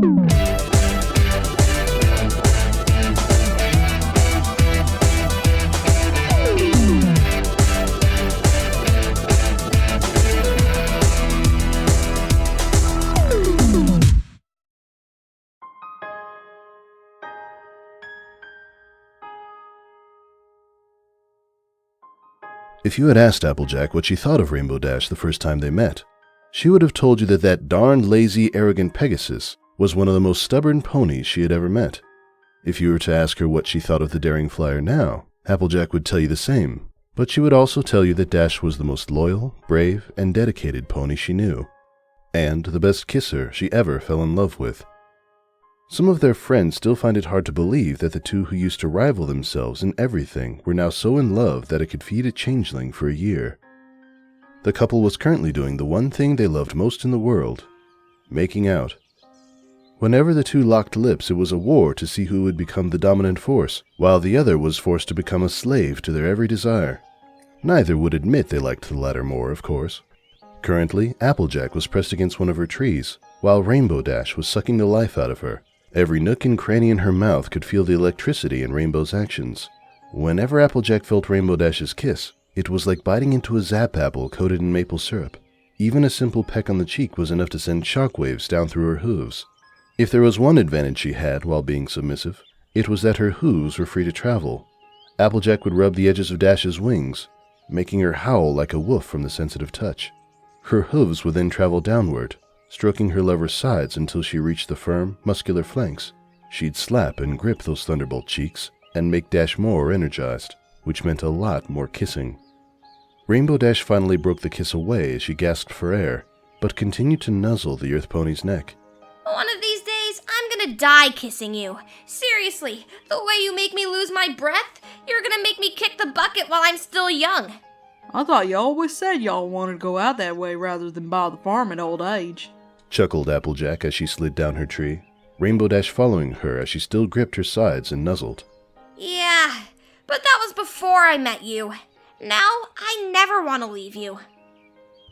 If you had asked Applejack what she thought of Rainbow Dash the first time they met, she would have told you that that darned lazy, arrogant Pegasus was one of the most stubborn ponies she had ever met. If you were to ask her what she thought of the daring flyer now, Applejack would tell you the same, but she would also tell you that Dash was the most loyal, brave, and dedicated pony she knew, and the best kisser she ever fell in love with. Some of their friends still find it hard to believe that the two who used to rival themselves in everything were now so in love that it could feed a changeling for a year. The couple was currently doing the one thing they loved most in the world, making out. Whenever the two locked lips, it was a war to see who would become the dominant force, while the other was forced to become a slave to their every desire. Neither would admit they liked the latter more, of course. Currently, Applejack was pressed against one of her trees, while Rainbow Dash was sucking the life out of her. Every nook and cranny in her mouth could feel the electricity in Rainbow's actions. Whenever Applejack felt Rainbow Dash's kiss, it was like biting into a zap apple coated in maple syrup. Even a simple peck on the cheek was enough to send shockwaves down through her hooves. If there was one advantage she had while being submissive, it was that her hooves were free to travel. Applejack would rub the edges of Dash's wings, making her howl like a wolf from the sensitive touch. Her hooves would then travel downward, stroking her lover's sides until she reached the firm, muscular flanks. She'd slap and grip those thunderbolt cheeks and make Dash more energized, which meant a lot more kissing. Rainbow Dash finally broke the kiss away as she gasped for air, but continued to nuzzle the Earth Pony's neck. One of these days, I'm gonna die kissing you. Seriously, the way you make me lose my breath, you're gonna make me kick the bucket while I'm still young. I thought you always said y'all wanted to go out that way rather than buy the farm at old age, chuckled Applejack as she slid down her tree, Rainbow Dash following her as she still gripped her sides and nuzzled. Yeah, but that was before I met you. Now, I never want to leave you.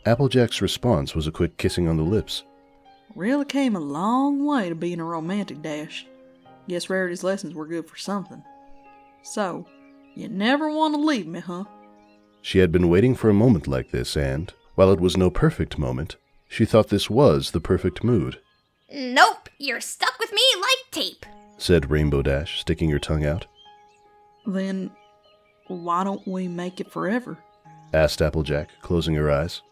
Applejack's response was a quick kissing on the lips. Really came a long way to being a romantic, Dash. Guess Rarity's lessons were good for something. So, you never want to leave me, huh? She had been waiting for a moment like this and, while it was no perfect moment, she thought this was the perfect mood. Nope, you're stuck with me like tape, said Rainbow Dash, sticking her tongue out. Then, why don't we make it forever? Asked Applejack, closing her eyes.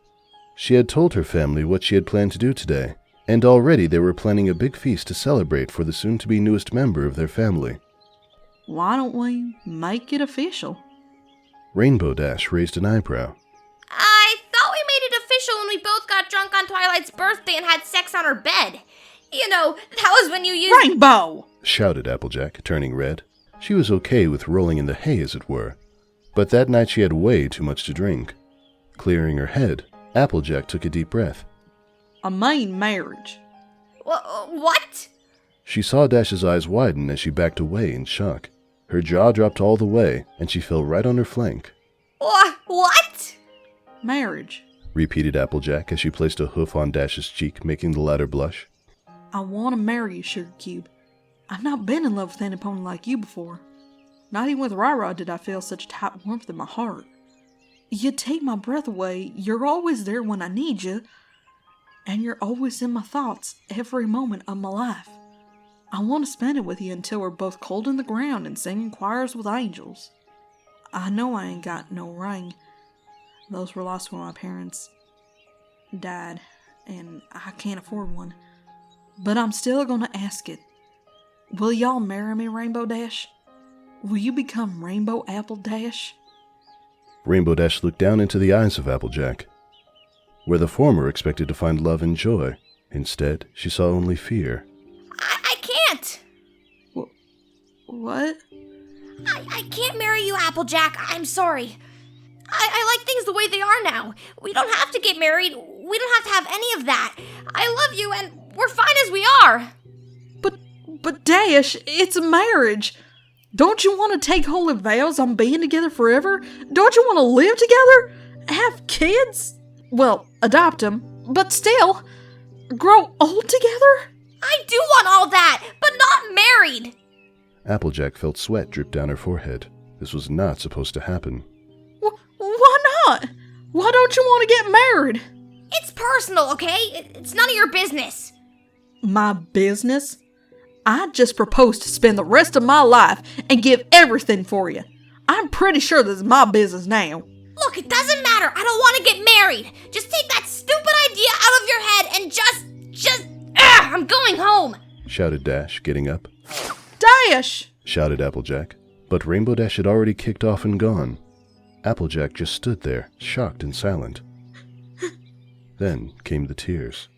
She had told her family what she had planned to do today, and already they were planning a big feast to celebrate for the soon-to-be newest member of their family. Why don't we make it official? Rainbow Dash raised an eyebrow. I thought we made it official when we both got drunk on Twilight's birthday and had sex on her bed. You know, that was when you used— Rainbow! Shouted Applejack, turning red. She was okay with rolling in the hay, as it were. But that night she had way too much to drink. Clearing her head, Applejack took a deep breath. I mean marriage. What? She saw Dash's eyes widen as she backed away in shock. Her jaw dropped all the way, and she fell right on her flank. What? Marriage, repeated Applejack as she placed a hoof on Dash's cheek, making the latter blush. I want to marry you, Sugar Cube. I've not been in love with any pony like you before. Not even with Rara did I feel such tight warmth in my heart. You take my breath away, you're always there when I need you, and you're always in my thoughts every moment of my life. I want to spend it with you until we're both cold in the ground and singing choirs with angels. I know I ain't got no ring. Those were lost when my parents died, and I can't afford one. But I'm still gonna ask it. Will y'all marry me, Rainbow Dash? Will you become Rainbow Apple Dash? Rainbow Dash looked down into the eyes of Applejack. Where the former expected to find love and joy, instead she saw only fear. I can't. What? I can't marry you, Applejack. I'm sorry. I like things the way they are now. We don't have to get married. We don't have to have any of that. I love you and we're fine as we are. But Dash, it's a marriage. Don't you want to take holy vows on being together forever? Don't you want to live together? Have kids? Well, adopt them, but still, grow old together? I do want all that, but not married! Applejack felt sweat drip down her forehead. This was not supposed to happen. Why not? Why don't you want to get married? It's personal, okay? It's none of your business. My business? I just proposed to spend the rest of my life and give everything for you. I'm pretty sure this is my business now. Look, it doesn't matter. I don't want to get married. Just take that stupid idea out of your head and I'm going home, shouted Dash, getting up. Dash! Shouted Applejack. But Rainbow Dash had already kicked off and gone. Applejack just stood there, shocked and silent. Then came the tears.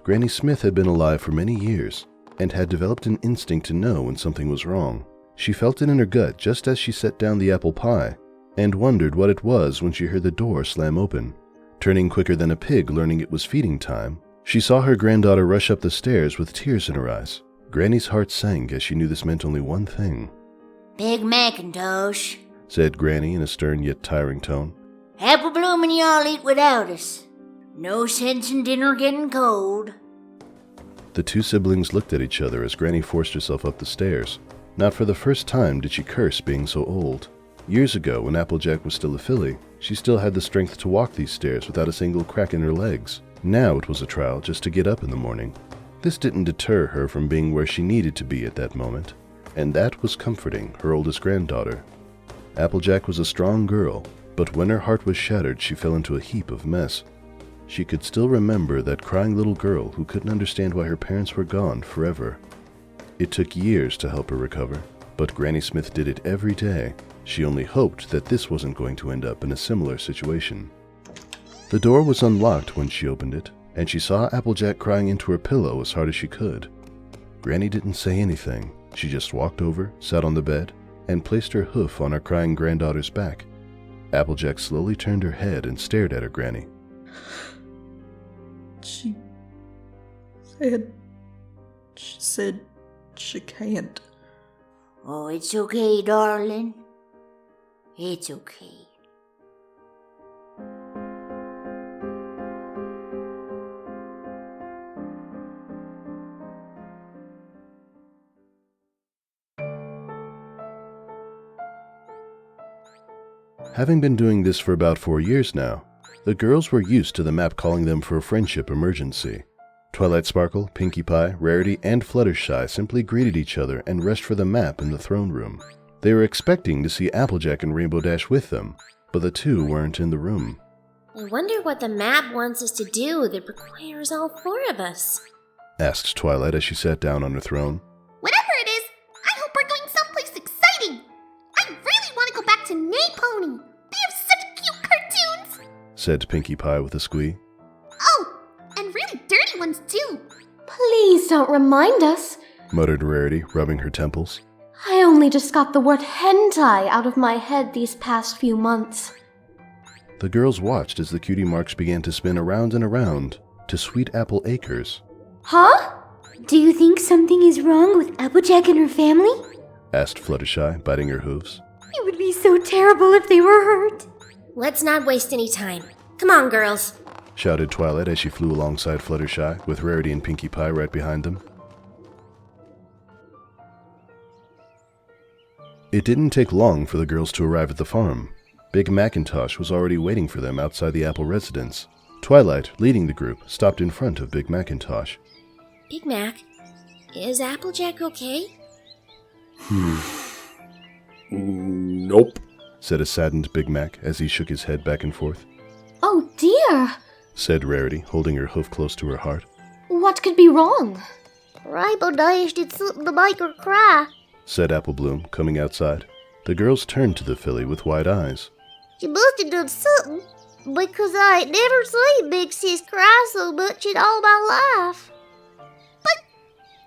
Granny Smith had been alive for many years and had developed an instinct to know when something was wrong. She felt it in her gut just as she set down the apple pie and wondered what it was when she heard the door slam open. Turning quicker than a pig learning it was feeding time, she saw her granddaughter rush up the stairs with tears in her eyes. Granny's heart sank as she knew this meant only one thing. Big Macintosh, said Granny in a stern yet tiring tone. Apple Bloom and y'all eat without us. No sense in dinner getting cold. The two siblings looked at each other as Granny forced herself up the stairs. Not for the first time did she curse being so old. Years ago, when Applejack was still a filly, she still had the strength to walk these stairs without a single crack in her legs. Now it was a trial just to get up in the morning. This didn't deter her from being where she needed to be at that moment, and that was comforting her oldest granddaughter. Applejack was a strong girl, but when her heart was shattered, she fell into a heap of mess. She could still remember that crying little girl who couldn't understand why her parents were gone forever. It took years to help her recover, but Granny Smith did it every day. She only hoped that this wasn't going to end up in a similar situation. The door was unlocked when she opened it, and she saw Applejack crying into her pillow as hard as she could. Granny didn't say anything. She just walked over, sat on the bed, and placed her hoof on her crying granddaughter's back. Applejack slowly turned her head and stared at her Granny. She said she can't. Oh, it's okay, darling. It's okay. Having been doing this for about 4 years now, the girls were used to the map calling them for a friendship emergency. Twilight Sparkle, Pinkie Pie, Rarity, and Fluttershy simply greeted each other and rushed for the map in the throne room. They were expecting to see Applejack and Rainbow Dash with them, but the two weren't in the room. I wonder what the map wants us to do that requires all 4 of us, asked Twilight as she sat down on her throne. Whatever it is, I hope we're going someplace exciting. I really want to go back to Neighrator Pony. They have such cute cartoons, said Pinkie Pie with a squeak. Oh, and really dirty ones too. Please don't remind us, muttered Rarity, rubbing her temples. I only just got the word hentai out of my head these past few months. The girls watched as the cutie marks began to spin around and around to Sweet Apple Acres. Huh? Do you think something is wrong with Applejack and her family? Asked Fluttershy, biting her hooves. It would be so terrible if they were hurt. Let's not waste any time. Come on, girls, shouted Twilight as she flew alongside Fluttershy, with Rarity and Pinkie Pie right behind them. It didn't take long for the girls to arrive at the farm. Big Macintosh was already waiting for them outside the Apple residence. Twilight, leading the group, stopped in front of Big Macintosh. Big Mac, is Applejack okay? Nope, said a saddened Big Mac as he shook his head back and forth. Oh dear, said Rarity, holding her hoof close to her heart. What could be wrong? Rainbow Dash did something to make her cry. Said Apple Bloom, coming outside. The girls turned to the filly with wide eyes. She must have done something, because I ain't never seen Big Sis cry so much in all my life. But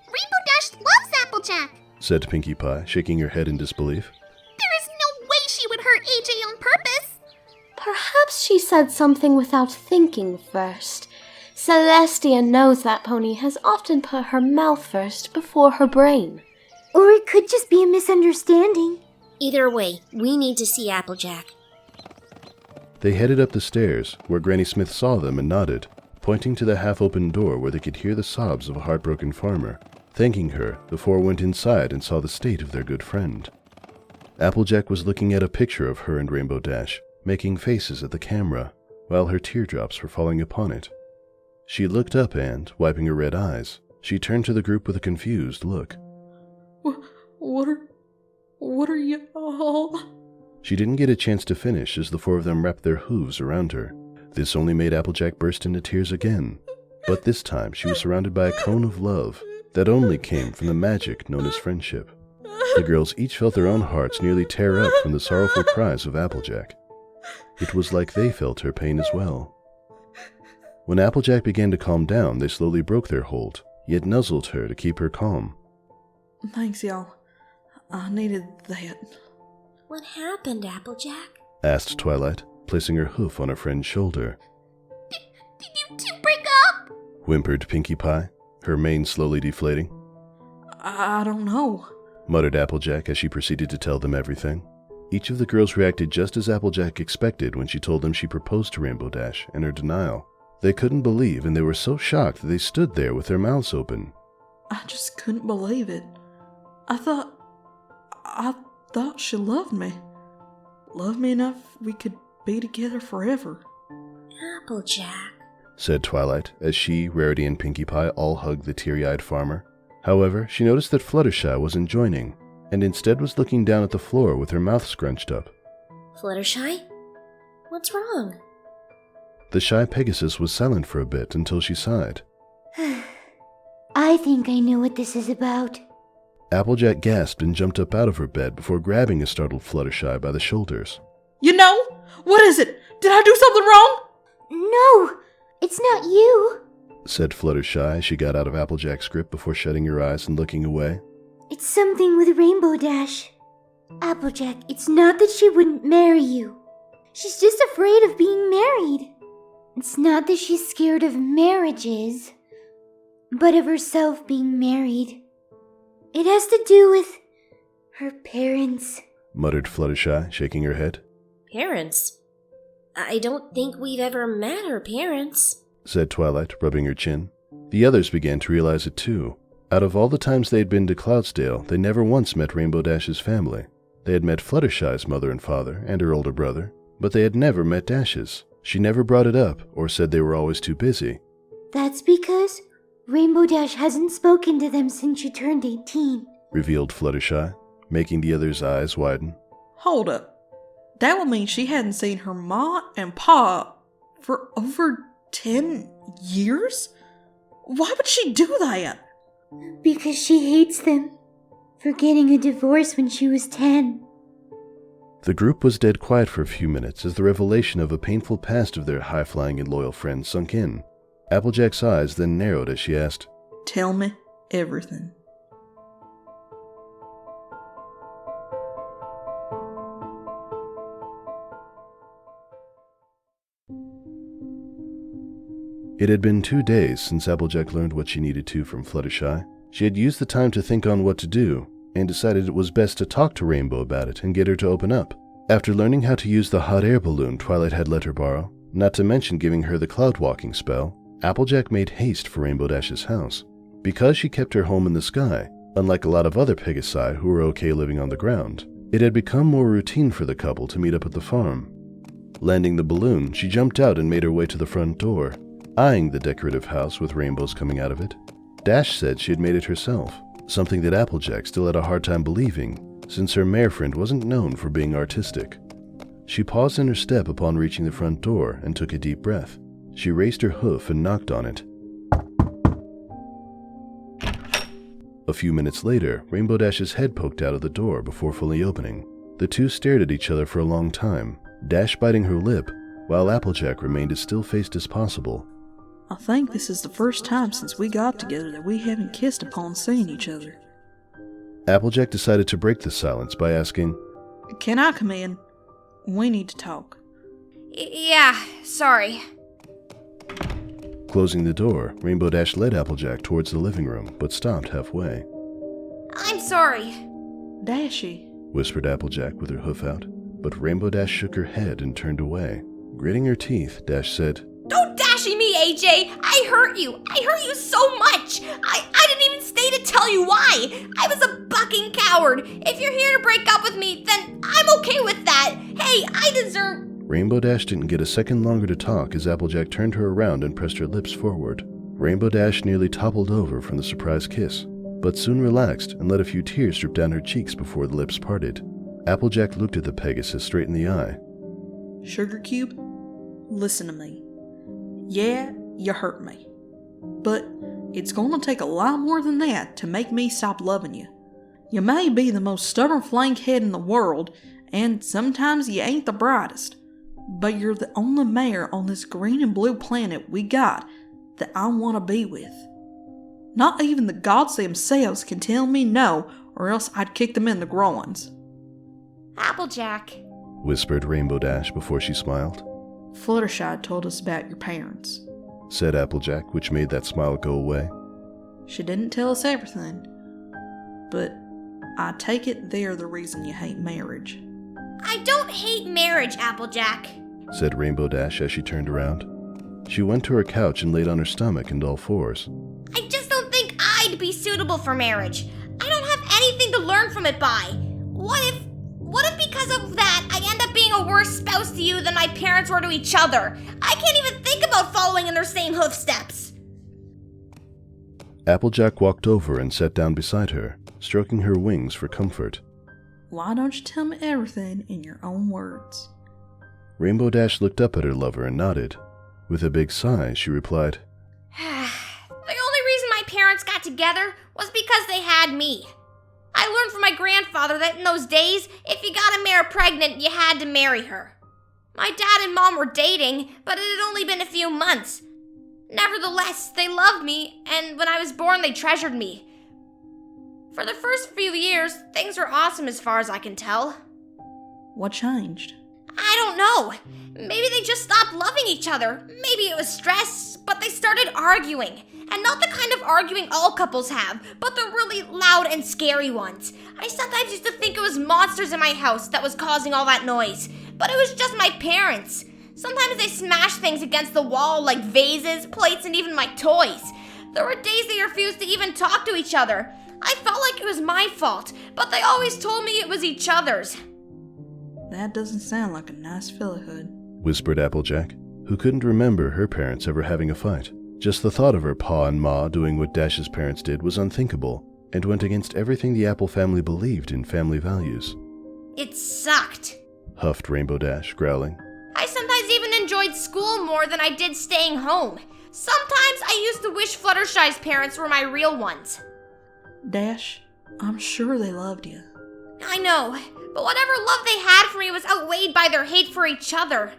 Rainbow Dash loves Applejack, said Pinkie Pie, shaking her head in disbelief. There is no way she would hurt AJ on purpose. Perhaps she said something without thinking first. Celestia knows that Pony has often put her mouth first before her brain. Or it could just be a misunderstanding. Either way, we need to see Applejack. They headed up the stairs, where Granny Smith saw them and nodded, pointing to the half-open door where they could hear the sobs of a heartbroken farmer. Thanking her, the four went inside and saw the state of their good friend. Applejack was looking at a picture of her and Rainbow Dash, making faces at the camera, while her teardrops were falling upon it. She looked up and, wiping her red eyes, she turned to the group with a confused look. What are y'all? She didn't get a chance to finish as the four of them wrapped their hooves around her. This only made Applejack burst into tears again, but this time she was surrounded by a cone of love that only came from the magic known as friendship. The girls each felt their own hearts nearly tear up from the sorrowful cries of Applejack. It was like they felt her pain as well. When Applejack began to calm down, they slowly broke their hold, yet nuzzled her to keep her calm. Thanks, y'all. I needed that. What happened, Applejack? Asked Twilight, placing her hoof on her friend's shoulder. Did you two break up? Whimpered Pinkie Pie, her mane slowly deflating. I don't know. Muttered Applejack as she proceeded to tell them everything. Each of the girls reacted just as Applejack expected when she told them she proposed to Rainbow Dash, and her denial. They couldn't believe, and they were so shocked that they stood there with their mouths open. I just couldn't believe it. I thought she loved me. Loved me enough we could be together forever. Applejack, said Twilight, as she, Rarity, and Pinkie Pie all hugged the teary-eyed farmer. However, she noticed that Fluttershy wasn't joining, and instead was looking down at the floor with her mouth scrunched up. Fluttershy? What's wrong? The shy Pegasus was silent for a bit until she sighed. I think I know what this is about. Applejack gasped and jumped up out of her bed before grabbing a startled Fluttershy by the shoulders. You know? What is it? Did I do something wrong? No, it's not you. Said Fluttershy as she got out of Applejack's grip before shutting her eyes and looking away. It's something with Rainbow Dash. Applejack, it's not that she wouldn't marry you. She's just afraid of being married. It's not that she's scared of marriages, but of herself being married. It has to do with her parents, muttered Fluttershy, shaking her head. Parents? I don't think we've ever met her parents, said Twilight, rubbing her chin. The others began to realize it too. Out of all the times they had been to Cloudsdale, they never once met Rainbow Dash's family. They had met Fluttershy's mother and father, and her older brother, but they had never met Dash's. She never brought it up, or said they were always too busy. That's because Rainbow Dash hasn't spoken to them since she turned 18, revealed Fluttershy, making the others' eyes widen. Hold up. That would mean she hadn't seen her ma and pa for over 10 years? Why would she do that? Because she hates them for getting a divorce when she was 10. The group was dead quiet for a few minutes as the revelation of a painful past of their high-flying and loyal friend sunk in. Applejack's eyes then narrowed as she asked, Tell me everything. It had been 2 days since Applejack learned what she needed to from Fluttershy. She had used the time to think on what to do, and decided it was best to talk to Rainbow about it and get her to open up. After learning how to use the hot air balloon Twilight had let her borrow, not to mention giving her the cloud walking spell, Applejack made haste for Rainbow Dash's house. Because she kept her home in the sky, unlike a lot of other Pegasi who were okay living on the ground, it had become more routine for the couple to meet up at the farm. Landing the balloon, she jumped out and made her way to the front door, eyeing the decorative house with rainbows coming out of it. Dash said she had made it herself, something that Applejack still had a hard time believing, since her mare friend wasn't known for being artistic. She paused in her step upon reaching the front door and took a deep breath. She raised her hoof and knocked on it. A few minutes later, Rainbow Dash's head poked out of the door before fully opening. The two stared at each other for a long time, Dash biting her lip, while Applejack remained as still-faced as possible. I think this is the first time since we got together that we haven't kissed upon seeing each other. Applejack decided to break the silence by asking, Can I come in? We need to talk. Yeah, sorry. Closing the door, Rainbow Dash led Applejack towards the living room, but stopped halfway. I'm sorry. Dashy. Whispered Applejack with her hoof out, but Rainbow Dash shook her head and turned away. Gritting her teeth, Dash said, Don't dashy me, AJ! I hurt you! I hurt you so much! I didn't even stay to tell you why! I was a bucking coward! If you're here to break up with me, then I'm okay with that! Hey, I deserve... Rainbow Dash didn't get a second longer to talk as Applejack turned her around and pressed her lips forward. Rainbow Dash nearly toppled over from the surprise kiss, but soon relaxed and let a few tears drip down her cheeks before the lips parted. Applejack looked at the Pegasus straight in the eye. Sugar Cube, listen to me. Yeah, you hurt me. But it's gonna take a lot more than that to make me stop loving you. You may be the most stubborn flankhead in the world, and sometimes you ain't the brightest. But you're the only mare on this green and blue planet we got that I want to be with. Not even the gods themselves can tell me no, or else I'd kick them in the groins. Applejack, Whispered Rainbow Dash before she smiled. Fluttershy told us about your parents. Said Applejack, which made that smile go away. She didn't tell us everything, but I take it they're the reason you hate marriage. I don't hate marriage, Applejack. Said Rainbow Dash as she turned around. She went to her couch and laid on her stomach and all fours. I just don't think I'd be suitable for marriage. I don't have anything to learn from it by. What if because of that I end up being a worse spouse to you than my parents were to each other? I can't even think about following in their same hoofsteps. Applejack walked over and sat down beside her, stroking her wings for comfort. Why don't you tell me everything in your own words? Rainbow Dash looked up at her lover and nodded. With a big sigh, she replied, The only reason my parents got together was because they had me. I learned from my grandfather that in those days, if you got a mare pregnant, you had to marry her. My dad and mom were dating, but it had only been a few months. Nevertheless, they loved me, and when I was born, they treasured me. For the first few years, things were awesome as far as I can tell. What changed? I don't know. Maybe they just stopped loving each other. Maybe it was stress, but they started arguing. And not the kind of arguing all couples have, but the really loud and scary ones. I sometimes used to think it was monsters in my house that was causing all that noise, but it was just my parents. Sometimes they smashed things against the wall like vases, plates, and even my toys. There were days they refused to even talk to each other. I felt like it was my fault, but they always told me it was each other's. That doesn't sound like a nice fellowhood. Whispered Applejack, who couldn't remember her parents ever having a fight. Just the thought of her Pa and Ma doing what Dash's parents did was unthinkable, and went against everything the Apple family believed in family values. It sucked, Huffed Rainbow Dash, growling. I sometimes even enjoyed school more than I did staying home. Sometimes I used to wish Fluttershy's parents were my real ones. Dash, I'm sure they loved you. I know, but whatever love they had for me was outweighed by their hate for each other.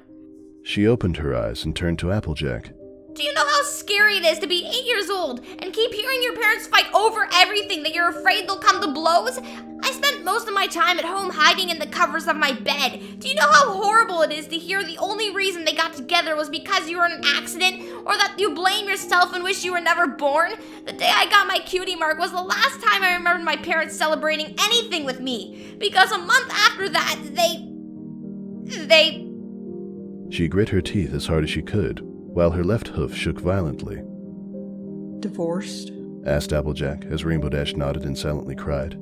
She opened her eyes and turned to Applejack. Do you know how scary it is to be 8 years old and keep hearing your parents fight over everything that you're afraid they'll come to blows? I spent most of my time at home hiding in the covers of my bed. Do you know how horrible it is to hear the only reason they got together was because you were in an accident, or that you blame yourself and wish you were never born? The day I got my cutie mark was the last time I remembered my parents celebrating anything with me, because a month after that, they... She grit her teeth as hard as she could, while her left hoof shook violently. Divorced? Asked Applejack as Rainbow Dash nodded and silently cried.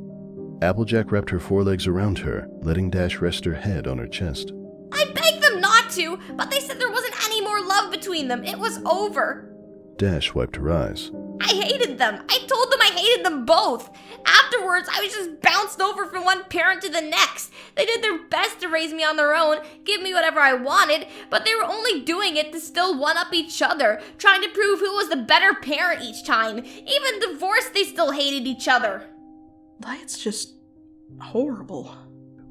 Applejack wrapped her forelegs around her, letting Dash rest her head on her chest. I begged them not to, but they said there wasn't any more love between them. It was over. Dash wiped her eyes. I hated them. I told them I hated them both. Afterwards, I was just bounced over from one parent to the next. They did their best to raise me on their own, give me whatever I wanted, but they were only doing it to still one-up each other, trying to prove who was the better parent each time. Even divorced, they still hated each other. That's just horrible.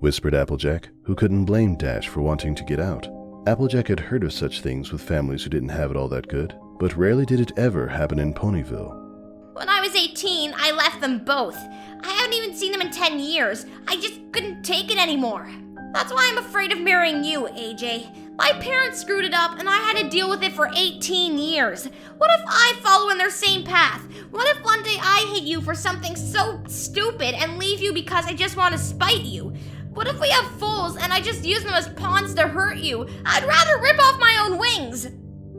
Whispered Applejack, who couldn't blame Dash for wanting to get out. Applejack had heard of such things with families who didn't have it all that good, but rarely did it ever happen in Ponyville. When I was 18, I left them both. I haven't even seen them in 10 years. I just couldn't take it anymore. That's why I'm afraid of marrying you, AJ. My parents screwed it up and I had to deal with it for 18 years. What if I follow in their same path? What if one day I hate you for something so stupid and leave you because I just want to spite you? What if we have fools and I just use them as pawns to hurt you? I'd rather rip off my own wings.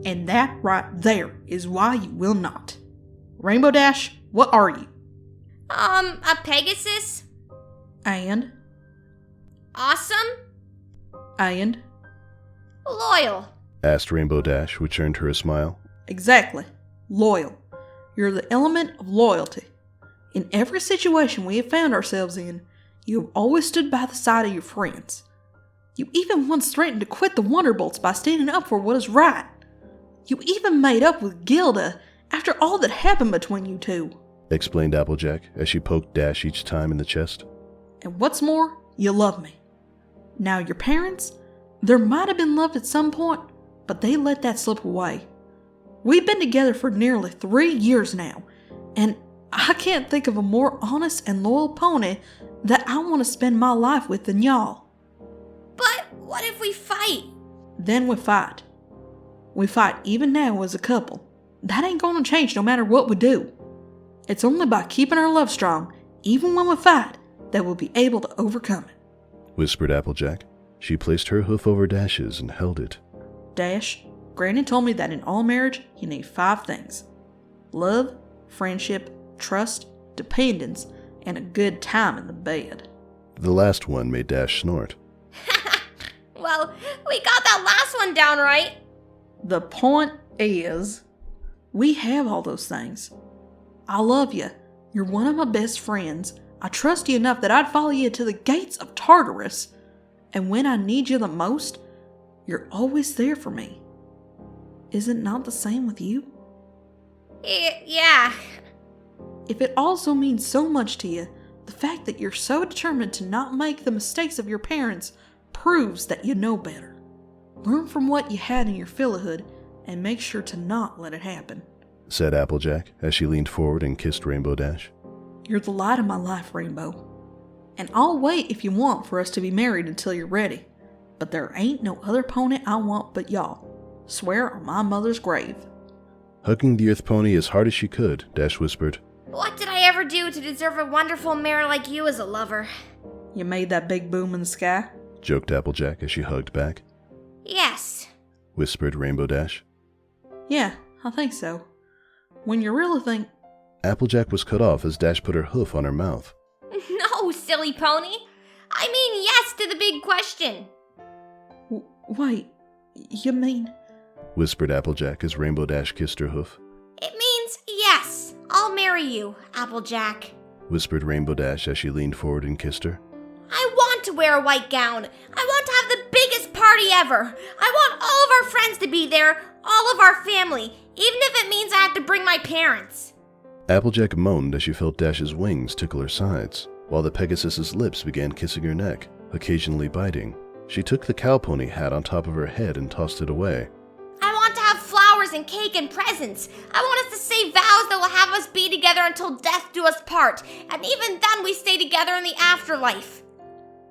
And that right there is why you will not. Rainbow Dash, what are you? A Pegasus? And? Awesome? And? Loyal. Asked Rainbow Dash, which earned her a smile. Exactly. Loyal. You're the element of loyalty. In every situation we have found ourselves in, you have always stood by the side of your friends. You even once threatened to quit the Wonderbolts by standing up for what is right. You even made up with Gilda after all that happened between you two. Explained Applejack as she poked Dash each time in the chest. And what's more, you love me. Now your parents, there might have been love at some point, but they let that slip away. We've been together for nearly 3 years now, and I can't think of a more honest and loyal pony that I want to spend my life with than y'all. But what if we fight? Then we fight. We fight even now as a couple. That ain't gonna change no matter what we do. It's only by keeping our love strong, even when we fight, that we'll be able to overcome it. Whispered Applejack. She placed her hoof over Dash's and held it. Dash, Granny told me that in all marriage, you need 5 things. Love, friendship, trust, dependence, and a good time in the bed. The last one made Dash snort. Well, we got that last one down right. The point is, we have all those things. I love you. You're one of my best friends. I trust you enough that I'd follow you to the gates of Tartarus. And when I need you the most, you're always there for me. Is it not the same with you? Yeah. If it also means so much to you, the fact that you're so determined to not make the mistakes of your parents proves that you know better. Learn from what you had in your fillahhood and make sure to not let it happen. Said Applejack as she leaned forward and kissed Rainbow Dash. You're the light of my life, Rainbow. And I'll wait if you want for us to be married until you're ready. But there ain't no other pony I want but y'all. Swear on my mother's grave. Hugging the Earth Pony as hard as she could, Dash whispered, What did I ever do to deserve a wonderful mare like you as a lover? You made that big boom in the sky? Joked Applejack as she hugged back. Yes. Whispered Rainbow Dash. Yeah, I think so. When you really think... Applejack was cut off as Dash put her hoof on her mouth. No, silly pony. I mean yes to the big question. Wait, you mean... Whispered Applejack as Rainbow Dash kissed her hoof. It means yes. I'll marry you, Applejack. Whispered Rainbow Dash as she leaned forward and kissed her. I want to wear a white gown. I want to have the biggest party ever. I want all of our friends to be there, all of our family, even if it means I have to bring my parents. Applejack moaned as she felt Dash's wings tickle her sides, while the Pegasus's lips began kissing her neck, occasionally biting. She took the cow pony hat on top of her head and tossed it away. I want to have flowers and cake and presents. I want us to say vows that will have us be together until death do us part, and even then we stay together in the afterlife.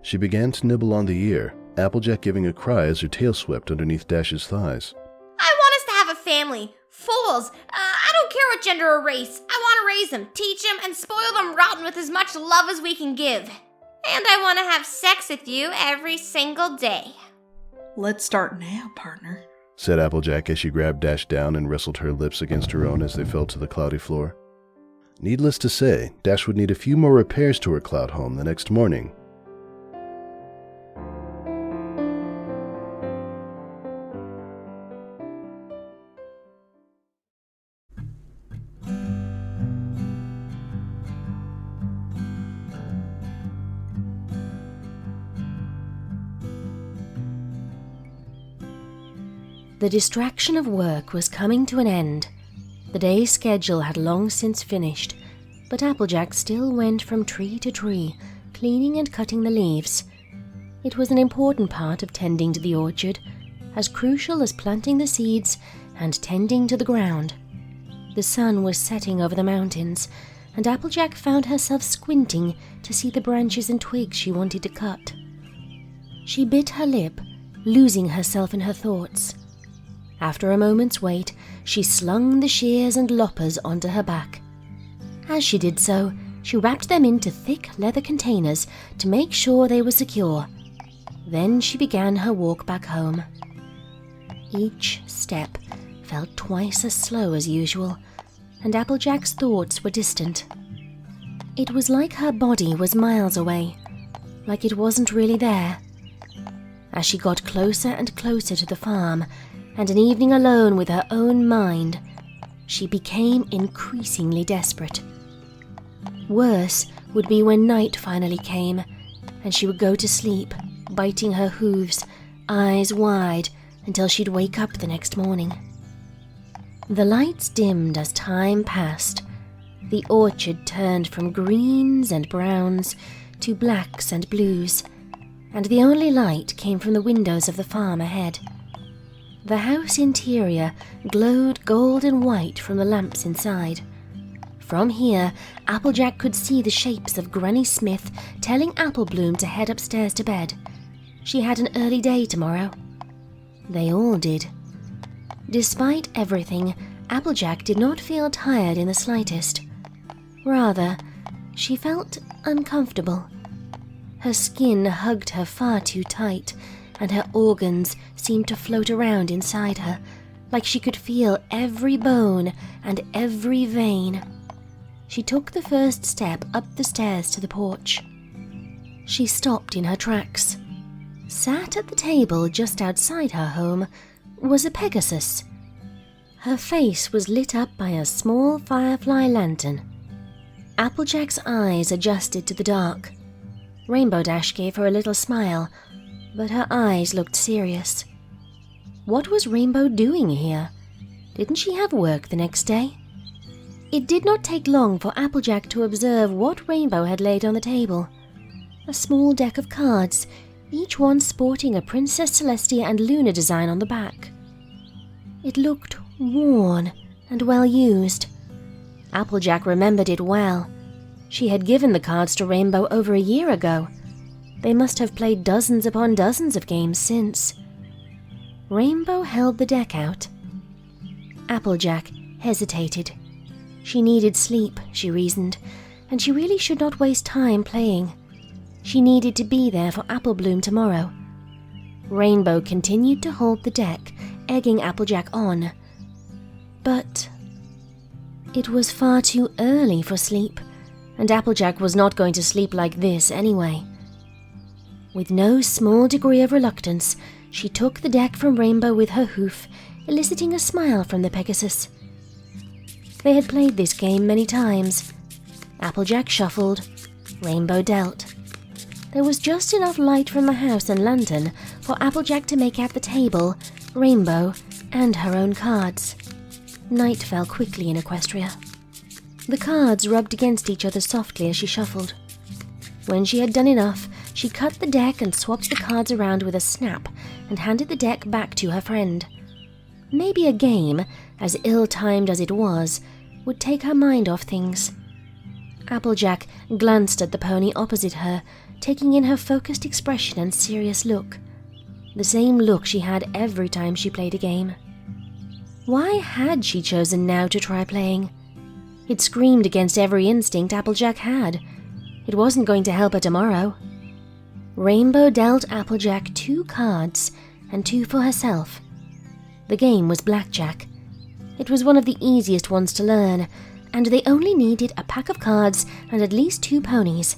She began to nibble on the ear, Applejack giving a cry as her tail swept underneath Dash's thighs. I want us to have a family. Fools. I don't care what gender or race. I want to raise them, teach them, and spoil them rotten with as much love as we can give. And I want to have sex with you every single day. Let's start now, partner. Said Applejack as she grabbed Dash down and wrestled her lips against her own as they fell to the cloudy floor. Needless to say, Dash would need a few more repairs to her cloud home the next morning. The distraction of work was coming to an end. The day's schedule had long since finished, but Applejack still went from tree to tree, cleaning and cutting the leaves. It was an important part of tending to the orchard, as crucial as planting the seeds and tending to the ground. The sun was setting over the mountains, and Applejack found herself squinting to see the branches and twigs she wanted to cut. She bit her lip, losing herself in her thoughts. After a moment's wait, she slung the shears and loppers onto her back. As she did so, she wrapped them into thick leather containers to make sure they were secure. Then she began her walk back home. Each step felt twice as slow as usual, and Applejack's thoughts were distant. It was like her body was miles away, like it wasn't really there. As she got closer and closer to the farm, and an evening alone with her own mind, she became increasingly desperate. Worse would be when night finally came, and she would go to sleep, biting her hooves, eyes wide, until she'd wake up the next morning. The lights dimmed as time passed. The orchard turned from greens and browns to blacks and blues, and the only light came from the windows of the farm ahead. The house interior glowed gold and white from the lamps inside. From here, Applejack could see the shapes of Granny Smith telling Applebloom to head upstairs to bed. She had an early day tomorrow. They all did. Despite everything, Applejack did not feel tired in the slightest. Rather, she felt uncomfortable. Her skin hugged her far too tight, and her organs seemed to float around inside her, like she could feel every bone and every vein. She took the first step up the stairs to the porch. She stopped in her tracks. Sat at the table just outside her home was a Pegasus. Her face was lit up by a small firefly lantern. Applejack's eyes adjusted to the dark. Rainbow Dash gave her a little smile, but her eyes looked serious. What was Rainbow doing here? Didn't she have work the next day? It did not take long for Applejack to observe what Rainbow had laid on the table. A small deck of cards, each one sporting a Princess Celestia and Luna design on the back. It looked worn and well used. Applejack remembered it well. She had given the cards to Rainbow over a year ago. They must have played dozens upon dozens of games since. Rainbow held the deck out. Applejack hesitated. She needed sleep, she reasoned, and she really should not waste time playing. She needed to be there for Applebloom tomorrow. Rainbow continued to hold the deck, egging Applejack on. But it was far too early for sleep, and Applejack was not going to sleep like this anyway. With no small degree of reluctance, she took the deck from Rainbow with her hoof, eliciting a smile from the Pegasus. They had played this game many times. Applejack shuffled, Rainbow dealt. There was just enough light from the house and lantern for Applejack to make out the table, Rainbow, and her own cards. Night fell quickly in Equestria. The cards rubbed against each other softly as she shuffled. When she had done enough, she cut the deck and swapped the cards around with a snap and handed the deck back to her friend. Maybe a game, as ill-timed as it was, would take her mind off things. Applejack glanced at the pony opposite her, taking in her focused expression and serious look. The same look she had every time she played a game. Why had she chosen now to try playing? It screamed against every instinct Applejack had. It wasn't going to help her tomorrow. Rainbow dealt Applejack 2 cards, and 2 for herself. The game was blackjack. It was one of the easiest ones to learn, and they only needed a pack of cards and at least 2 ponies.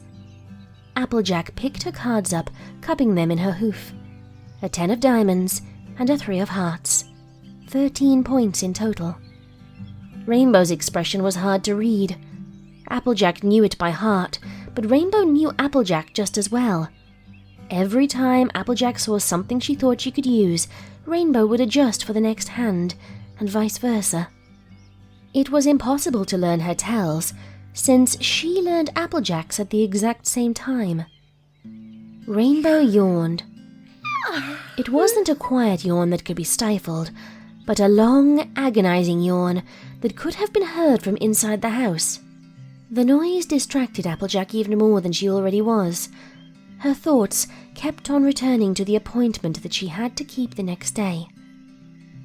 Applejack picked her cards up, cupping them in her hoof. A 10 of diamonds and a 3 of hearts. 13 points in total. Rainbow's expression was hard to read. Applejack knew it by heart, but Rainbow knew Applejack just as well. Every time Applejack saw something she thought she could use, Rainbow would adjust for the next hand, and vice versa. It was impossible to learn her tells, since she learned Applejack's at the exact same time. Rainbow yawned. It wasn't a quiet yawn that could be stifled, but a long, agonizing yawn that could have been heard from inside the house. The noise distracted Applejack even more than she already was. Her thoughts kept on returning to the appointment that she had to keep the next day.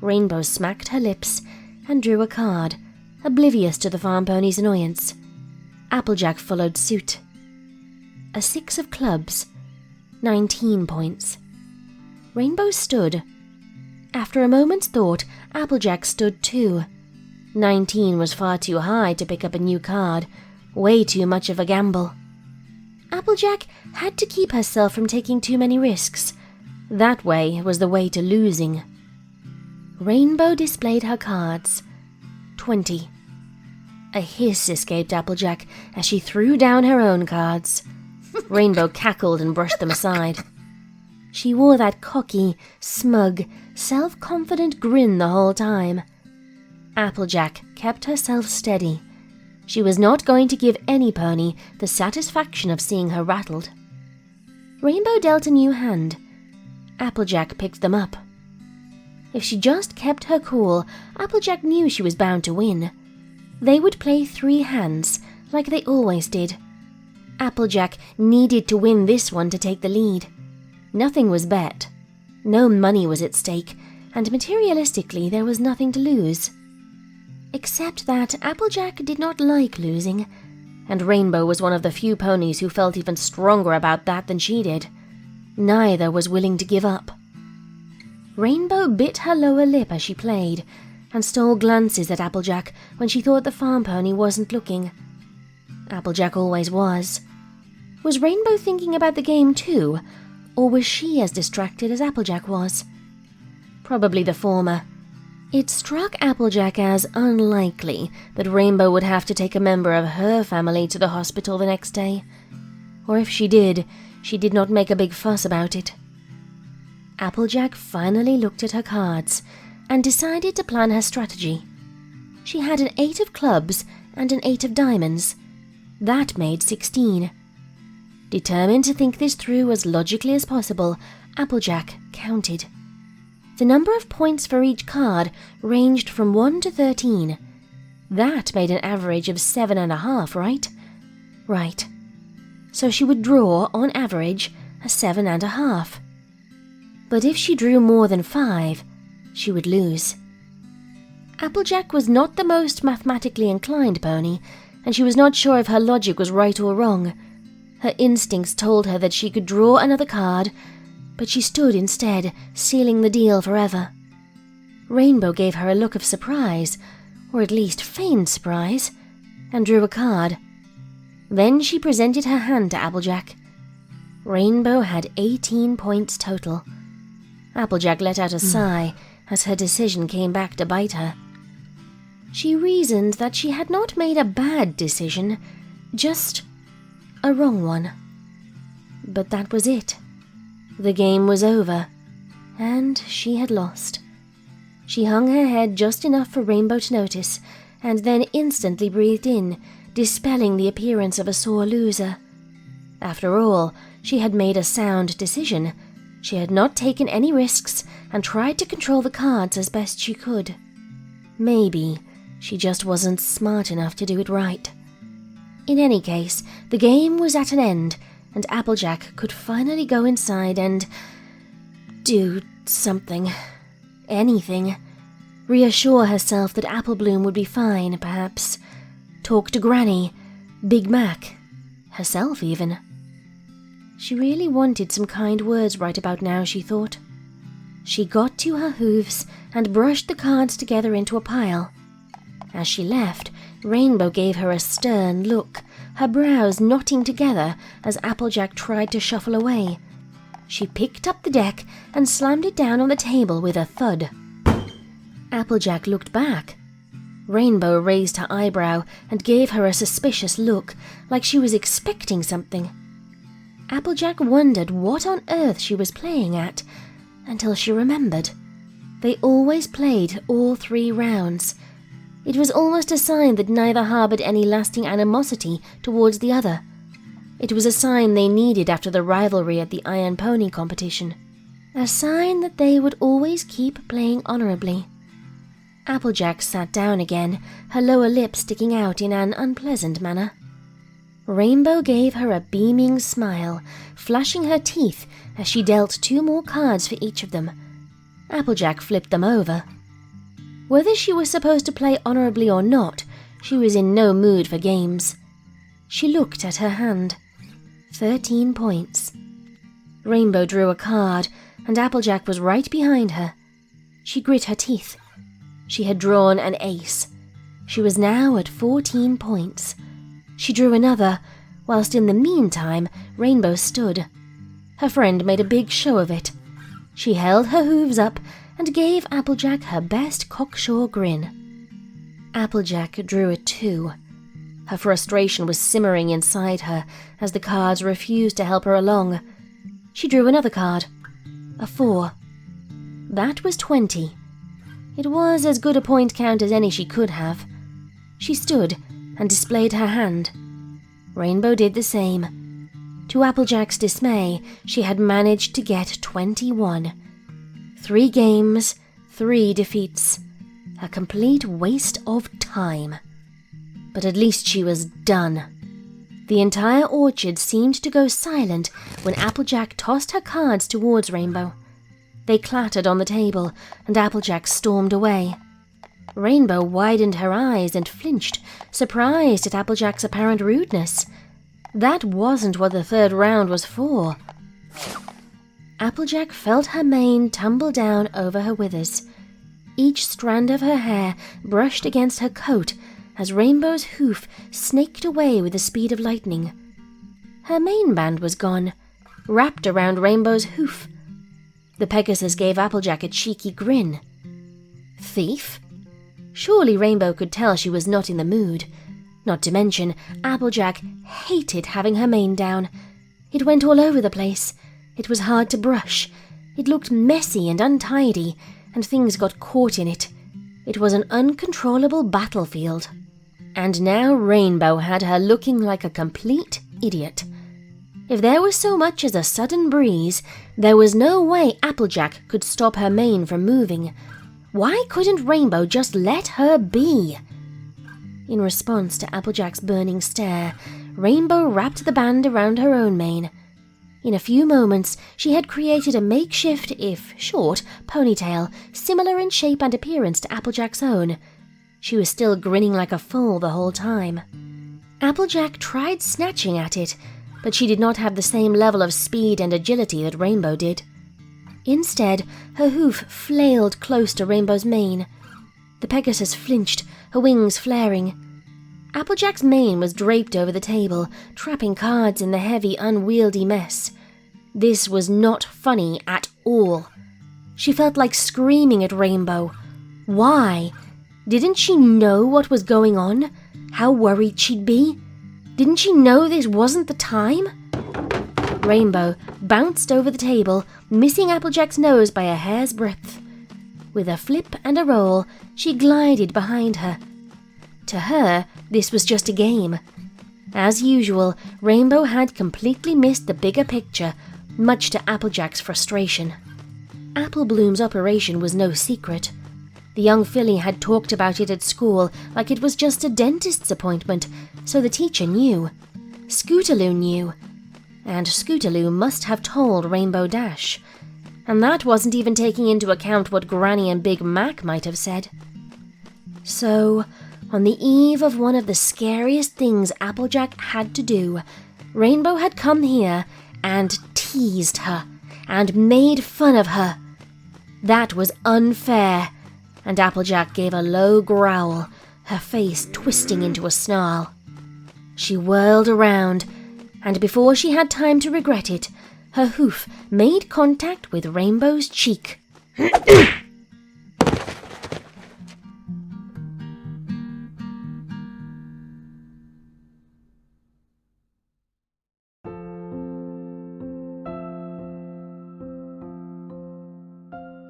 Rainbow smacked her lips and drew a card, oblivious to the farm pony's annoyance. Applejack followed suit. A 6 of clubs, 19 points. Rainbow stood. After a moment's thought, Applejack stood too. 19 was far too high to pick up a new card, way too much of a gamble. Applejack had to keep herself from taking too many risks. That way was the way to losing. Rainbow displayed her cards. 20. A hiss escaped Applejack as she threw down her own cards. Rainbow cackled and brushed them aside. She wore that cocky, smug, self-confident grin the whole time. Applejack kept herself steady. She was not going to give any pony the satisfaction of seeing her rattled. Rainbow dealt a new hand. Applejack picked them up. If she just kept her cool, Applejack knew she was bound to win. They would play 3 hands, like they always did. Applejack needed to win this one to take the lead. Nothing was bet. No money was at stake, and materialistically there was nothing to lose. Except that Applejack did not like losing, and Rainbow was one of the few ponies who felt even stronger about that than she did. Neither was willing to give up. Rainbow bit her lower lip as she played, and stole glances at Applejack when she thought the farm pony wasn't looking. Applejack always was. Was Rainbow thinking about the game too, or was she as distracted as Applejack was? Probably the former. It struck Applejack as unlikely that Rainbow would have to take a member of her family to the hospital the next day. Or if she did not make a big fuss about it. Applejack finally looked at her cards and decided to plan her strategy. She had an 8 of clubs and an 8 of diamonds. That made 16. Determined to think this through as logically as possible, Applejack counted. The number of points for each card ranged from 1 to 13. That made an average of 7.5, right? Right. So she would draw, on average, a 7.5. But if she drew more than 5, she would lose. Applejack was not the most mathematically inclined pony, and she was not sure if her logic was right or wrong. Her instincts told her that she could draw another card, but she stood instead, sealing the deal forever. Rainbow gave her a look of surprise, or at least feigned surprise, and drew a card. Then she presented her hand to Applejack. Rainbow had 18 points total. Applejack let out a sigh as her decision came back to bite her. She reasoned that she had not made a bad decision, just a wrong one. But that was it. The game was over, and she had lost. She hung her head just enough for Rainbow to notice, and then instantly breathed in, dispelling the appearance of a sore loser. After all, she had made a sound decision. She had not taken any risks and tried to control the cards as best she could. Maybe she just wasn't smart enough to do it right. In any case, the game was at an end, and Applejack could finally go inside and do something. Anything. Reassure herself that Apple Bloom would be fine, perhaps. Talk to Granny, Big Mac, herself even. She really wanted some kind words right about now, she thought. She got to her hooves and brushed the cards together into a pile. As she left, Rainbow gave her a stern look, her brows knotting together as Applejack tried to shuffle away. She picked up the deck and slammed it down on the table with a thud. Applejack looked back. Rainbow raised her eyebrow and gave her a suspicious look, like she was expecting something. Applejack wondered what on earth she was playing at, until she remembered. They always played all 3 rounds. It was almost a sign that neither harbored any lasting animosity towards the other. It was a sign they needed after the rivalry at the Iron Pony competition. A sign that they would always keep playing honorably. Applejack sat down again, her lower lip sticking out in an unpleasant manner. Rainbow gave her a beaming smile, flashing her teeth as she dealt 2 more cards for each of them. Applejack flipped them over. Whether she was supposed to play honorably or not, she was in no mood for games. She looked at her hand. 13 points. Rainbow drew a card, and Applejack was right behind her. She grit her teeth. She had drawn an ace. She was now at 14 points. She drew another, whilst in the meantime Rainbow stood. Her friend made a big show of it. She held her hooves up and gave Applejack her best cocksure grin. Applejack drew a 2. Her frustration was simmering inside her as the cards refused to help her along. She drew another card. A 4. That was 20. It was as good a point count as any she could have. She stood and displayed her hand. Rainbow did the same. To Applejack's dismay, she had managed to get 21. 3 games, 3 defeats. A complete waste of time. But at least she was done. The entire orchard seemed to go silent when Applejack tossed her cards towards Rainbow. They clattered on the table, and Applejack stormed away. Rainbow widened her eyes and flinched, surprised at Applejack's apparent rudeness. That wasn't what the 3rd round was for. Applejack felt her mane tumble down over her withers. Each strand of her hair brushed against her coat as Rainbow's hoof snaked away with the speed of lightning. Her mane band was gone, wrapped around Rainbow's hoof. The Pegasus gave Applejack a cheeky grin. Thief? Surely Rainbow could tell she was not in the mood. Not to mention, Applejack hated having her mane down. It went all over the place. It was hard to brush. It looked messy and untidy, and things got caught in it. It was an uncontrollable battlefield. And now Rainbow had her looking like a complete idiot. If there was so much as a sudden breeze, there was no way Applejack could stop her mane from moving. Why couldn't Rainbow just let her be? In response to Applejack's burning stare, Rainbow wrapped the band around her own mane. In a few moments, she had created a makeshift, if short, ponytail, similar in shape and appearance to Applejack's own. She was still grinning like a fool the whole time. Applejack tried snatching at it, but she did not have the same level of speed and agility that Rainbow did. Instead, her hoof flailed close to Rainbow's mane. The Pegasus flinched, her wings flaring. Applejack's mane was draped over the table, trapping cards in the heavy, unwieldy mess. This was not funny at all. She felt like screaming at Rainbow. Why? Didn't she know what was going on? How worried she'd be? Didn't she know this wasn't the time? Rainbow bounced over the table, missing Applejack's nose by a hair's breadth. With a flip and a roll, she glided behind her. To her, this was just a game. As usual, Rainbow had completely missed the bigger picture, much to Applejack's frustration. Apple Bloom's operation was no secret. The young filly had talked about it at school like it was just a dentist's appointment, so the teacher knew. Scootaloo knew. And Scootaloo must have told Rainbow Dash. And that wasn't even taking into account what Granny and Big Mac might have said. So, on the eve of one of the scariest things Applejack had to do, Rainbow had come here and teased her and made fun of her. That was unfair, and Applejack gave a low growl, her face twisting into a snarl. She whirled around, and before she had time to regret it, her hoof made contact with Rainbow's cheek.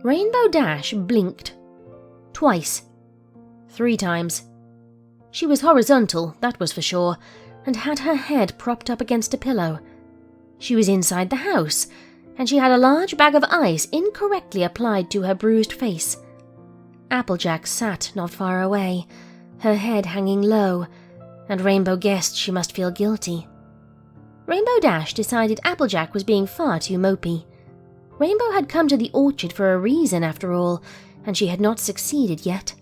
Rainbow Dash blinked. Twice. 3 times. She was horizontal, that was for sure, and had her head propped up against a pillow. She was inside the house, and she had a large bag of ice incorrectly applied to her bruised face. Applejack sat not far away, her head hanging low, and Rainbow guessed she must feel guilty. Rainbow Dash decided Applejack was being far too mopey. Rainbow had come to the orchard for a reason, after all, and she had not succeeded yet.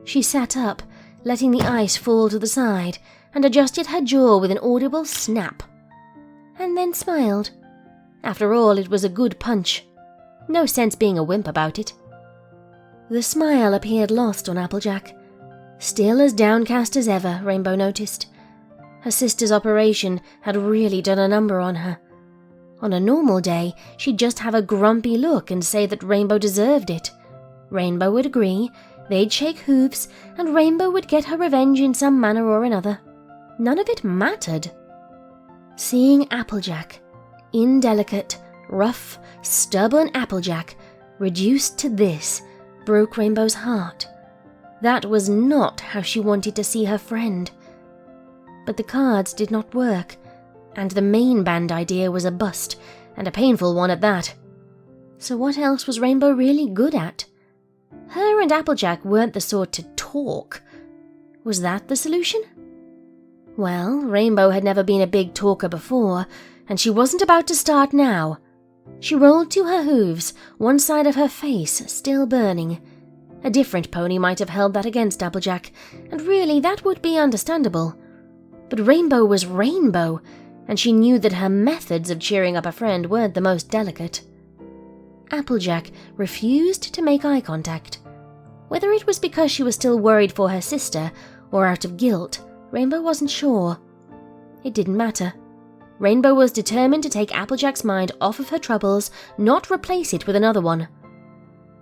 She sat up, letting the ice fall to the side, and adjusted her jaw with an audible snap. And then smiled. After all, it was a good punch. No sense being a wimp about it. The smile appeared lost on Applejack. Still as downcast as ever, Rainbow noticed. Her sister's operation had really done a number on her. On a normal day, she'd just have a grumpy look and say that Rainbow deserved it. Rainbow would agree, they'd shake hooves, and Rainbow would get her revenge in some manner or another. None of it mattered. Seeing Applejack, indelicate, rough, stubborn Applejack, reduced to this, broke Rainbow's heart. That was not how she wanted to see her friend. But the cards did not work, and the main band idea was a bust, and a painful one at that. So what else was Rainbow really good at? Her and Applejack weren't the sort to talk. Was that the solution? Well, Rainbow had never been a big talker before, and she wasn't about to start now. She rolled to her hooves, one side of her face still burning. A different pony might have held that against Applejack, and really that would be understandable. But Rainbow was Rainbow, and she knew that her methods of cheering up a friend weren't the most delicate. Applejack refused to make eye contact. Whether it was because she was still worried for her sister, or out of guilt, Rainbow wasn't sure. It didn't matter. Rainbow was determined to take Applejack's mind off of her troubles, not replace it with another one.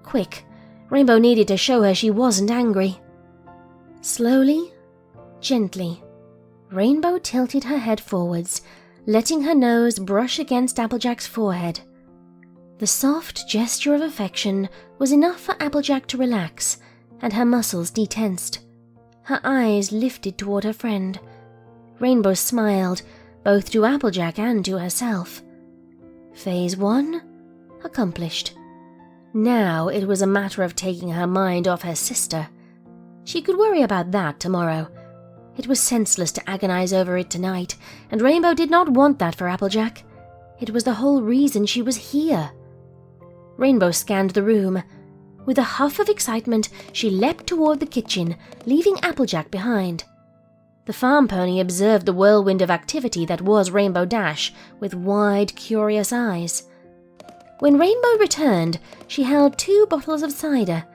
Quick, Rainbow needed to show her she wasn't angry. Slowly, gently, Rainbow tilted her head forwards, letting her nose brush against Applejack's forehead. The soft gesture of affection was enough for Applejack to relax, and her muscles detensed. Her eyes lifted toward her friend. Rainbow smiled, both to Applejack and to herself. Phase 1 accomplished. Now it was a matter of taking her mind off her sister. She could worry about that tomorrow. It was senseless to agonize over it tonight, and Rainbow did not want that for Applejack. It was the whole reason she was here. Rainbow scanned the room. With a huff of excitement, she leapt toward the kitchen, leaving Applejack behind. The farm pony observed the whirlwind of activity that was Rainbow Dash with wide, curious eyes. When Rainbow returned, she held 2 bottles of cider.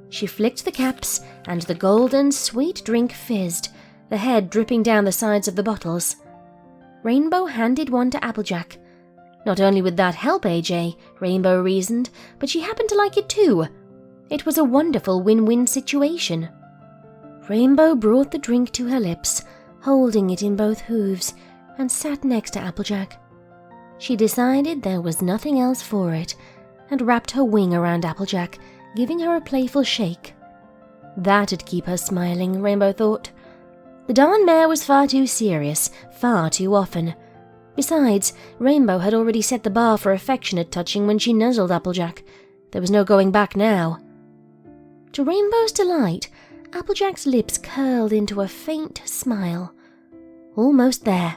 She flicked the caps, and the golden, sweet drink fizzed, the head dripping down the sides of the bottles. Rainbow handed one to Applejack. Not only would that help AJ, Rainbow reasoned, but she happened to like it too. It was a wonderful win-win situation. Rainbow brought the drink to her lips, holding it in both hooves, and sat next to Applejack. She decided there was nothing else for it, and wrapped her wing around Applejack, giving her a playful shake. That'd keep her smiling, Rainbow thought. The Dawn mare was far too serious, far too often. Besides, Rainbow had already set the bar for affectionate touching when she nuzzled Applejack. There was no going back now. To Rainbow's delight, Applejack's lips curled into a faint smile. Almost there.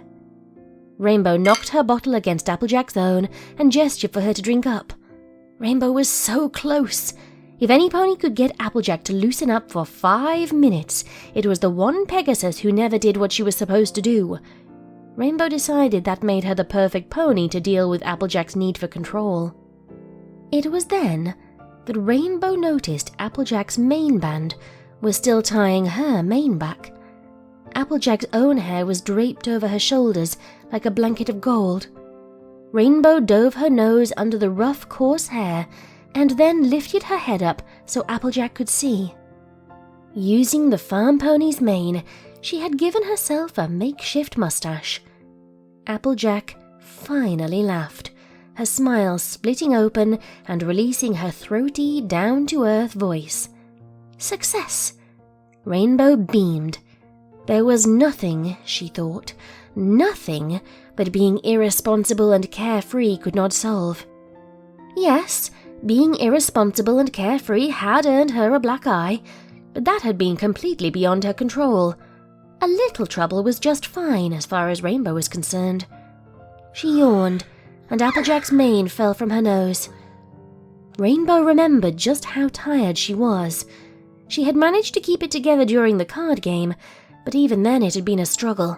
Rainbow knocked her bottle against Applejack's own and gestured for her to drink up. Rainbow was so close. If any pony could get Applejack to loosen up for 5 minutes, it was the one Pegasus who never did what she was supposed to do. Rainbow decided that made her the perfect pony to deal with Applejack's need for control. It was then that Rainbow noticed Applejack's mane band was still tying her mane back. Applejack's own hair was draped over her shoulders like a blanket of gold. Rainbow dove her nose under the rough, coarse hair and then lifted her head up so Applejack could see. Using the farm pony's mane, she had given herself a makeshift mustache. Applejack finally laughed, her smile splitting open and releasing her throaty, down-to-earth voice. Success! Rainbow beamed. There was nothing, she thought, nothing that being irresponsible and carefree could not solve. Yes, being irresponsible and carefree had earned her a black eye, but that had been completely beyond her control. A little trouble was just fine as far as Rainbow was concerned. She yawned, and Applejack's mane fell from her nose. Rainbow remembered just how tired she was. She had managed to keep it together during the card game, but even then it had been a struggle.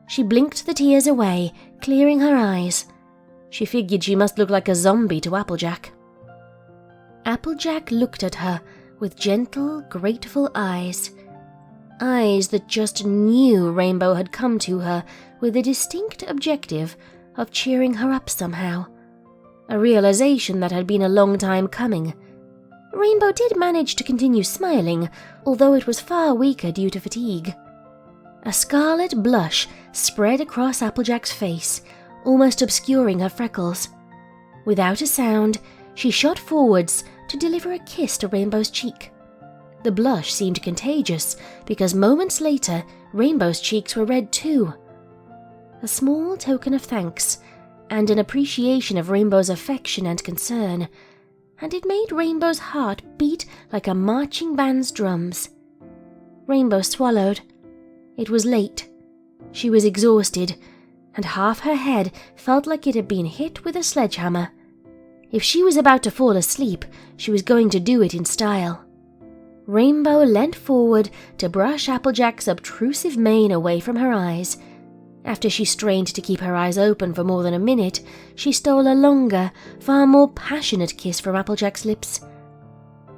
She blinked the tears away, clearing her eyes. She figured she must look like a zombie to Applejack. Applejack looked at her with gentle, grateful eyes. Eyes that just knew Rainbow had come to her with the distinct objective of cheering her up somehow. A realization that had been a long time coming. Rainbow did manage to continue smiling, although it was far weaker due to fatigue. A scarlet blush spread across Applejack's face, almost obscuring her freckles. Without a sound, she shot forwards to deliver a kiss to Rainbow's cheek. The blush seemed contagious, because moments later, Rainbow's cheeks were red too. A small token of thanks, and an appreciation of Rainbow's affection and concern, and it made Rainbow's heart beat like a marching band's drums. Rainbow swallowed. It was late. She was exhausted, and half her head felt like it had been hit with a sledgehammer. If she was about to fall asleep, she was going to do it in style. Rainbow leant forward to brush Applejack's obtrusive mane away from her eyes. After she strained to keep her eyes open for more than a minute, she stole a longer, far more passionate kiss from Applejack's lips.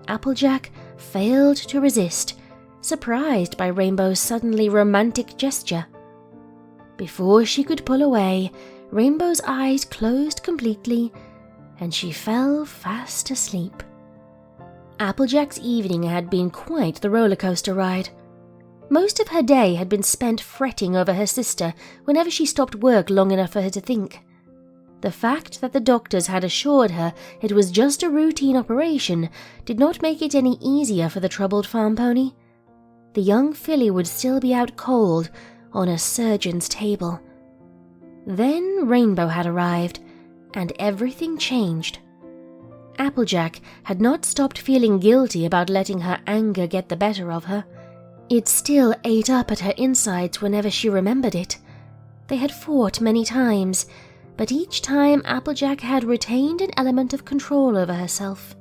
Applejack failed to resist, surprised by Rainbow's suddenly romantic gesture. Before she could pull away, Rainbow's eyes closed completely, and she fell fast asleep. Applejack's evening had been quite the roller coaster ride. Most of her day had been spent fretting over her sister whenever she stopped work long enough for her to think. The fact that the doctors had assured her it was just a routine operation did not make it any easier for the troubled farm pony. The young filly would still be out cold on a surgeon's table. Then Rainbow had arrived, and everything changed. Applejack had not stopped feeling guilty about letting her anger get the better of her. It still ate up at her insides whenever she remembered it. They had fought many times, but each time Applejack had retained an element of control over herself.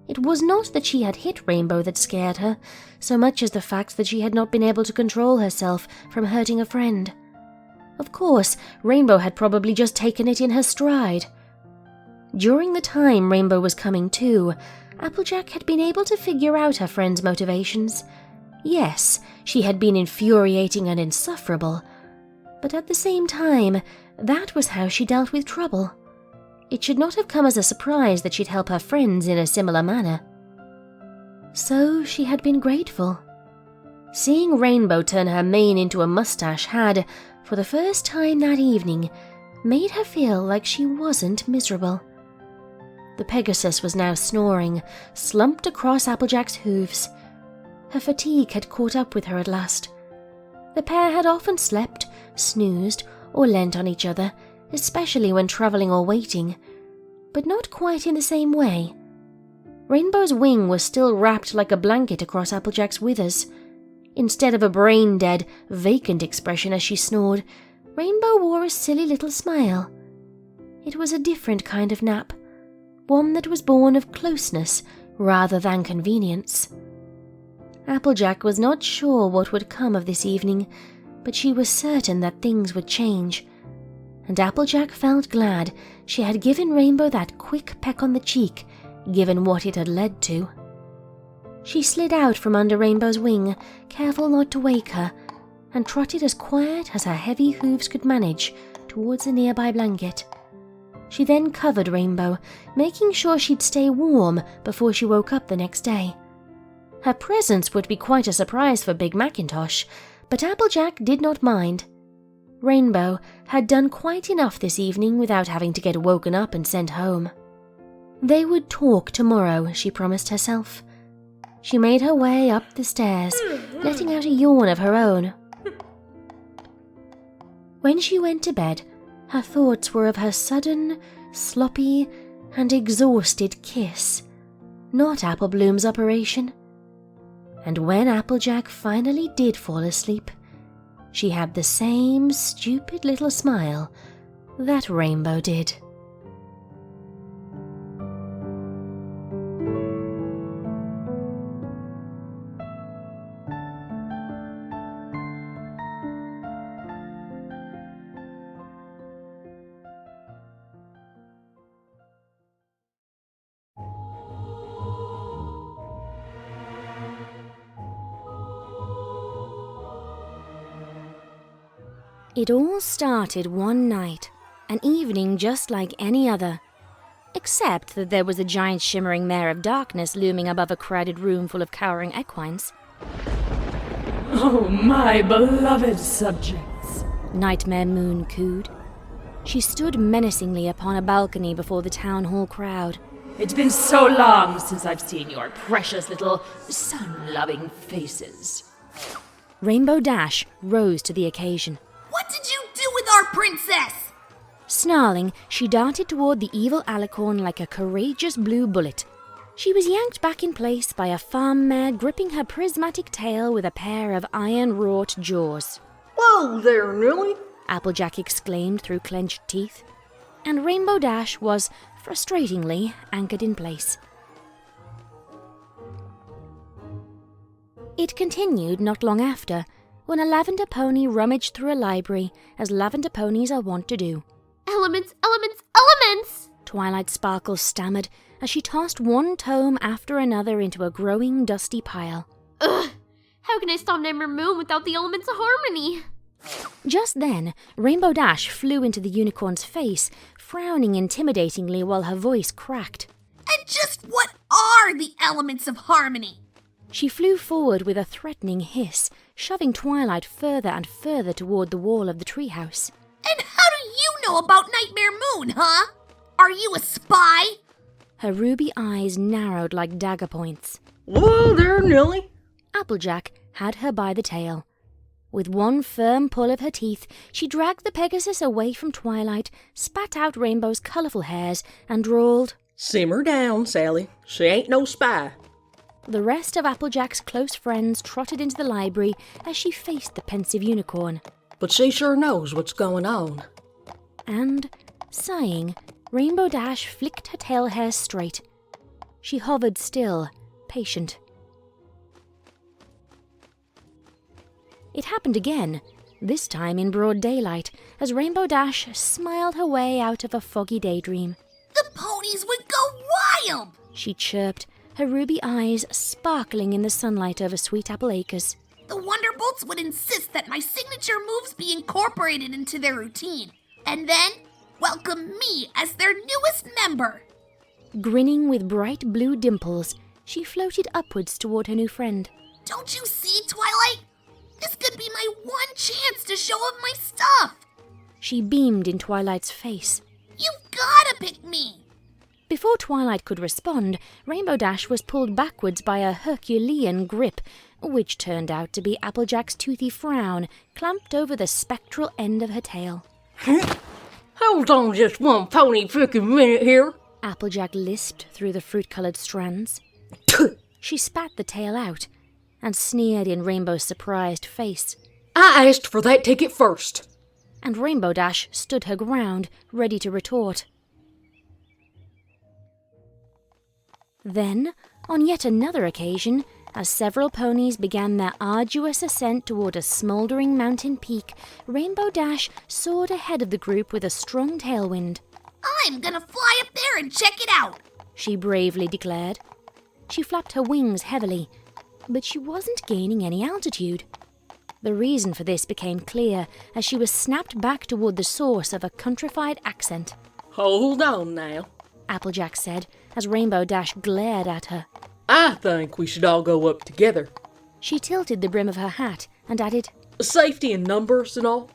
It was not that she had hit Rainbow that scared her, so much as the fact that she had not been able to control herself from hurting a friend. Of course, Rainbow had probably just taken it in her stride. During the time Rainbow was coming to, Applejack had been able to figure out her friend's motivations. Yes, she had been infuriating and insufferable, but at the same time, that was how she dealt with trouble. It should not have come as a surprise that she'd help her friends in a similar manner. So she had been grateful. Seeing Rainbow turn her mane into a mustache had, for the first time that evening, made her feel like she wasn't miserable. The Pegasus was now snoring, slumped across Applejack's hooves. Her fatigue had caught up with her at last. The pair had often slept, snoozed, or leant on each other, especially when travelling or waiting, but not quite in the same way. Rainbow's wing was still wrapped like a blanket across Applejack's withers. Instead of a brain-dead, vacant expression as she snored, Rainbow wore a silly little smile. It was a different kind of nap, one that was born of closeness rather than convenience. Applejack was not sure what would come of this evening, but she was certain that things would change, and Applejack felt glad she had given Rainbow that quick peck on the cheek, given what it had led to. She slid out from under Rainbow's wing, careful not to wake her, and trotted as quiet as her heavy hooves could manage towards a nearby blanket. She then covered Rainbow, making sure she'd stay warm before she woke up the next day. Her presence would be quite a surprise for Big Macintosh, but Applejack did not mind. Rainbow had done quite enough this evening without having to get woken up and sent home. They would talk tomorrow, she promised herself. She made her way up the stairs, letting out a yawn of her own. When she went to bed, her thoughts were of her sudden, sloppy, and exhausted kiss, not Apple Bloom's operation. And when Applejack finally did fall asleep, she had the same stupid little smile That Rainbow did. It all started one night, an evening just like any other, except that there was a giant shimmering mare of darkness looming above a crowded room full of cowering equines. Oh, my beloved subjects, Nightmare Moon cooed. She stood menacingly upon a balcony before the town hall crowd. it's been so long since I've seen your precious little sun-loving faces. Rainbow Dash rose to the occasion. What did you do with our princess? Snarling, she darted toward the evil alicorn like a courageous blue bullet. She was yanked back in place by a farm mare gripping her prismatic tail with a pair of iron-wrought jaws. Whoa there, Nelly! Applejack exclaimed through clenched teeth. And Rainbow Dash was, frustratingly, anchored in place. It continued not long after, when a lavender pony rummaged through a library, as lavender ponies are wont to do. Elements, elements, elements! Twilight Sparkle stammered as she tossed one tome after another into a growing dusty pile. Ugh! How can I stop Nightmare Moon without the elements of harmony? Just then, Rainbow Dash flew into the unicorn's face, frowning intimidatingly while her voice cracked. And just what are the elements of harmony? She flew forward with a threatening hiss, shoving Twilight further and further toward the wall of the treehouse. And how do you know about Nightmare Moon, huh? Are you a spy? Her ruby eyes narrowed like dagger points. Whoa there, Nelly! Applejack had her by the tail. With one firm pull of her teeth, she dragged the Pegasus away from Twilight, spat out Rainbow's colourful hairs, and drawled, Simmer down, Sally. She ain't no spy. The rest of Applejack's close friends trotted into the library as she faced the pensive unicorn. But she sure knows what's going on. And, sighing, Rainbow Dash flicked her tail hair straight. She hovered still, patient. It happened again, this time in broad daylight, as Rainbow Dash smiled her way out of a foggy daydream. The ponies would go wild! She chirped, her ruby eyes sparkling in the sunlight over Sweet Apple Acres. The Wonderbolts would insist that my signature moves be incorporated into their routine, and then welcome me as their newest member. Grinning with bright blue dimples, she floated upwards toward her new friend. Don't you see, Twilight? This could be my one chance to show off my stuff. She beamed in Twilight's face. You've gotta pick me. Before Twilight could respond, Rainbow Dash was pulled backwards by a Herculean grip, which turned out to be Applejack's toothy frown clamped over the spectral end of her tail. Hold on just one pony frickin' minute here. Applejack lisped through the fruit-coloured strands. She spat the tail out and sneered in Rainbow's surprised face. I asked for that ticket first. And Rainbow Dash stood her ground, ready to retort. Then, on yet another occasion, as several ponies began their arduous ascent toward a smouldering mountain peak, Rainbow Dash soared ahead of the group with a strong tailwind. I'm gonna fly up there and check it out, she bravely declared. She flapped her wings heavily, but she wasn't gaining any altitude. The reason for this became clear as she was snapped back toward the source of a countrified accent. Hold on now, Applejack said as Rainbow Dash glared at her. I think we should all go up together. She tilted the brim of her hat and added, Safety in numbers and all.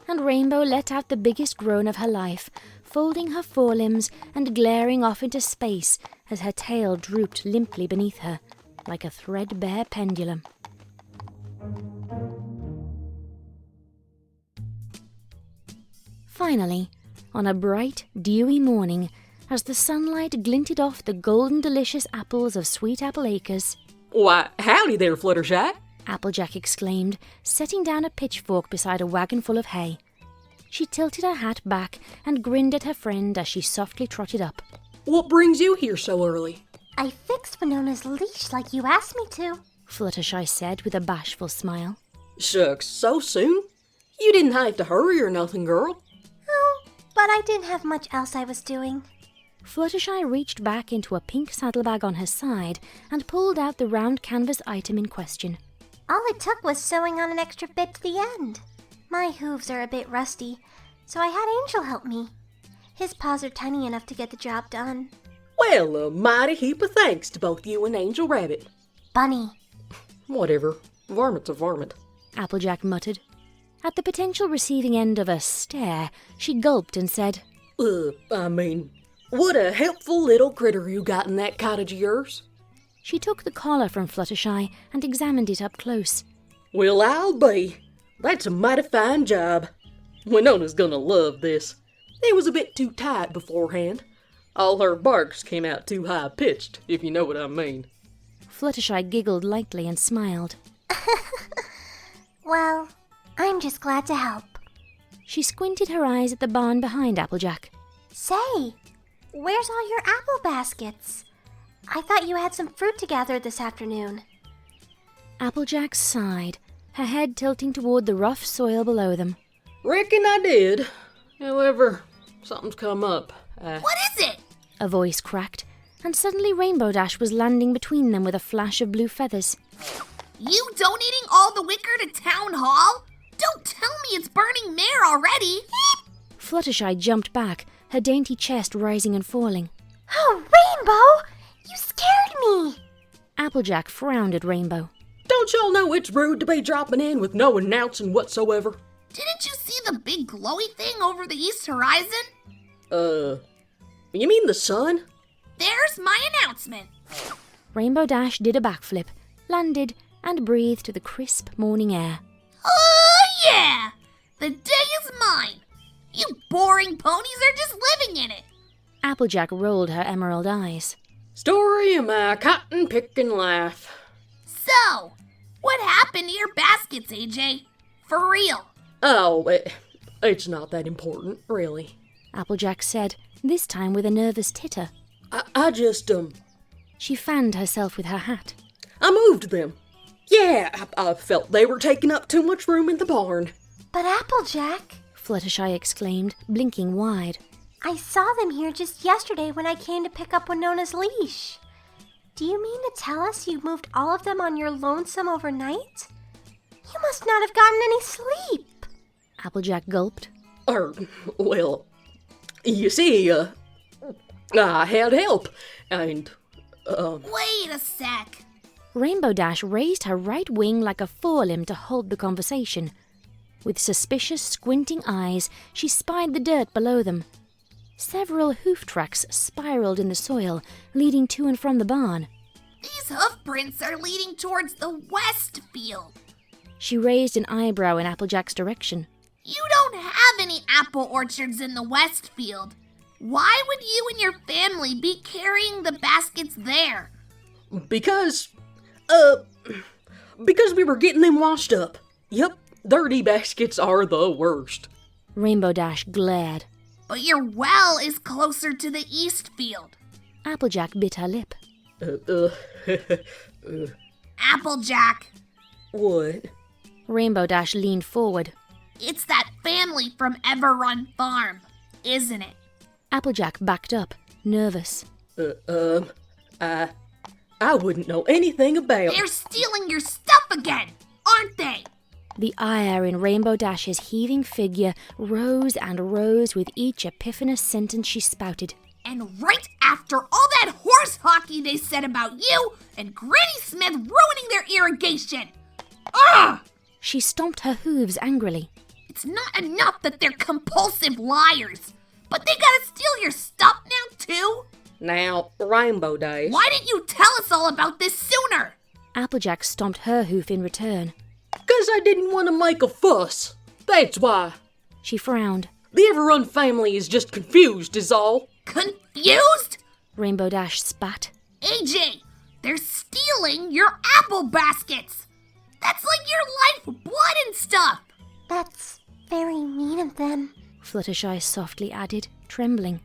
And Rainbow let out the biggest groan of her life, folding her forelimbs and glaring off into space as her tail drooped limply beneath her, like a threadbare pendulum. Finally, on a bright, dewy morning, as the sunlight glinted off the golden delicious apples of Sweet Apple Acres. Why, howdy there, Fluttershy. Applejack exclaimed, setting down a pitchfork beside a wagon full of hay. She tilted her hat back and grinned at her friend as she softly trotted up. What brings you here so early? I fixed Winona's leash like you asked me to. Fluttershy said with a bashful smile. Shucks, so soon? You didn't have to hurry or nothing, girl. Oh, but I didn't have much else I was doing. Fluttershy reached back into a pink saddlebag on her side and pulled out the round canvas item in question. All it took was sewing on an extra bit to the end. My hooves are a bit rusty, so I had Angel help me. His paws are tiny enough to get the job done. Well, a mighty heap of thanks to both you and Angel Rabbit. Bunny. Whatever. Varmint's a varmint. Applejack muttered. At the potential receiving end of a stare, she gulped and said, what a helpful little critter you got in that cottage of yours. She took the collar from Fluttershy and examined it up close. Well, I'll be. That's a mighty fine job. Winona's gonna love this. It was a bit too tight beforehand. All her barks came out too high-pitched, if you know what I mean. Fluttershy giggled lightly and smiled. Well, I'm just glad to help. She squinted her eyes at the barn behind Applejack. Say, where's all your apple baskets? I thought you had some fruit to gather this afternoon. Applejack sighed, her head tilting toward the rough soil below them. Reckon I did. However, something's come up. What is it? A voice cracked, and suddenly Rainbow Dash was landing between them with a flash of blue feathers. You donating all the wicker to Town Hall? Don't tell me it's burning mare already! Fluttershy jumped back, her dainty chest rising and falling. Oh, Rainbow! You scared me! Applejack frowned at Rainbow. Don't y'all know it's rude to be dropping in with no announcing whatsoever? Didn't you see the big glowy thing over the east horizon? You mean the sun? There's my announcement. Rainbow Dash did a backflip, landed, and breathed to the crisp morning air. Oh, yeah! The day is mine! You boring ponies are just living in it! Applejack rolled her emerald eyes. Story of my cotton-picking life. So, what happened to your baskets, AJ? For real? Oh, it's not that important, really. Applejack said, this time with a nervous titter. I just, She fanned herself with her hat. I moved them. Yeah, I felt they were taking up too much room in the barn. But Applejack, Fluttershy exclaimed, blinking wide. I saw them here just yesterday when I came to pick up Winona's leash. Do you mean to tell us you moved all of them on your lonesome overnight? You must not have gotten any sleep. Applejack gulped. Well, you see, I had help, and, Wait a sec. Rainbow Dash raised her right wing like a forelimb to hold the conversation. With suspicious, squinting eyes, she spied the dirt below them. Several hoof tracks spiraled in the soil, leading to and from the barn. These hoof prints are leading towards the west field. She raised an eyebrow in Applejack's direction. You don't have any apple orchards in the west field. Why would you and your family be carrying the baskets there? Because we were getting them washed up. Yep, dirty baskets are the worst. Rainbow Dash glared. But your well is closer to the east field. Applejack bit her lip. Applejack. What? Rainbow Dash leaned forward. It's that family from Everrun Farm, isn't it? Applejack backed up, nervous. I wouldn't know anything about. They're stealing your stuff again, aren't they? The ire in Rainbow Dash's heaving figure rose and rose with each epiphanous sentence she spouted. And right after all that horse hockey they said about you and Granny Smith ruining their irrigation. Ugh! She stomped her hooves angrily. It's not enough that they're compulsive liars, but they gotta steal your stuff now too? Now, Rainbow Dash. Why didn't you tell us all about this sooner? Applejack stomped her hoof in return. 'Cause I didn't want to make a fuss. That's why. She frowned. The Everrun family is just confused is all. Confused? Rainbow Dash spat. AJ, they're stealing your apple baskets. That's like your lifeblood and stuff. That's very mean of them. Fluttershy softly added, trembling.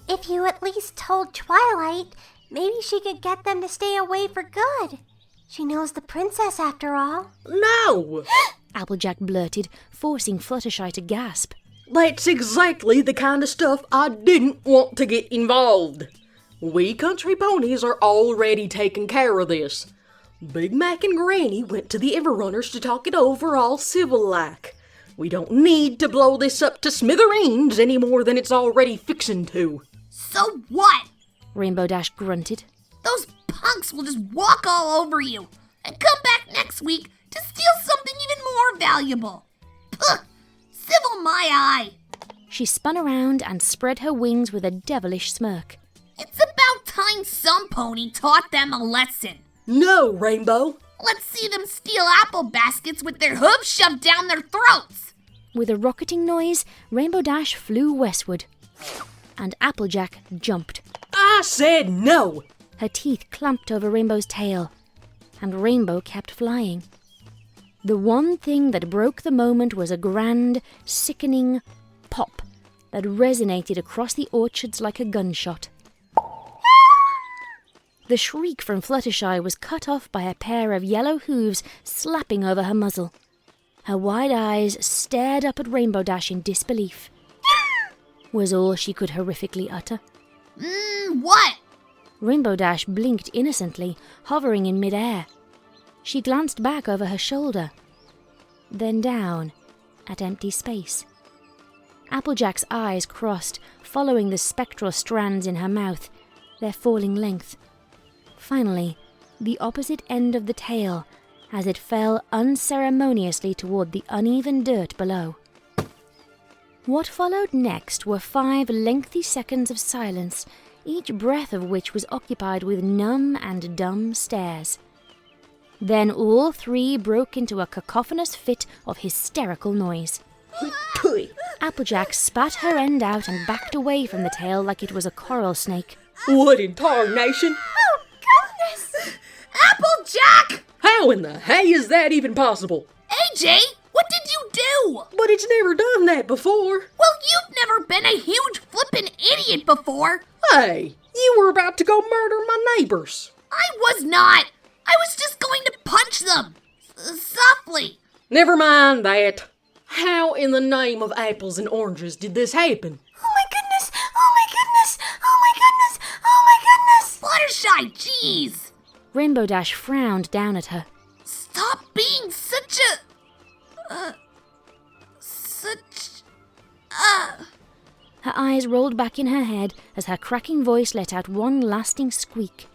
If you at least told Twilight, maybe she could get them to stay away for good. She knows the princess after all. No! Applejack blurted, forcing Fluttershy to gasp. That's exactly the kind of stuff I didn't want to get involved. We country ponies are already taking care of this. Big Mac and Granny went to the Everrunners to talk it over all civil-like. We don't need to blow this up to smithereens any more than it's already fixin' to. So what? Rainbow Dash grunted. Those punks will just walk all over you and come back next week to steal something even more valuable. Puh! Civil my eye! She spun around and spread her wings with a devilish smirk. It's about time some pony taught them a lesson. No, Rainbow. Let's see them steal apple baskets with their hooves shoved down their throats. With a rocketing noise, Rainbow Dash flew westward. And Applejack jumped. I said no! Her teeth clamped over Rainbow's tail. And Rainbow kept flying. The one thing that broke the moment was a grand, sickening pop that resonated across the orchards like a gunshot. The shriek from Fluttershy was cut off by a pair of yellow hooves slapping over her muzzle. Her wide eyes stared up at Rainbow Dash in disbelief. Was all she could horrifically utter. What? Rainbow Dash blinked innocently, hovering in midair. She glanced back over her shoulder, then down at empty space. Applejack's eyes crossed, following the spectral strands in her mouth, their falling length. Finally, the opposite end of the tail, as it fell unceremoniously toward the uneven dirt below. What followed next were 5 lengthy seconds of silence, each breath of which was occupied with numb and dumb stares. Then all 3 broke into a cacophonous fit of hysterical noise. Applejack spat her end out and backed away from the tail like it was a coral snake. What in tarnation? Oh, goodness! Applejack! How in the hay is that even possible? AJ, what did you do? But it's never done that before. Well, you've never been a huge flippin' idiot before. Hey, you were about to go murder my neighbors. I was not. I was just going to punch them. Softly. Never mind that. How in the name of apples and oranges did this happen? Oh my goodness! Oh my goodness! Oh my goodness! Oh my goodness! Fluttershy, jeez. Rainbow Dash frowned down at her. Stop being such a... Her eyes rolled back in her head as her cracking voice let out one lasting squeak.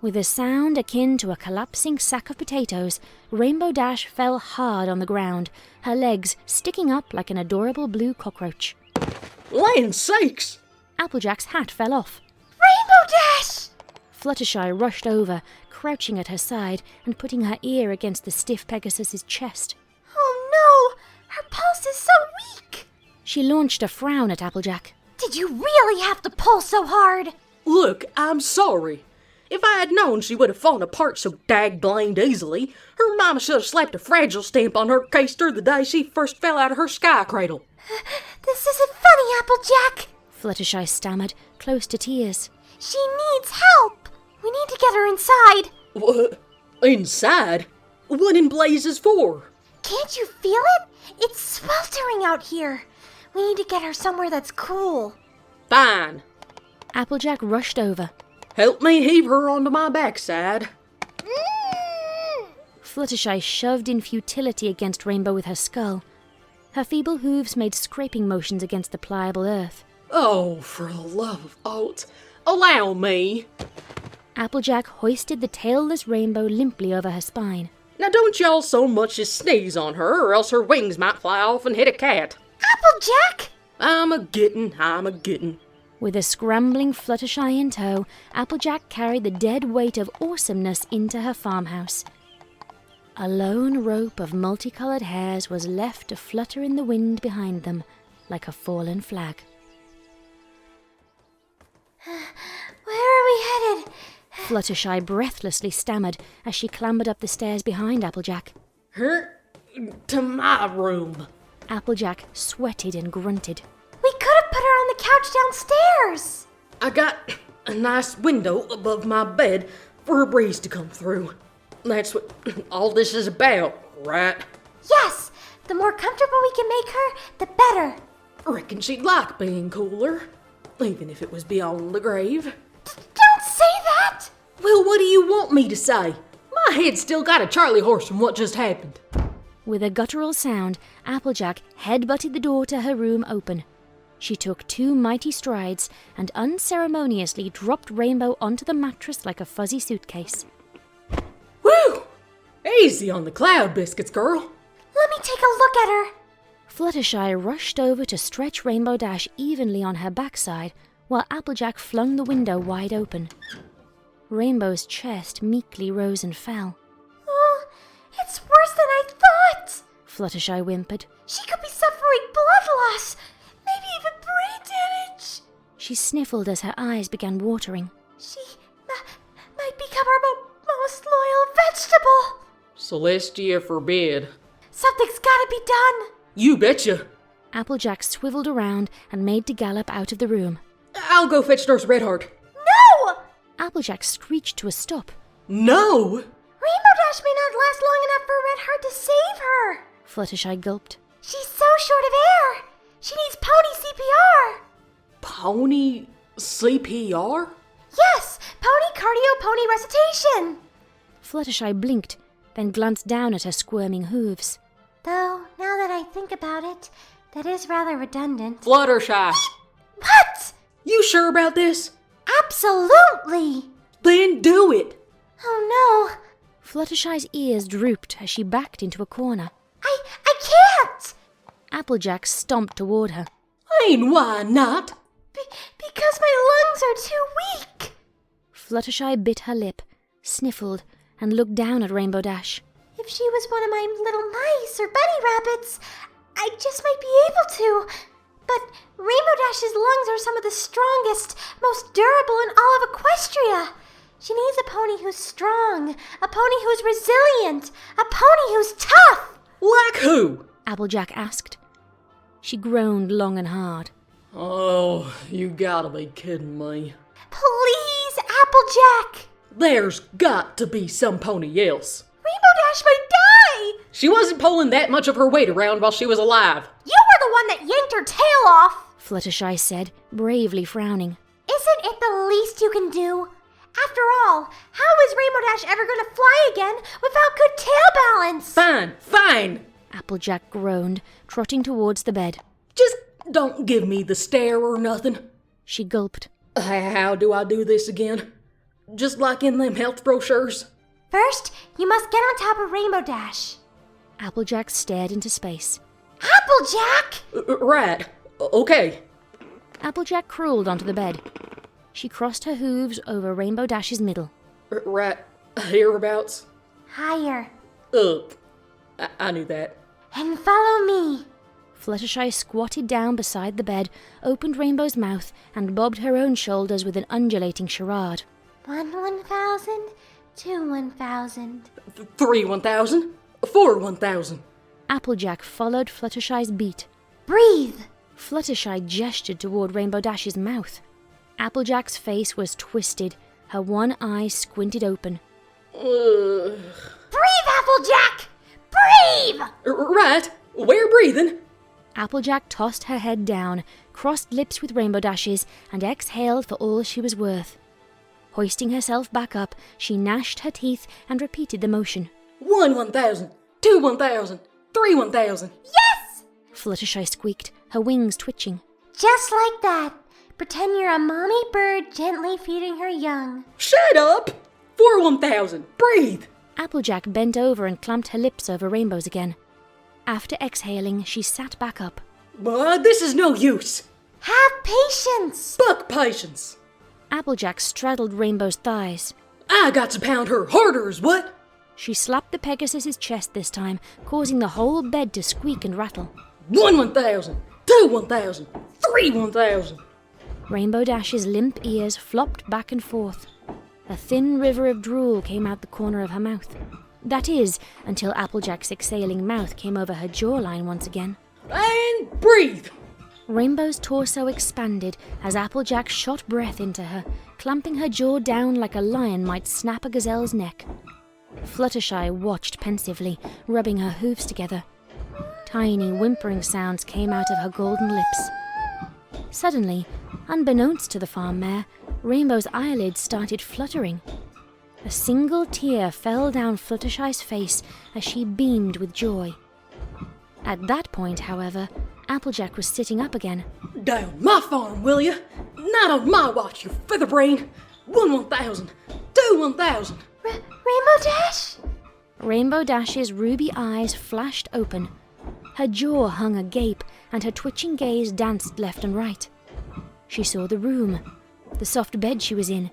With a sound akin to a collapsing sack of potatoes, Rainbow Dash fell hard on the ground, her legs sticking up like an adorable blue cockroach. Land sakes! Applejack's hat fell off. Rainbow Dash! Fluttershy rushed over, crouching at her side and putting her ear against the stiff Pegasus's chest. Oh no! Her pulse is so weak! She launched a frown at Applejack. Did you really have to pull so hard? Look, I'm sorry. If I had known she would have fallen apart so dag-blamed easily, her mama should have slapped a fragile stamp on her keister the day she first fell out of her sky cradle. This isn't funny, Applejack! Fluttershy stammered, close to tears. She needs help! We need to get her inside! What? Inside? What in blazes for? Can't you feel it? It's sweltering out here. We need to get her somewhere that's cool. Fine. Applejack rushed over. Help me heave her onto my backside. Fluttershy shoved in futility against Rainbow with her skull. Her feeble hooves made scraping motions against the pliable earth. Oh, for the love of Alt, allow me. Applejack hoisted the tailless Rainbow limply over her spine. Now don't y'all so much as sneeze on her, or else her wings might fly off and hit a cat. Applejack! I'm a gettin'. With a scrambling Fluttershy in tow, Applejack carried the dead weight of awesomeness into her farmhouse. A lone rope of multicolored hairs was left to flutter in the wind behind them, like a fallen flag. Where are we headed? Fluttershy breathlessly stammered as she clambered up the stairs behind Applejack. Her to my room. Applejack sweated and grunted. We could have put her on the couch downstairs. I got a nice window above my bed for a breeze to come through. That's what all this is about, right? Yes, the more comfortable we can make her, the better. Reckon she'd like being cooler, even if it was beyond the grave. Don't say that! Well, what do you want me to say? My head's still got a Charlie horse from what just happened. With a guttural sound, Applejack head-butted the door to her room open. She took 2 mighty strides and unceremoniously dropped Rainbow onto the mattress like a fuzzy suitcase. Whew! Easy on the cloud biscuits, girl. Let me take a look at her. Fluttershy rushed over to stretch Rainbow Dash evenly on her backside, while Applejack flung the window wide open. Rainbow's chest meekly rose and fell. Oh, it's worse than I thought. Fluttershy whimpered. She could be suffering blood loss, maybe even brain damage. She sniffled as her eyes began watering. She might become our most loyal vegetable. Celestia forbid. Something's gotta be done. You betcha. Applejack swiveled around and made to gallop out of the room. I'll go fetch Nurse Redheart. No! Applejack screeched to a stop. No! Rainbow Dash may not last long enough for Redheart to save her. Fluttershy gulped. She's so short of air. She needs pony CPR. Pony CPR? Yes, pony cardio pony recitation. Fluttershy blinked, then glanced down at her squirming hooves. Though, now that I think about it, that is rather redundant. Fluttershy. What? You sure about this? Absolutely. Then do it. Oh no. Fluttershy's ears drooped as she backed into a corner. I can't. Applejack stomped toward her. And why not? Because my lungs are too weak. Fluttershy bit her lip, sniffled, and looked down at Rainbow Dash. If she was one of my little mice or bunny rabbits, I just might be able to. But Rainbow Dash's lungs are some of the strongest, most durable in all of Equestria. She needs a pony who's strong, a pony who's resilient, a pony who's tough. Like who? Applejack asked. She groaned long and hard. Oh, you gotta be kidding me. Please, Applejack. There's got to be some pony else. Rainbow Dash might die. She wasn't pulling that much of her weight around while she was alive. You were the one that yanked her tail off, Fluttershy said, bravely frowning. Isn't it the least you can do? After all, how is Rainbow Dash ever going to fly again without good tail balance? Fine. Applejack groaned, trotting towards the bed. Just don't give me the stare or nothing. She gulped. How do I do this again? Just like in them health brochures? First, you must get on top of Rainbow Dash. Applejack stared into space. Applejack! Right. Okay. Applejack crawled onto the bed. She crossed her hooves over Rainbow Dash's middle. Right. Hereabouts? Higher. Up. I knew that. And follow me. Fluttershy squatted down beside the bed, opened Rainbow's mouth, and bobbed her own shoulders with an undulating charade. 1,000, 2 1,000. 3 1,000, 4 1,000. Applejack followed Fluttershy's beat. Breathe. Fluttershy gestured toward Rainbow Dash's mouth. Applejack's face was twisted, her one eye squinted open. Breathe, Applejack! Breathe! Right, we're breathing. Applejack tossed her head down, crossed lips with Rainbow Dash's, and exhaled for all she was worth. Hoisting herself back up, she gnashed her teeth and repeated the motion. 1 1,000, 2 1,000, 3 1,000. Yes! Fluttershy squeaked, her wings twitching. Just like that. Pretend you're a mommy bird gently feeding her young. Shut up! 4 1,000, breathe! Applejack bent over and clamped her lips over Rainbow's again. After exhaling, she sat back up. This is no use. Have patience. Buck patience. Applejack straddled Rainbow's thighs. I got to pound her harder, is what? She slapped the Pegasus's chest this time, causing the whole bed to squeak and rattle. 1 1,000, 2 1,000, 3 1,000. Rainbow Dash's limp ears flopped back and forth. A thin river of drool came out the corner of her mouth. That is, until Applejack's exhaling mouth came over her jawline once again. And breathe! Rainbow's torso expanded as Applejack shot breath into her, clamping her jaw down like a lion might snap a gazelle's neck. Fluttershy watched pensively, rubbing her hooves together. Tiny whimpering sounds came out of her golden lips. Suddenly, unbeknownst to the farm mare, Rainbow's eyelids started fluttering. A single tear fell down Fluttershy's face as she beamed with joy. At that point, however, Applejack was sitting up again. Down my farm, will ya? Not on my watch, you featherbrain! 1,000! 1,000! Rainbow Dash? Rainbow Dash's ruby eyes flashed open. Her jaw hung agape, and her twitching gaze danced left and right. She saw the room, the soft bed she was in,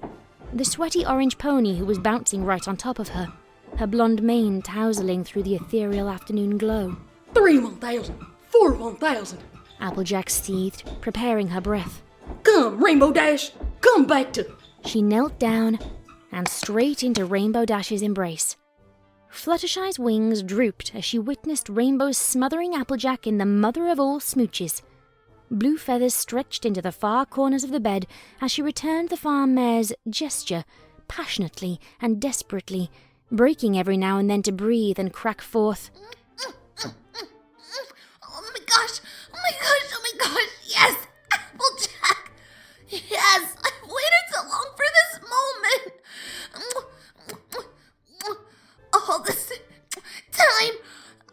the sweaty orange pony who was bouncing right on top of her, her blonde mane tousling through the ethereal afternoon glow. 3 1,000! 4 1,000! Applejack seethed, preparing her breath. Come, Rainbow Dash! Come back to... She knelt down and straight into Rainbow Dash's embrace. Fluttershy's wings drooped as she witnessed Rainbow smothering Applejack in the mother of all smooches. Blue feathers stretched into the far corners of the bed as she returned the farm mare's gesture, passionately and desperately, breaking every now and then to breathe and crack forth, Oh my gosh! Oh my gosh! Oh my gosh! Yes! Applejack! Yes! I've waited so long for this moment! All this time,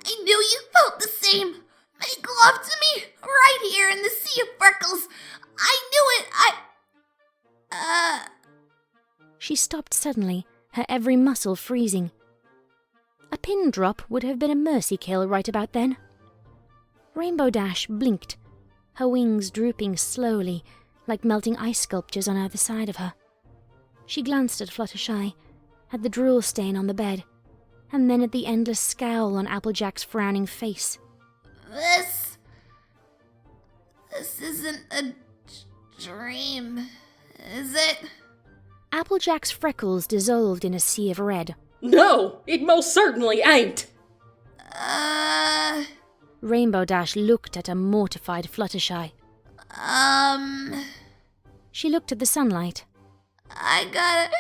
I knew you felt the same. Make love to me right here in the sea of freckles. I knew it. She stopped suddenly, her every muscle freezing. A pin drop would have been a mercy kill right about then. Rainbow Dash blinked, her wings drooping slowly, like melting ice sculptures on either side of her. She glanced at Fluttershy, at the drool stain on the bed, and then at the endless scowl on Applejack's frowning face. This isn't a dream, is it? Applejack's freckles dissolved in a sea of red. No, it most certainly ain't! Rainbow Dash looked at a mortified Fluttershy. She looked at the sunlight. I gotta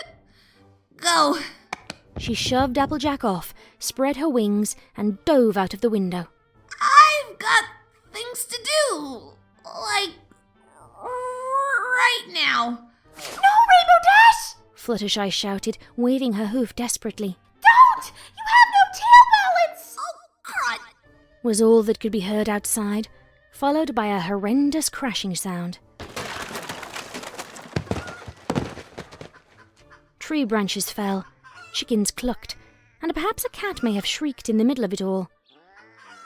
go. She shoved Applejack off, spread her wings, and dove out of the window. I've got things to do, like right now. No, Rainbow Dash! Fluttershy shouted, waving her hoof desperately. Don't! You have no tail balance! Oh, crud! Was all that could be heard outside, followed by a horrendous crashing sound. Tree branches fell, chickens clucked, and perhaps a cat may have shrieked in the middle of it all.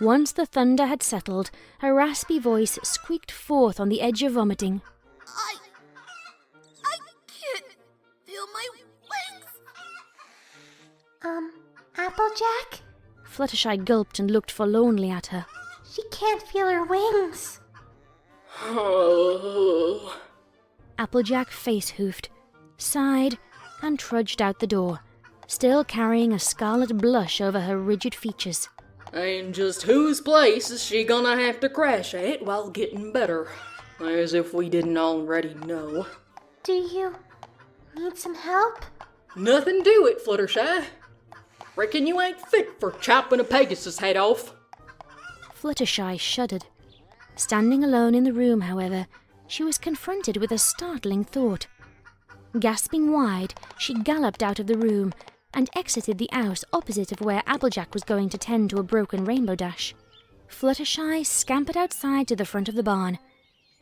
Once the thunder had settled, her raspy voice squeaked forth on the edge of vomiting. I can't feel my wings. Applejack? Fluttershy gulped and looked forlornly at her. She can't feel her wings. Applejack face-hoofed, sighed, and trudged out the door, still carrying a scarlet blush over her rigid features. And just whose place is she gonna have to crash at while getting better? As if we didn't already know. Do you need some help? Nothing to it, Fluttershy. Reckon you ain't fit for chopping a Pegasus head off. Fluttershy shuddered. Standing alone in the room, however, she was confronted with a startling thought. Gasping wide, she galloped out of the room and exited the house opposite of where Applejack was going to tend to a broken Rainbow Dash. Fluttershy scampered outside to the front of the barn.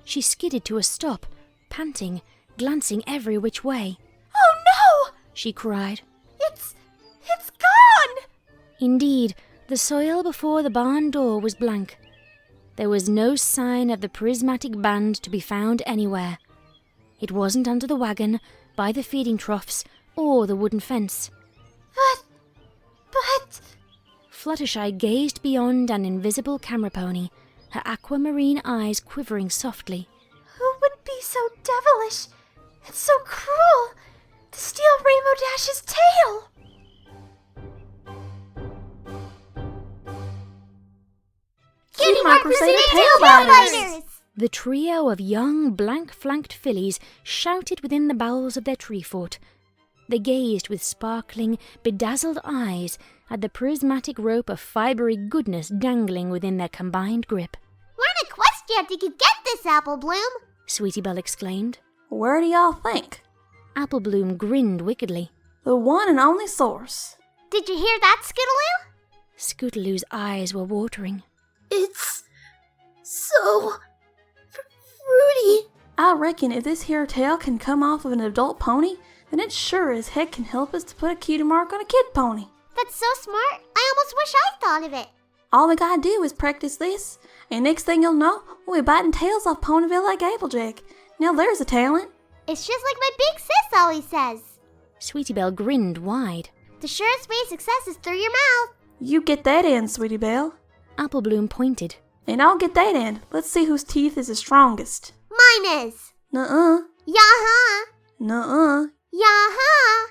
She skidded to a stop, panting, glancing every which way. Oh no! She cried. It's gone! Indeed, the soil before the barn door was blank. There was no sign of the prismatic band to be found anywhere. It wasn't under the wagon, by the feeding troughs, or the wooden fence. But... Fluttershy gazed beyond an invisible camera pony, her aquamarine eyes quivering softly. Who would be so devilish and so cruel to steal Rainbow Dash's tail? Kitty my Crusader tailbiters! The trio of young, blank-flanked fillies shouted within the bowels of their tree fort. They gazed with sparkling, bedazzled eyes at the prismatic rope of fibery goodness dangling within their combined grip. What a question did you get this, Apple Bloom? Sweetie Belle exclaimed. Where do y'all think? Apple Bloom grinned wickedly. The one and only source. Did you hear that, Skittaloo? Scootaloo's eyes were watering. It's so fruity. I reckon if this here tail can come off of an adult pony, then it sure as heck can help us to put a cutie mark on a kid pony. That's so smart. I almost wish I thought of it. All we gotta do is practice this, and next thing you'll know, we'll be biting tails off Ponyville like Applejack. Now there's a talent. It's just like my big sis always says. Sweetie Belle grinned wide. The surest way to success is through your mouth. You get that end, Sweetie Belle. Apple Bloom pointed. And I'll get that end. Let's see whose teeth is the strongest. Mine is. Nuh-uh. Yaha. Nuh-uh. Yaha.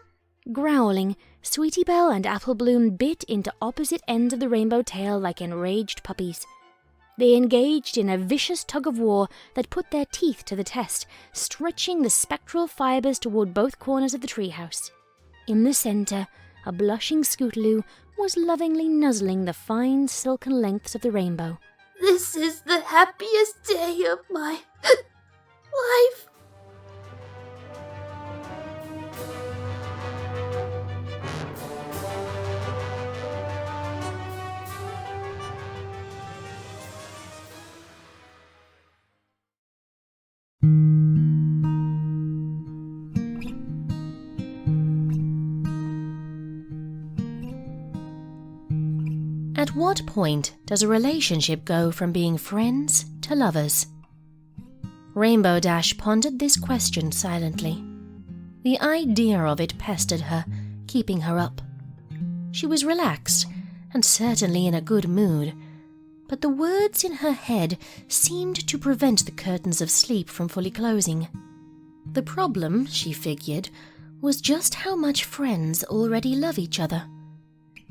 Growling, Sweetie Belle and Apple Bloom bit into opposite ends of the rainbow tail like enraged puppies. They engaged in a vicious tug-of-war that put their teeth to the test, stretching the spectral fibers toward both corners of the treehouse. In the center, a blushing Scootaloo was lovingly nuzzling the fine silken lengths of the rainbow. This is the happiest day of my life. At what point does a relationship go from being friends to lovers? Rainbow Dash pondered this question silently. The idea of it pestered her, keeping her up. She was relaxed, and certainly in a good mood, but the words in her head seemed to prevent the curtains of sleep from fully closing. The problem, she figured, was just how much friends already love each other.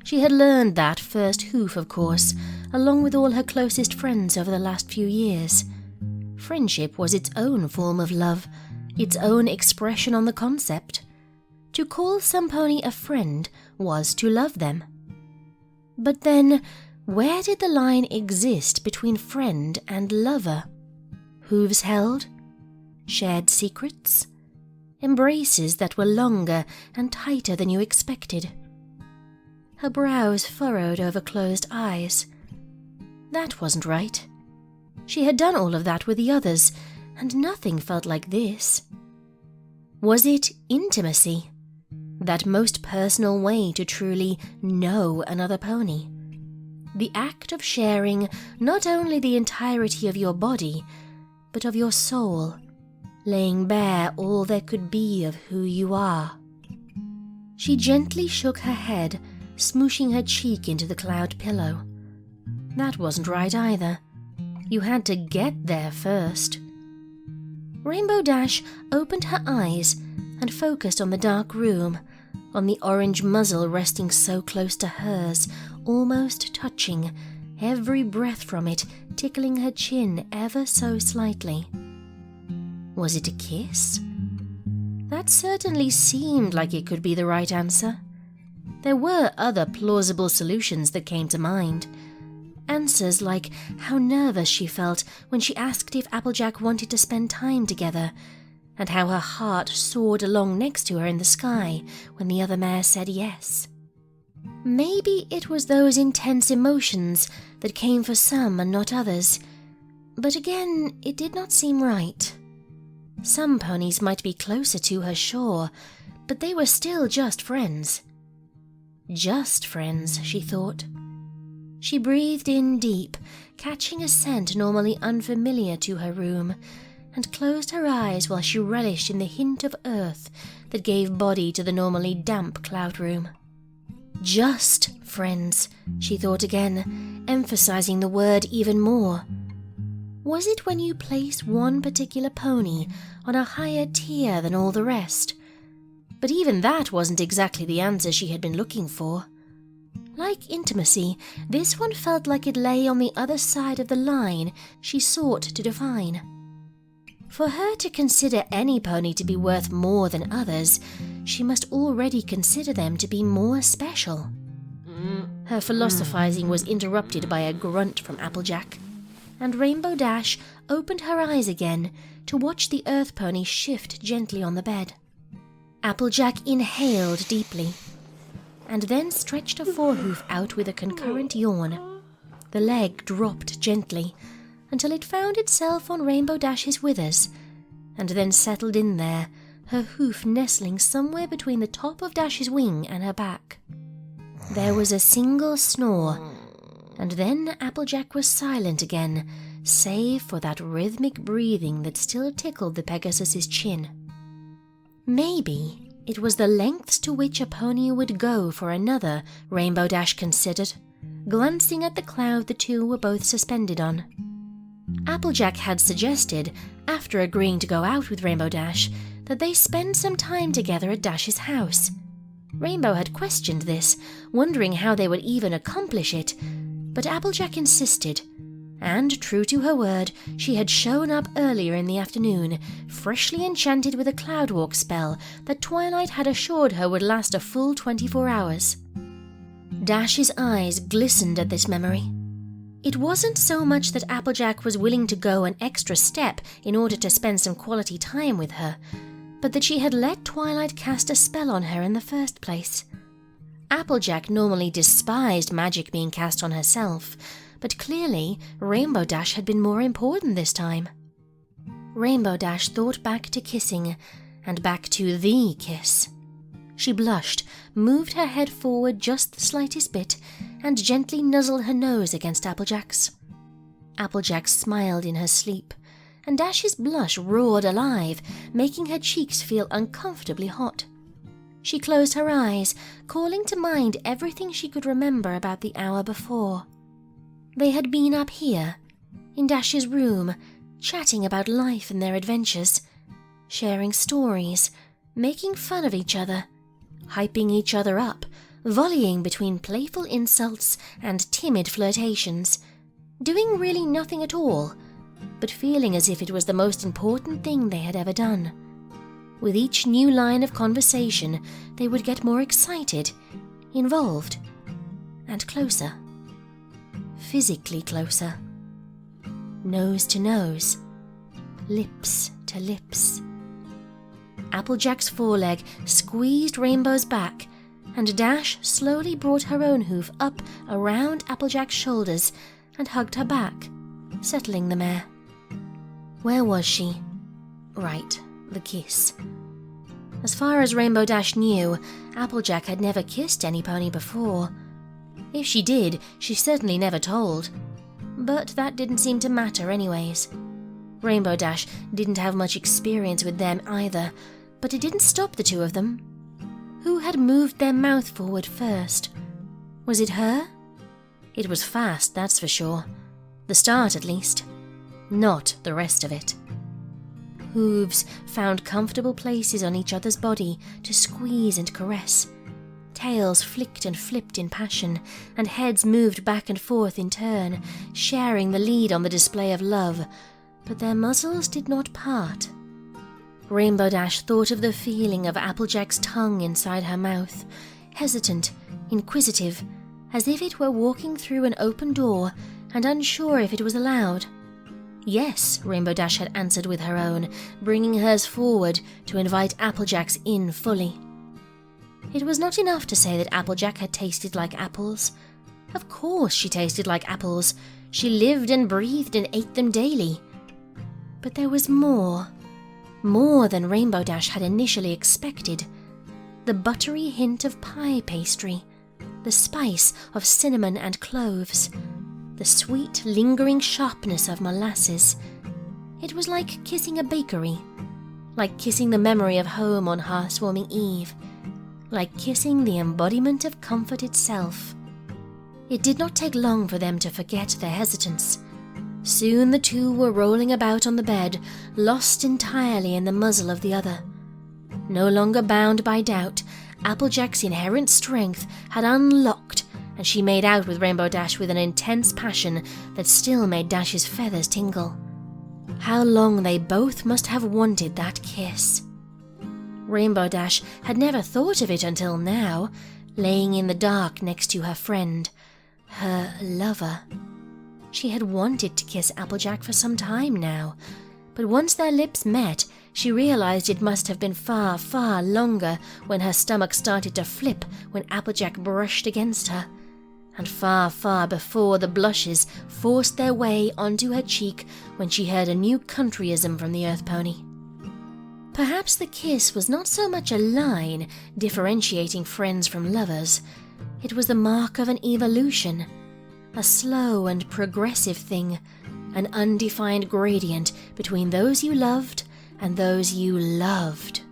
She had learned that first hoof, of course, along with all her closest friends over the last few years. Friendship was its own form of love, its own expression on the concept. To call some pony a friend was to love them. But then, where did the line exist between friend and lover? Hooves held? Shared secrets? Embraces that were longer and tighter than you expected? Her brows furrowed over closed eyes. That wasn't right. She had done all of that with the others, and nothing felt like this. Was it intimacy? That most personal way to truly know another pony? The act of sharing not only the entirety of your body, but of your soul, laying bare all there could be of who you are. She gently shook her head, smooshing her cheek into the cloud pillow. That wasn't right either. You had to get there first. Rainbow Dash opened her eyes and focused on the dark room, on the orange muzzle resting so close to hers, almost touching, every breath from it tickling her chin ever so slightly. Was it a kiss? That certainly seemed like it could be the right answer. There were other plausible solutions that came to mind. Answers like how nervous she felt when she asked if Applejack wanted to spend time together, and how her heart soared along next to her in the sky when the other mare said yes. Maybe it was those intense emotions that came for some and not others, but again, it did not seem right. Some ponies might be closer to her, sure, but they were still just friends. Just friends, she thought. She breathed in deep, catching a scent normally unfamiliar to her room, and closed her eyes while she relished in the hint of earth that gave body to the normally damp cloud room. Just friends, she thought again, emphasizing the word even more. Was it when you place one particular pony on a higher tier than all the rest? But even that wasn't exactly the answer she had been looking for. Like intimacy, this one felt like it lay on the other side of the line she sought to define. For her to consider any pony to be worth more than others, she must already consider them to be more special. Her philosophizing was interrupted by a grunt from Applejack, and Rainbow Dash opened her eyes again to watch the Earth Pony shift gently on the bed. Applejack inhaled deeply, and then stretched a forehoof out with a concurrent yawn. The leg dropped gently until it found itself on Rainbow Dash's withers, and then settled in there, her hoof nestling somewhere between the top of Dash's wing and her back. There was a single snore, and then Applejack was silent again, save for that rhythmic breathing that still tickled the Pegasus's chin. Maybe it was the lengths to which a pony would go for another, Rainbow Dash considered, glancing at the cloud the two were both suspended on. Applejack had suggested, after agreeing to go out with Rainbow Dash, that they spend some time together at Dash's house. Rainbow had questioned this, wondering how they would even accomplish it, but Applejack insisted, and true to her word, she had shown up earlier in the afternoon, freshly enchanted with a cloudwalk spell that Twilight had assured her would last a full 24 hours. Dash's eyes glistened at this memory. It wasn't so much that Applejack was willing to go an extra step in order to spend some quality time with her, but that she had let Twilight cast a spell on her in the first place. Applejack normally despised magic being cast on herself, but clearly Rainbow Dash had been more important this time. Rainbow Dash thought back to kissing, and back to the kiss. She blushed, moved her head forward just the slightest bit, and gently nuzzled her nose against Applejack's. Applejack smiled in her sleep, and Dash's blush roared alive, making her cheeks feel uncomfortably hot. She closed her eyes, calling to mind everything she could remember about the hour before. They had been up here, in Dash's room, chatting about life and their adventures, sharing stories, making fun of each other, hyping each other up, volleying between playful insults and timid flirtations, doing really nothing at all, but feeling as if it was the most important thing they had ever done. With each new line of conversation, they would get more excited, involved, and closer. Physically closer. Nose to nose. Lips to lips. Applejack's foreleg squeezed Rainbow's back, and Dash slowly brought her own hoof up around Applejack's shoulders and hugged her back, settling the mare. Where was she? Right, the kiss. As far as Rainbow Dash knew, Applejack had never kissed any pony before. If she did, she certainly never told. But that didn't seem to matter anyways. Rainbow Dash didn't have much experience with them either, but it didn't stop the two of them. Who had moved their mouth forward first? Was it her? It was fast, that's for sure. The start, at least. Not the rest of it. Hooves found comfortable places on each other's body to squeeze and caress. Tails flicked and flipped in passion, and heads moved back and forth in turn, sharing the lead on the display of love, but their muzzles did not part. Rainbow Dash thought of the feeling of Applejack's tongue inside her mouth, hesitant, inquisitive, as if it were walking through an open door and unsure if it was allowed. Yes, Rainbow Dash had answered with her own, bringing hers forward to invite Applejack's in fully. It was not enough to say that Applejack had tasted like apples. Of course she tasted like apples. She lived and breathed and ate them daily. But there was more than Rainbow Dash had initially expected. The buttery hint of pie pastry, the spice of cinnamon and cloves, the sweet, lingering sharpness of molasses. It was like kissing a bakery, like kissing the memory of home on hearth-warming eve, like kissing the embodiment of comfort itself. It did not take long for them to forget their hesitance. Soon the two were rolling about on the bed, lost entirely in the muzzle of the other. No longer bound by doubt, Applejack's inherent strength had unlocked and she made out with Rainbow Dash with an intense passion that still made Dash's feathers tingle. How long they both must have wanted that kiss. Rainbow Dash had never thought of it until now, laying in the dark next to her friend, her lover. She had wanted to kiss Applejack for some time now, but once their lips met, she realized it must have been far, far longer when her stomach started to flip when Applejack brushed against her, and far, far before the blushes forced their way onto her cheek when she heard a new countryism from the Earth Pony. Perhaps the kiss was not so much a line differentiating friends from lovers. It was the mark of an evolution, a slow and progressive thing, an undefined gradient between those you loved and those you loved.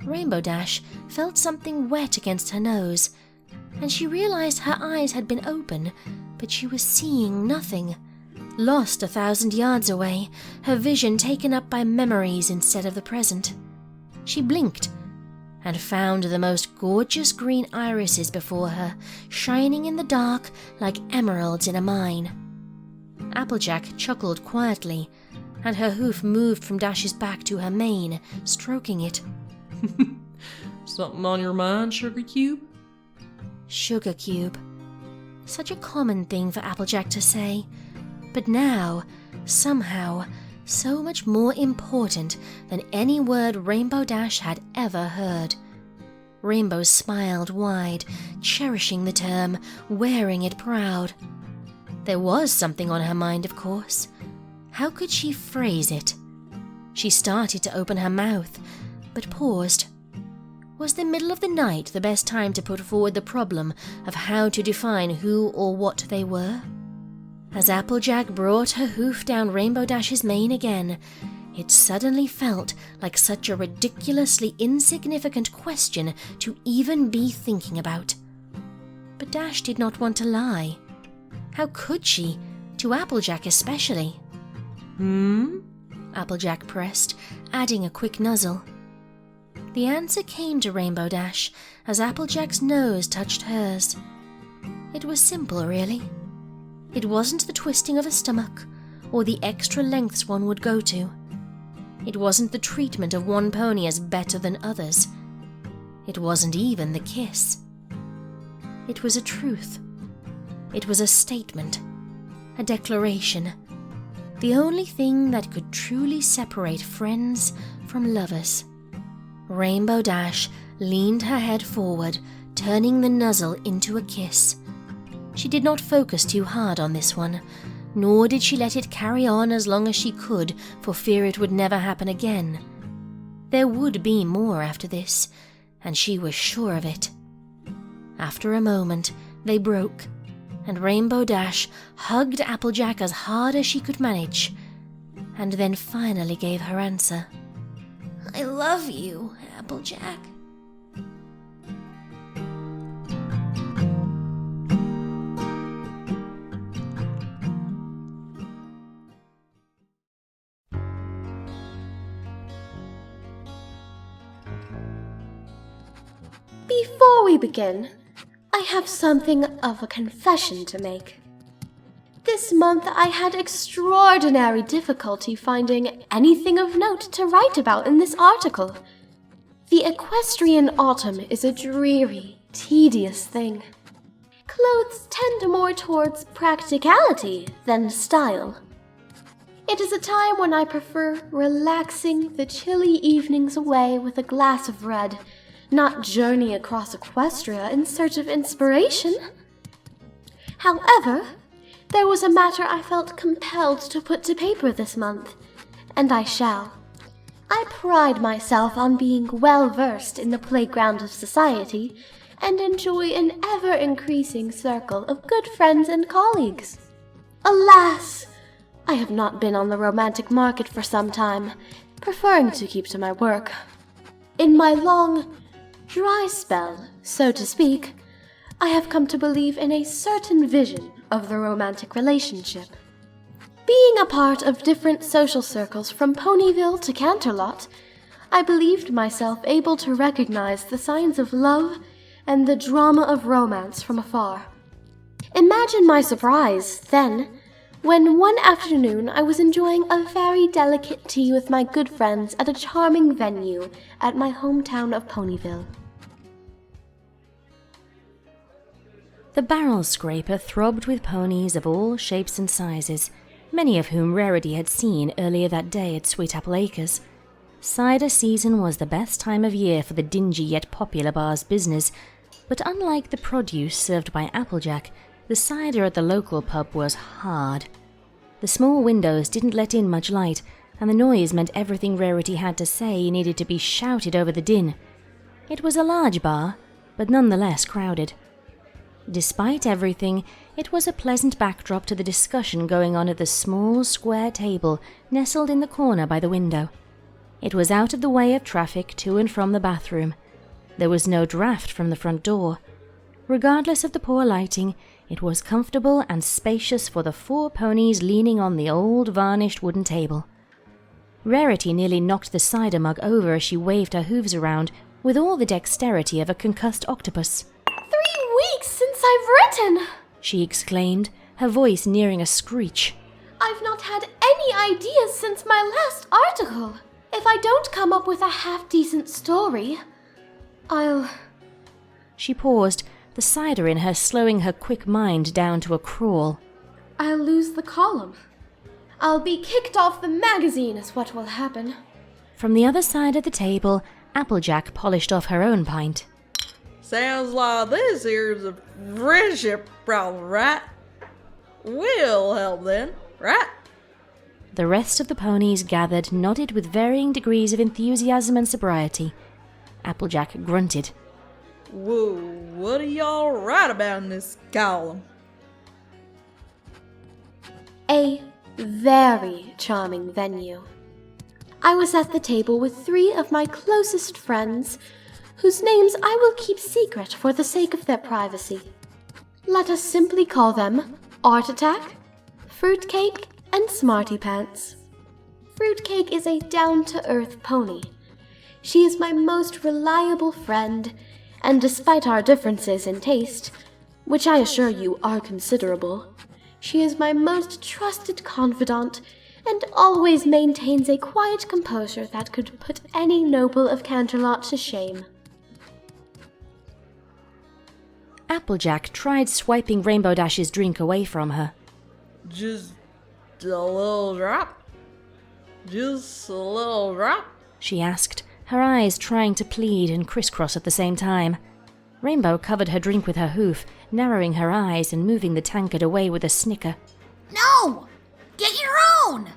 Rainbow Dash felt something wet against her nose, and she realized her eyes had been open, but she was seeing nothing. Lost 1,000 yards away, her vision taken up by memories instead of the present. She blinked and found the most gorgeous green irises before her, shining in the dark like emeralds in a mine. Applejack chuckled quietly, and her hoof moved from Dash's back to her mane, stroking it. Something on your mind, Sugar Cube? Sugar Cube. Such a common thing for Applejack to say, but now, somehow, so much more important than any word Rainbow Dash had ever heard. Rainbow smiled wide, cherishing the term, wearing it proud. There was something on her mind, of course. How could she phrase it? She started to open her mouth, but paused. Was the middle of the night the best time to put forward the problem of how to define who or what they were? As Applejack brought her hoof down Rainbow Dash's mane again, it suddenly felt like such a ridiculously insignificant question to even be thinking about. But Dash did not want to lie. How could she, to Applejack especially? Applejack pressed, adding a quick nuzzle. The answer came to Rainbow Dash as Applejack's nose touched hers. It was simple, really. It wasn't the twisting of a stomach, or the extra lengths one would go to. It wasn't the treatment of one pony as better than others. It wasn't even the kiss. It was a truth. It was a statement, a declaration, the only thing that could truly separate friends from lovers. Rainbow Dash leaned her head forward, turning the nuzzle into a kiss. She did not focus too hard on this one, nor did she let it carry on as long as she could for fear it would never happen again. There would be more after this, and she was sure of it. After a moment, they broke, and Rainbow Dash hugged Applejack as hard as she could manage, and then finally gave her answer. I love you, Applejack. Before we begin, I have something of a confession to make. This month I had extraordinary difficulty finding anything of note to write about in this article. The equestrian autumn is a dreary, tedious thing. Clothes tend more towards practicality than style. It is a time when I prefer relaxing the chilly evenings away with a glass of red, not journey across Equestria in search of inspiration. However, there was a matter I felt compelled to put to paper this month, and I shall. I pride myself on being well-versed in the playground of society, and enjoy an ever-increasing circle of good friends and colleagues. Alas! I have not been on the romantic market for some time, preferring to keep to my work. In my long, dry spell, so to speak, I have come to believe in a certain vision of the romantic relationship. Being a part of different social circles from Ponyville to Canterlot, I believed myself able to recognize the signs of love and the drama of romance from afar. Imagine my surprise, then, when one afternoon I was enjoying a very delicate tea with my good friends at a charming venue at my hometown of Ponyville. The barrel scraper throbbed with ponies of all shapes and sizes, many of whom Rarity had seen earlier that day at Sweet Apple Acres. Cider season was the best time of year for the dingy yet popular bar's business, but unlike the produce served by Applejack, the cider at the local pub was hard. The small windows didn't let in much light, and the noise meant everything Rarity had to say needed to be shouted over the din. It was a large bar, but nonetheless crowded. Despite everything, it was a pleasant backdrop to the discussion going on at the small square table nestled in the corner by the window. It was out of the way of traffic to and from the bathroom. There was no draft from the front door. Regardless of the poor lighting, it was comfortable and spacious for the 4 ponies leaning on the old varnished wooden table. Rarity nearly knocked the cider mug over as she waved her hooves around with all the dexterity of a concussed octopus. 3 weeks since I've written! She exclaimed, her voice nearing a screech. I've not had any ideas since my last article. If I don't come up with a half-decent story, I'll... She paused, the cider in her slowing her quick mind down to a crawl. I'll lose the column. I'll be kicked off the magazine is what will happen. From the other side of the table, Applejack polished off her own pint. Sounds like this here's a friendship problem, right? We'll help then, right? The rest of the ponies gathered nodded with varying degrees of enthusiasm and sobriety. Applejack grunted. Whoa, what do y'all write about in this column? A very charming venue. I was at the table with 3 of my closest friends, whose names I will keep secret for the sake of their privacy. Let us simply call them Art Attack, Fruitcake, and Smarty Pants. Fruitcake is a down-to-earth pony. She is my most reliable friend, and despite our differences in taste, which I assure you are considerable, she is my most trusted confidant and always maintains a quiet composure that could put any noble of Canterlot to shame. Applejack tried swiping Rainbow Dash's drink away from her. Just a little drop? Just a little drop? She asked, her eyes trying to plead and crisscross at the same time. Rainbow covered her drink with her hoof, narrowing her eyes and moving the tankard away with a snicker. No! Get your own!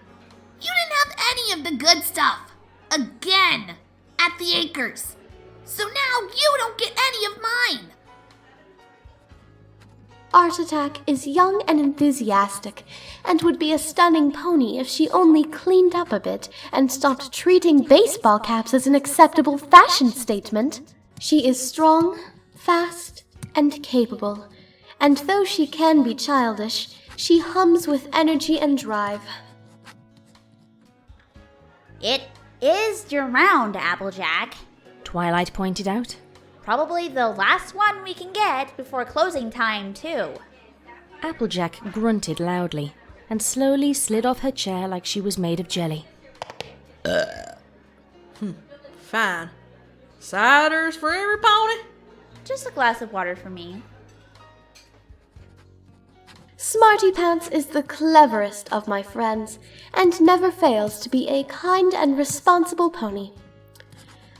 You didn't have any of the good stuff. Again. At the acres. So now you don't get any of mine. Art Attack is young and enthusiastic, and would be a stunning pony if she only cleaned up a bit and stopped treating baseball caps as an acceptable fashion statement. She is strong, fast, and capable, and though she can be childish, she hums with energy and drive. It is your round, Applejack. Twilight pointed out. Probably the last one we can get before closing time, too. Applejack grunted loudly and slowly slid off her chair like she was made of jelly. Fine. Ciders for every pony? Just a glass of water for me. Smarty Pants is the cleverest of my friends, and never fails to be a kind and responsible pony.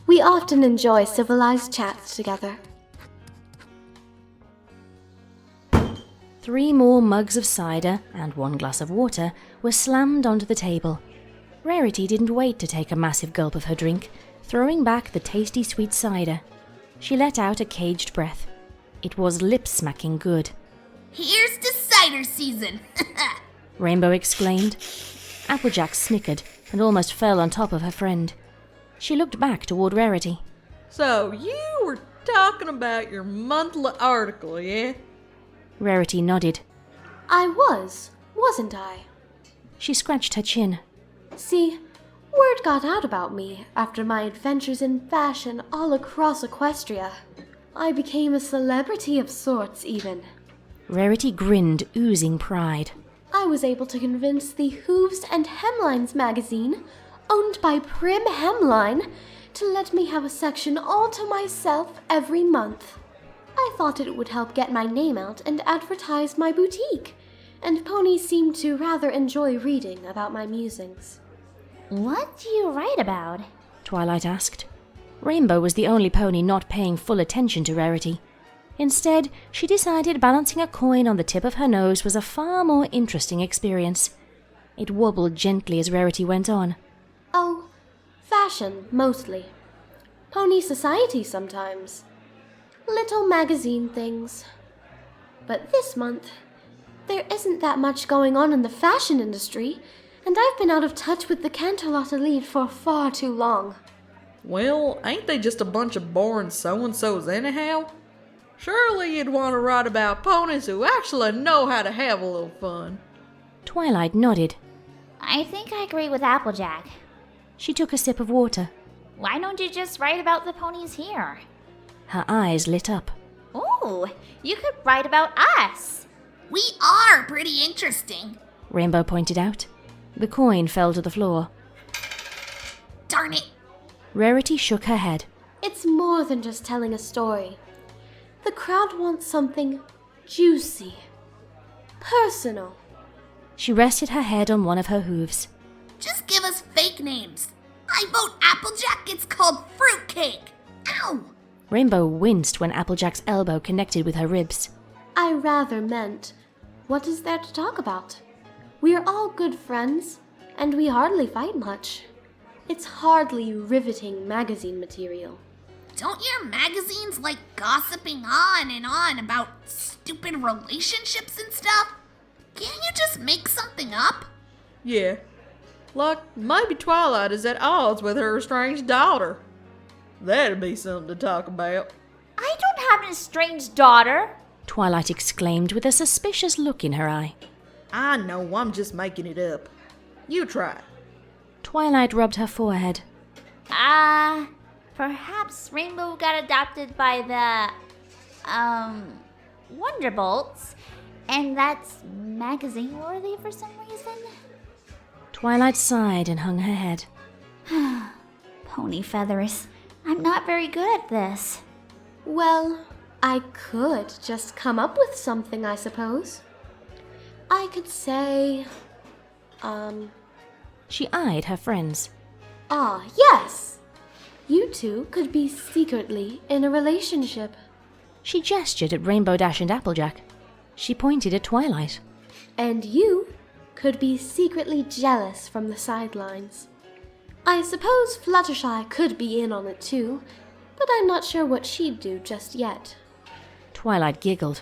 We often enjoy civilized chats together. 3 more mugs of cider and 1 glass of water were slammed onto the table. Rarity didn't wait to take a massive gulp of her drink, throwing back the tasty sweet cider. She let out a caged breath. It was lip-smacking good. Here's to cider season. Rainbow exclaimed. Applejack snickered and almost fell on top of her friend. She looked back toward Rarity. So you were talking about your monthly article, yeah? Rarity nodded. I was, wasn't I? She scratched her chin. See, word got out about me after my adventures in fashion all across Equestria. I became a celebrity of sorts, even. Rarity grinned, oozing pride. I was able to convince the Hooves and Hemlines magazine, owned by Prim Hemline, to let me have a section all to myself every month. I thought it would help get my name out and advertise my boutique, and ponies seemed to rather enjoy reading about my musings. What do you write about? Twilight asked. Rainbow was the only pony not paying full attention to Rarity. Instead, she decided balancing a coin on the tip of her nose was a far more interesting experience. It wobbled gently as Rarity went on. Oh, fashion, mostly. Pony society sometimes. Little magazine things. But this month, there isn't that much going on in the fashion industry, and I've been out of touch with the Canterlot Elite for far too long. Well, ain't they just a bunch of boring so-and-sos anyhow? Surely you'd want to write about ponies who actually know how to have a little fun. Twilight nodded. I think I agree with Applejack. She took a sip of water. Why don't you just write about the ponies here? Her eyes lit up. Ooh, you could write about us. We are pretty interesting. Rainbow pointed out. The coin fell to the floor. Darn it. Rarity shook her head. It's more than just telling a story. The crowd wants something juicy, personal. She rested her head on one of her hooves. Just give us fake names. I vote Applejack gets called Fruitcake. Ow! Rainbow winced when Applejack's elbow connected with her ribs. I rather meant, what is there to talk about? We're all good friends, and we hardly fight much. It's hardly riveting magazine material. Don't your magazines like gossiping on and on about stupid relationships and stuff? Can't you just make something up? Yeah. Like, maybe Twilight is at odds with her estranged daughter. That'd be something to talk about. I don't have an estranged daughter. Twilight exclaimed with a suspicious look in her eye. I know, I'm just making it up. You try. Twilight rubbed her forehead. Perhaps Rainbow got adopted by the, Wonderbolts, and that's magazine-worthy for some reason? Twilight sighed and hung her head. Pony feathers. I'm not very good at this. Well, I could just come up with something, I suppose. I could say, She eyed her friends. Yes! You two could be secretly in a relationship. She gestured at Rainbow Dash and Applejack. She pointed at Twilight. And you could be secretly jealous from the sidelines. I suppose Fluttershy could be in on it too, but I'm not sure what she'd do just yet. Twilight giggled.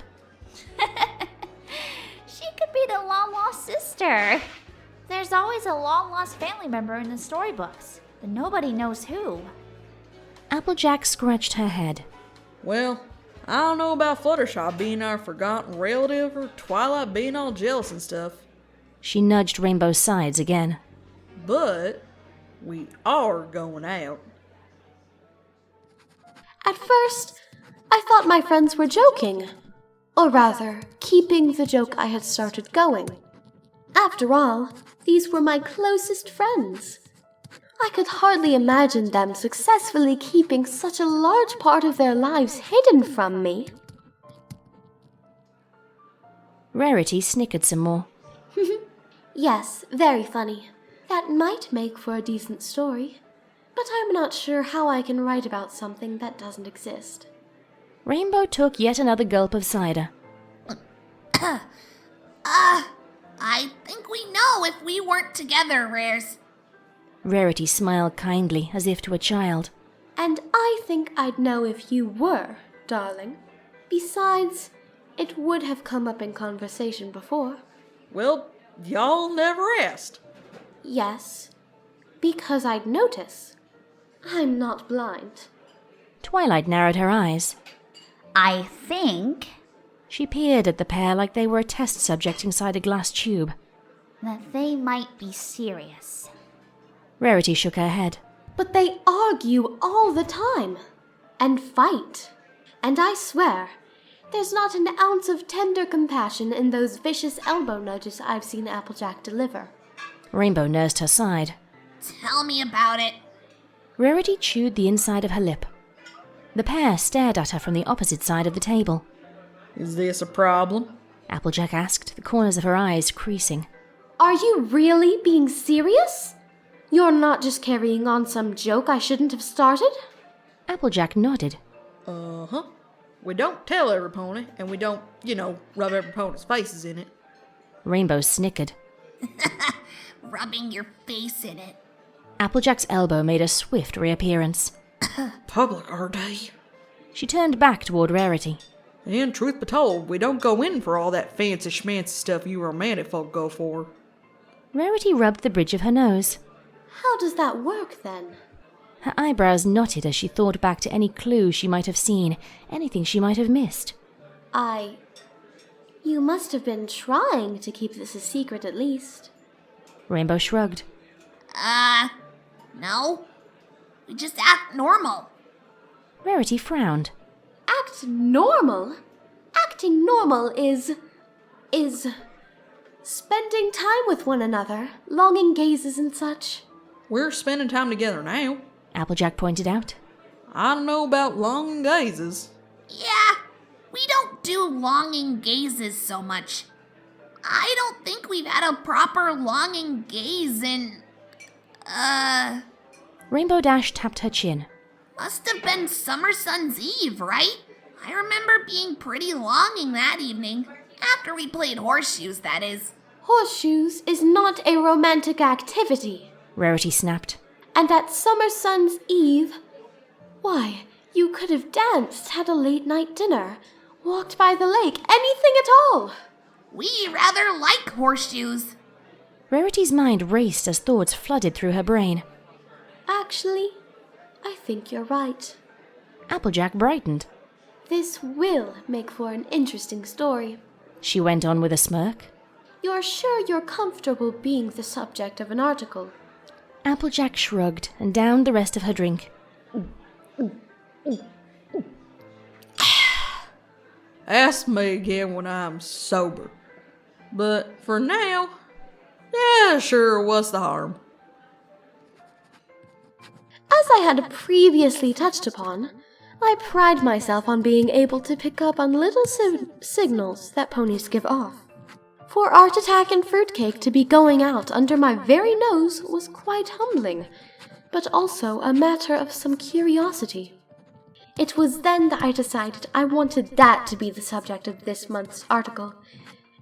She could be the long-lost sister. There's always a long-lost family member in the storybooks, but nobody knows who. Applejack scratched her head. Well, I don't know about Fluttershy being our forgotten relative or Twilight being all jealous and stuff. She nudged Rainbow's sides again. But we are going out. At first, I thought my friends were joking. Or rather, keeping the joke I had started going. After all, these were my closest friends. I could hardly imagine them successfully keeping such a large part of their lives hidden from me. Rarity snickered some more. Yes, very funny. That might make for a decent story. But I'm not sure how I can write about something that doesn't exist. Rainbow took yet another gulp of cider. I think we know if we weren't together, Rares. Rarity smiled kindly, as if to a child. And I think I'd know if you were, darling. Besides, it would have come up in conversation before. Well, y'all never asked. Yes, because I'd notice. I'm not blind. Twilight narrowed her eyes. I think She peered at the pair like they were a test subject inside a glass tube. that they might be serious. Rarity shook her head. But they argue all the time. And fight. And I swear, There's not an ounce of tender compassion in those vicious elbow nudges I've seen Applejack deliver. Rainbow nursed her side. Tell me about it. Rarity chewed the inside of her lip. The pair stared at her from the opposite side of the table. Is this a problem? Applejack asked, the corners of her eyes creasing. Are you really being serious? You're not just carrying on some joke I shouldn't have started? Applejack nodded. Uh-huh. We don't tell every pony, and we don't, rub every pony's faces in it. Rainbow snickered. Rubbing your face in it. Applejack's elbow made a swift reappearance. Public, are they? She turned back toward Rarity. And truth be told, we don't go in for all that fancy schmancy stuff you romantic folk go for. Rarity rubbed the bridge of her nose. How does that work, then? Her eyebrows knotted as she thought back to any clue she might have seen, anything she might have missed. You must have been trying to keep this a secret at least. Rainbow shrugged. No. We just act normal. Rarity frowned. Act normal? Acting normal is spending time with one another, longing gazes and such. We're spending time together now. Applejack pointed out. I don't know about longing gazes. Yeah, we don't do longing gazes so much. I don't think we've had a proper longing gaze in, Rainbow Dash tapped her chin. Must have been Summer Sun's Eve, right? I remember being pretty longing that evening. After we played horseshoes, that is. Horseshoes is not a romantic activity. Rarity snapped. And at Summer Sun's Eve, why, you could have danced, had a late-night dinner, walked by the lake, anything at all. We rather like horseshoes. Rarity's mind raced as thoughts flooded through her brain. Actually, I think you're right. Applejack brightened. This will make for an interesting story. She went on with a smirk. You're sure you're comfortable being the subject of an article? Applejack shrugged and downed the rest of her drink. Ask me again when I'm sober. But for now, yeah, sure, what's the harm? As I had previously touched upon, I pride myself on being able to pick up on little signals that ponies give off. For Art Attack and Fruitcake to be going out under my very nose was quite humbling, but also a matter of some curiosity. It was then that I decided I wanted that to be the subject of this month's article,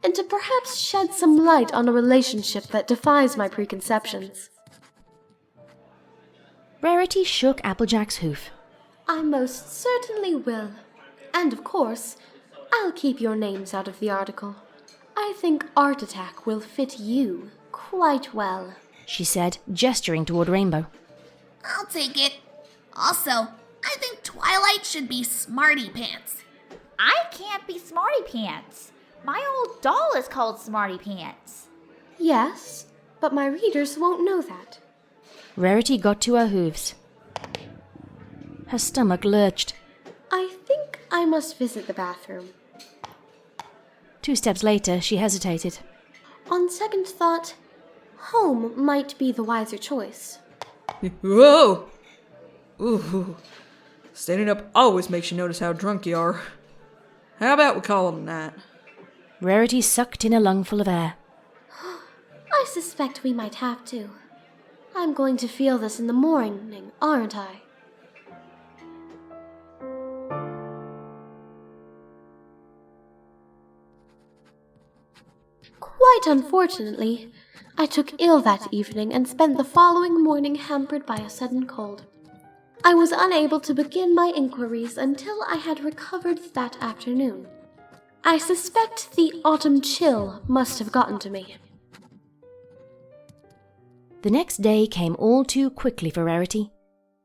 and to perhaps shed some light on a relationship that defies my preconceptions. Rarity shook Applejack's hoof. I most certainly will. And of course, I'll keep your names out of the article. I think Art Attack will fit you quite well, she said, gesturing toward Rainbow. I'll take it. Also, I think Twilight should be Smarty Pants. I can't be Smarty Pants. My old doll is called Smarty Pants. Yes, but my readers won't know that. Rarity got to her hooves. Her stomach lurched. I think I must visit the bathroom. 2 steps later, she hesitated. On second thought, home might be the wiser choice. Whoa! Ooh. Standing up always makes you notice how drunk you are. How about we call it a night? Rarity sucked in a lungful of air. I suspect we might have to. I'm going to feel this in the morning, aren't I? Quite unfortunately, I took ill that evening and spent the following morning hampered by a sudden cold. I was unable to begin my inquiries until I had recovered that afternoon. I suspect the autumn chill must have gotten to me. The next day came all too quickly for Rarity.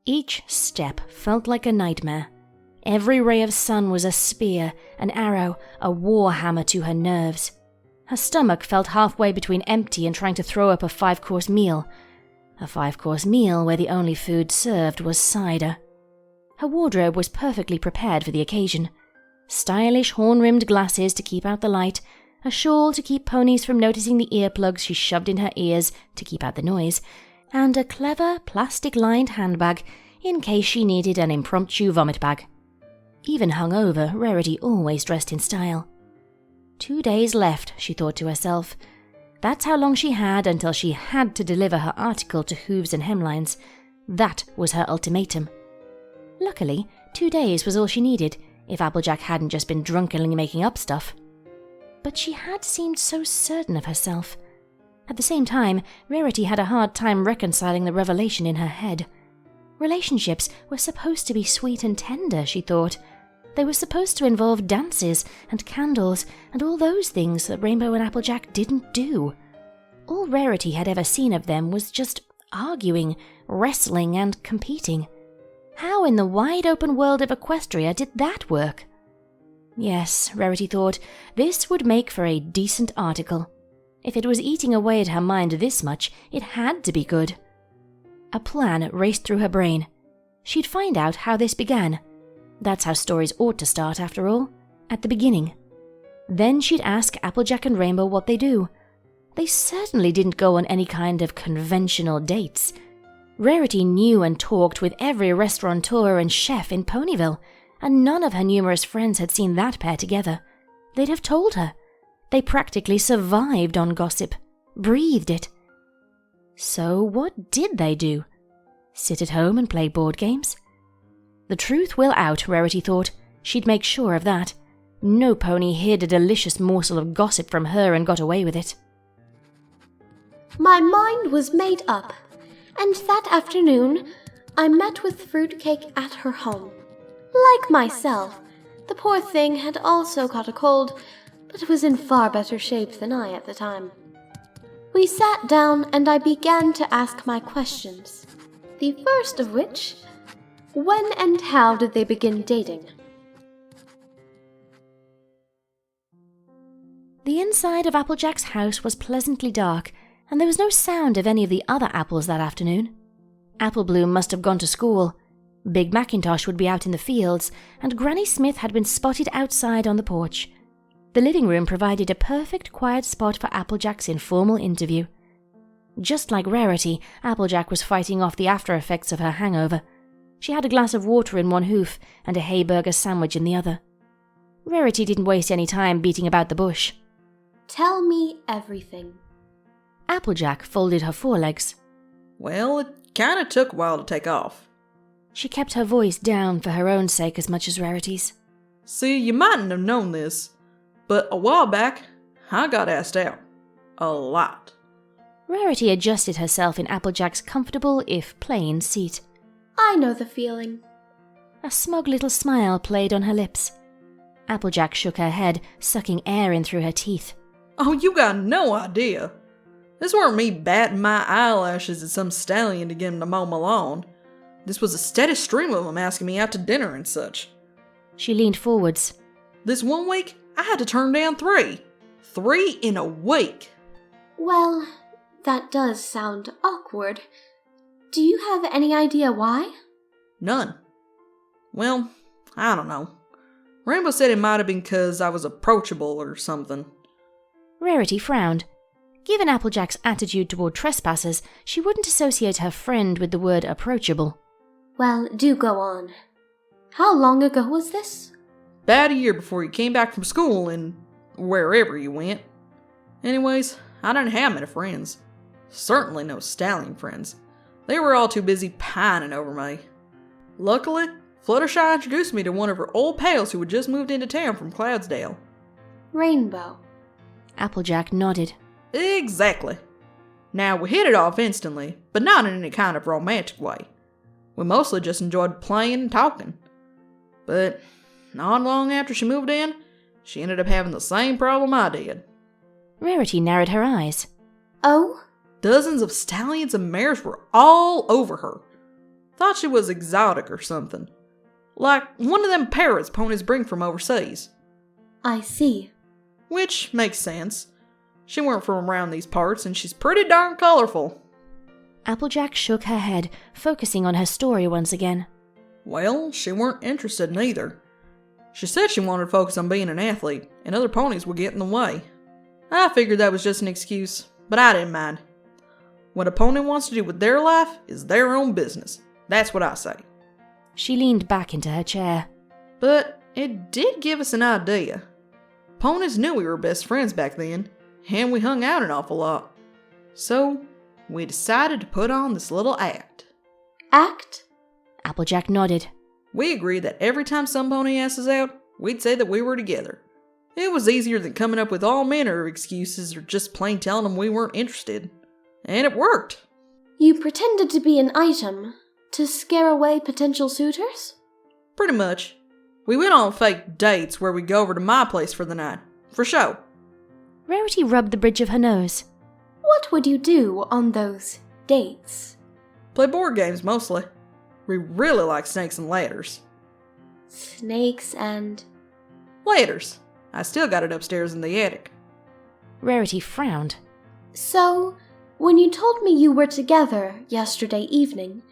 Each step felt like a nightmare. Every ray of sun was a spear, an arrow, a war hammer to her nerves. Her stomach felt halfway between empty and trying to throw up a 5-course meal. A 5-course meal where the only food served was cider. Her wardrobe was perfectly prepared for the occasion. Stylish horn-rimmed glasses to keep out the light, a shawl to keep ponies from noticing the earplugs she shoved in her ears to keep out the noise, and a clever plastic-lined handbag in case she needed an impromptu vomit bag. Even hungover, Rarity always dressed in style. 2 days left, she thought to herself. That's how long she had until she had to deliver her article to Hooves and Hemlines. That was her ultimatum. Luckily, 2 days was all she needed, if Applejack hadn't just been drunkenly making up stuff. But she had seemed so certain of herself. At the same time, Rarity had a hard time reconciling the revelation in her head. Relationships were supposed to be sweet and tender, she thought. They were supposed to involve dances and candles and all those things that Rainbow and Applejack didn't do. All Rarity had ever seen of them was just arguing, wrestling, and competing. How in the wide open world of Equestria did that work? Yes, Rarity thought, this would make for a decent article. If it was eating away at her mind this much, it had to be good. A plan raced through her brain. She'd find out how this began. That's how stories ought to start, after all, at the beginning. Then she'd ask Applejack and Rainbow what they do. They certainly didn't go on any kind of conventional dates. Rarity knew and talked with every restaurateur and chef in Ponyville, and none of her numerous friends had seen that pair together. They'd have told her. They practically survived on gossip, breathed it. So what did they do? Sit at home and play board games? The truth will out, Rarity thought. She'd make sure of that. No pony hid a delicious morsel of gossip from her and got away with it. My mind was made up, and that afternoon I met with Fruitcake at her home. Like myself, the poor thing had also caught a cold, but was in far better shape than I at the time. We sat down and I began to ask my questions. The first of which, when and how did they begin dating? The inside of Applejack's house was pleasantly dark, and there was no sound of any of the other apples that afternoon. Applebloom must have gone to school. Big Macintosh would be out in the fields, and Granny Smith had been spotted outside on the porch. The living room provided a perfect quiet spot for Applejack's informal interview. Just like Rarity, Applejack was fighting off the after effects of her hangover. She had a glass of water in one hoof and a hayburger sandwich in the other. Rarity didn't waste any time beating about the bush. Tell me everything. Applejack folded her forelegs. Well, it kinda took a while to take off. She kept her voice down for her own sake as much as Rarity's. See, you mightn't have known this, but a while back, I got asked out. A lot. Rarity adjusted herself in Applejack's comfortable, if plain, seat. I know the feeling. A smug little smile played on her lips. Applejack shook her head, sucking air in through her teeth. Oh, you got no idea. This weren't me batting my eyelashes at some stallion to get him to mow my lawn. This was a steady stream of them asking me out to dinner and such. She leaned forwards. This one week, I had to turn down 3. 3 in a week. Well, that does sound awkward. Do you have any idea why? None. Well, I don't know. Rainbow said it might have been 'cause I was approachable or something. Rarity frowned. Given Applejack's attitude toward trespassers, she wouldn't associate her friend with the word approachable. Well, do go on. How long ago was this? About a year before you came back from school and wherever you went. Anyways, I didn't have many friends. Certainly no stallion friends. They were all too busy pining over me. Luckily, Fluttershy introduced me to one of her old pals who had just moved into town from Cloudsdale. Rainbow. Applejack nodded. Exactly. Now, we hit it off instantly, but not in any kind of romantic way. We mostly just enjoyed playing and talking. But not long after she moved in, she ended up having the same problem I did. Rarity narrowed her eyes. Oh? Dozens of stallions and mares were all over her. Thought she was exotic or something. Like one of them parrots ponies bring from overseas. I see. Which makes sense. She weren't from around these parts, and she's pretty darn colorful. Applejack shook her head, focusing on her story once again. Well, she weren't interested neither. She said she wanted to focus on being an athlete, and other ponies would get in the way. I figured that was just an excuse, but I didn't mind. What a pony wants to do with their life is their own business. That's what I say. She leaned back into her chair. But it did give us an idea. Ponies knew we were best friends back then, and we hung out an awful lot. So, we decided to put on this little act. Act? Applejack nodded. We agreed that every time some pony asked us out, we'd say that we were together. It was easier than coming up with all manner of excuses or just plain telling them we weren't interested. And it worked. You pretended to be an item to scare away potential suitors? Pretty much. We went on fake dates where we'd go over to my place for the night. For show. Rarity rubbed the bridge of her nose. What would you do on those dates? Play board games mostly. We really like snakes and ladders. Snakes and... Ladders. I still got it upstairs in the attic. Rarity frowned. So, when you told me you were together yesterday evening,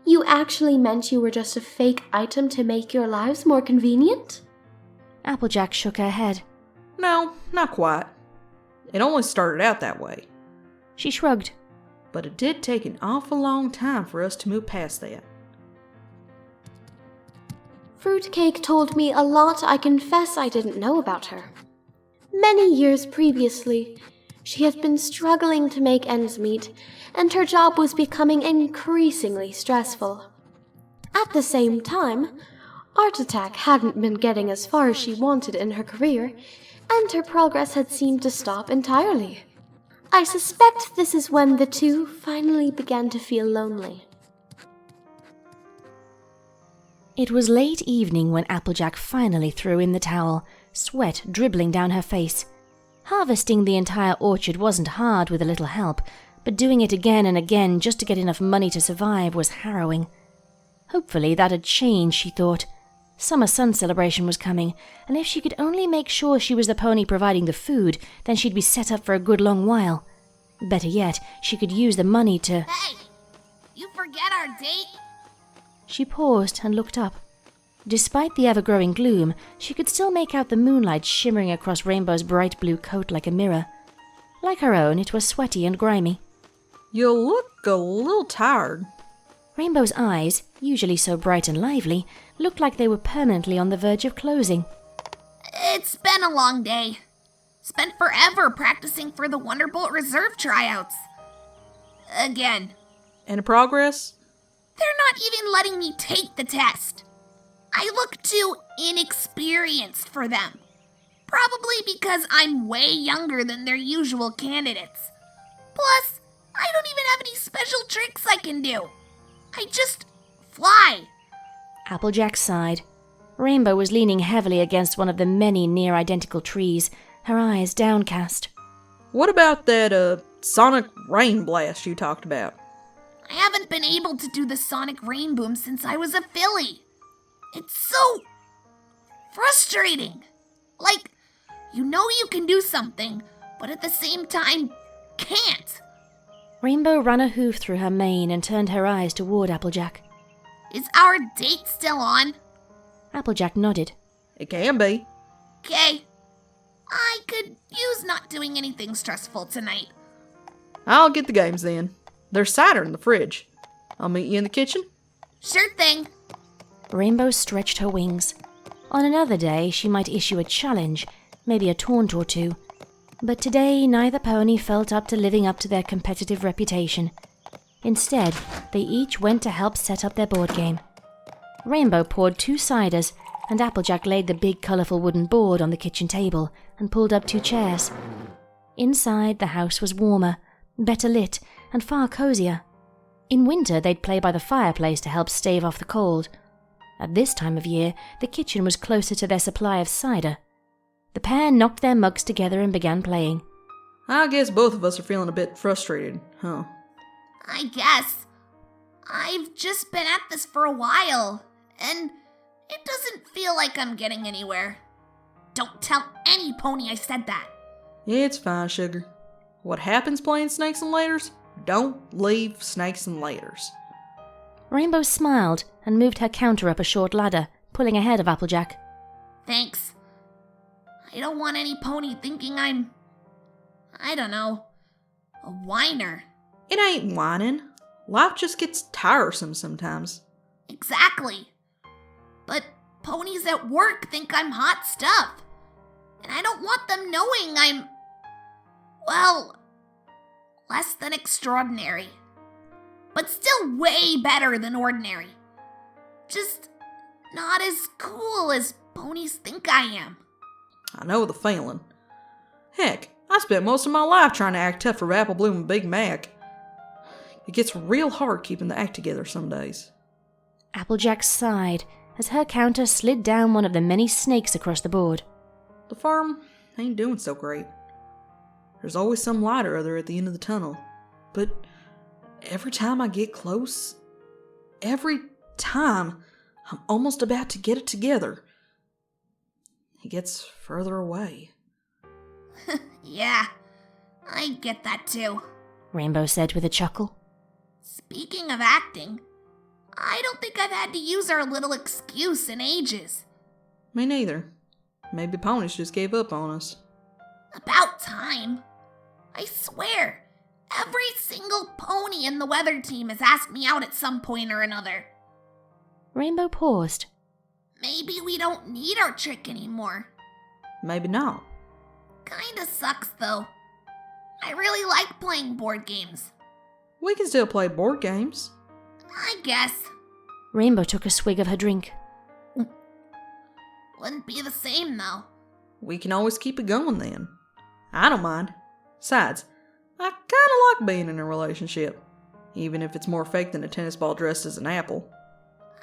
you actually meant you were just a fake item to make your lives more convenient? Applejack shook her head. No, not quite. It only started out that way. She shrugged. But it did take an awful long time for us to move past that. Fruitcake told me a lot I confess I didn't know about her. Many years previously, she had been struggling to make ends meet, and her job was becoming increasingly stressful. At the same time, Art Attack hadn't been getting as far as she wanted in her career, and her progress had seemed to stop entirely. I suspect this is when the two finally began to feel lonely. It was late evening when Applejack finally threw in the towel, sweat dribbling down her face. Harvesting the entire orchard wasn't hard with a little help, but doing it again and again just to get enough money to survive was harrowing. Hopefully that had changed, she thought. Summer sun celebration was coming, and if she could only make sure she was the pony providing the food, then she'd be set up for a good long while. Better yet, she could use the money to... Hey! You forget our date? She paused and looked up. Despite the ever-growing gloom, she could still make out the moonlight shimmering across Rainbow's bright blue coat like a mirror. Like her own, it was sweaty and grimy. You look a little tired. Rainbow's eyes, usually so bright and lively, looked like they were permanently on the verge of closing. It's been a long day. Spent forever practicing for the Wonderbolt Reserve tryouts. Again. Any progress? They're not even letting me take the test. I look too inexperienced for them. Probably because I'm way younger than their usual candidates. Plus, I don't even have any special tricks I can do. I just fly. Applejack sighed. Rainbow was leaning heavily against one of the many near-identical trees, her eyes downcast. What about that, sonic rain blast you talked about? I haven't been able to do the sonic rain boom since I was a filly. It's so frustrating. Like, you know you can do something, but at the same time, can't. Rainbow ran a hoof through her mane and turned her eyes toward Applejack. Is our date still on? Applejack nodded. It can be. Okay. I could use not doing anything stressful tonight. I'll get the games then. There's cider in the fridge. I'll meet you in the kitchen. Sure thing. Rainbow stretched her wings. On another day, she might issue a challenge, maybe a taunt or two. But today, neither pony felt up to living up to their competitive reputation. Instead, they each went to help set up their board game. Rainbow poured 2 ciders, and Applejack laid the big colourful wooden board on the kitchen table and pulled up 2 chairs. Inside, the house was warmer, better lit, and far cosier. In winter, they'd play by the fireplace to help stave off the cold. At this time of year, the kitchen was closer to their supply of cider. The pair knocked their mugs together and began playing. I guess both of us are feeling a bit frustrated, huh? I guess. I've just been at this for a while, and it doesn't feel like I'm getting anywhere. Don't tell any pony I said that. It's fine, sugar. What happens playing snakes and ladders? Don't leave snakes and ladders. Rainbow smiled and moved her counter up a short ladder, pulling ahead of Applejack. Thanks. I don't want any pony thinking I don't know, a whiner. It ain't whining. Life just gets tiresome sometimes. Exactly. But ponies at work think I'm hot stuff. And I don't want them knowing I'm, well, less than extraordinary. But still way better than ordinary. Just not as cool as ponies think I am. I know the feeling. Heck, I spent most of my life trying to act tough for Apple Bloom and Big Mac. It gets real hard keeping the act together some days. Applejack sighed as her counter slid down one of the many snakes across the board. The farm ain't doing so great. There's always some light or other at the end of the tunnel. But every time I get close, every time I'm almost about to get it together, it gets further away. Yeah, I get that too. Rainbow said with a chuckle. Speaking of acting, I don't think I've had to use our little excuse in ages. Me neither. Maybe ponies just gave up on us. About time. I swear, every single pony in the weather team has asked me out at some point or another. Rainbow paused. Maybe we don't need our trick anymore. Maybe not. Kinda sucks though. I really like playing board games. We can still play board games. I guess. Rainbow took a swig of her drink. Wouldn't be the same though. We can always keep it going then. I don't mind. Besides, I kinda like being in a relationship. Even if it's more fake than a tennis ball dressed as an apple.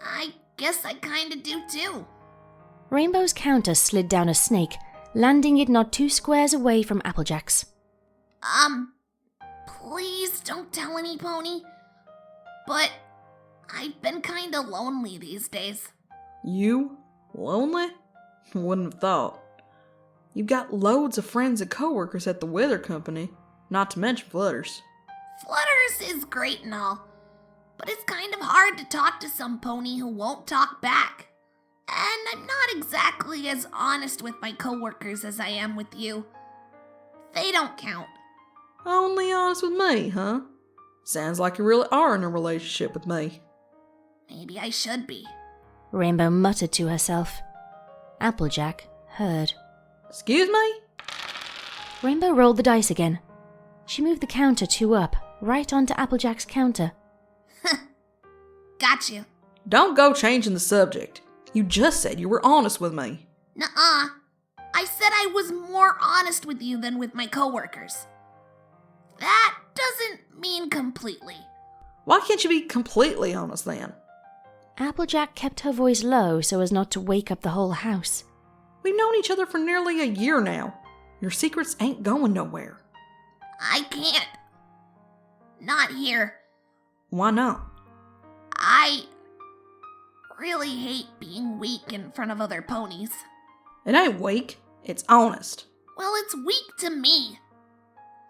I guess I kinda do too. Rainbow's counter slid down a snake, landing it not 2 squares away from Applejack's. Please don't tell any pony. But I've been kinda lonely these days. You? Lonely? Wouldn't have thought. You've got loads of friends and coworkers at the weather company, not to mention Flutters. Flutters is great and all, but it's kind of hard to talk to some pony who won't talk back. And I'm not exactly as honest with my coworkers as I am with you. They don't count. Only honest with me, huh? Sounds like you really are in a relationship with me. Maybe I should be. Rainbow muttered to herself. Applejack heard. Excuse me? Rainbow rolled the dice again. She moved the counter 2 up, right onto Applejack's counter. Got you. Don't go changing the subject. You just said you were honest with me. Nuh-uh. I said I was more honest with you than with my coworkers. That doesn't mean completely. Why can't you be completely honest then? Applejack kept her voice low so as not to wake up the whole house. We've known each other for nearly a year now. Your secrets ain't going nowhere. I can't. Not here. Why not? I really hate being weak in front of other ponies. It ain't weak. It's honest. Well, it's weak to me.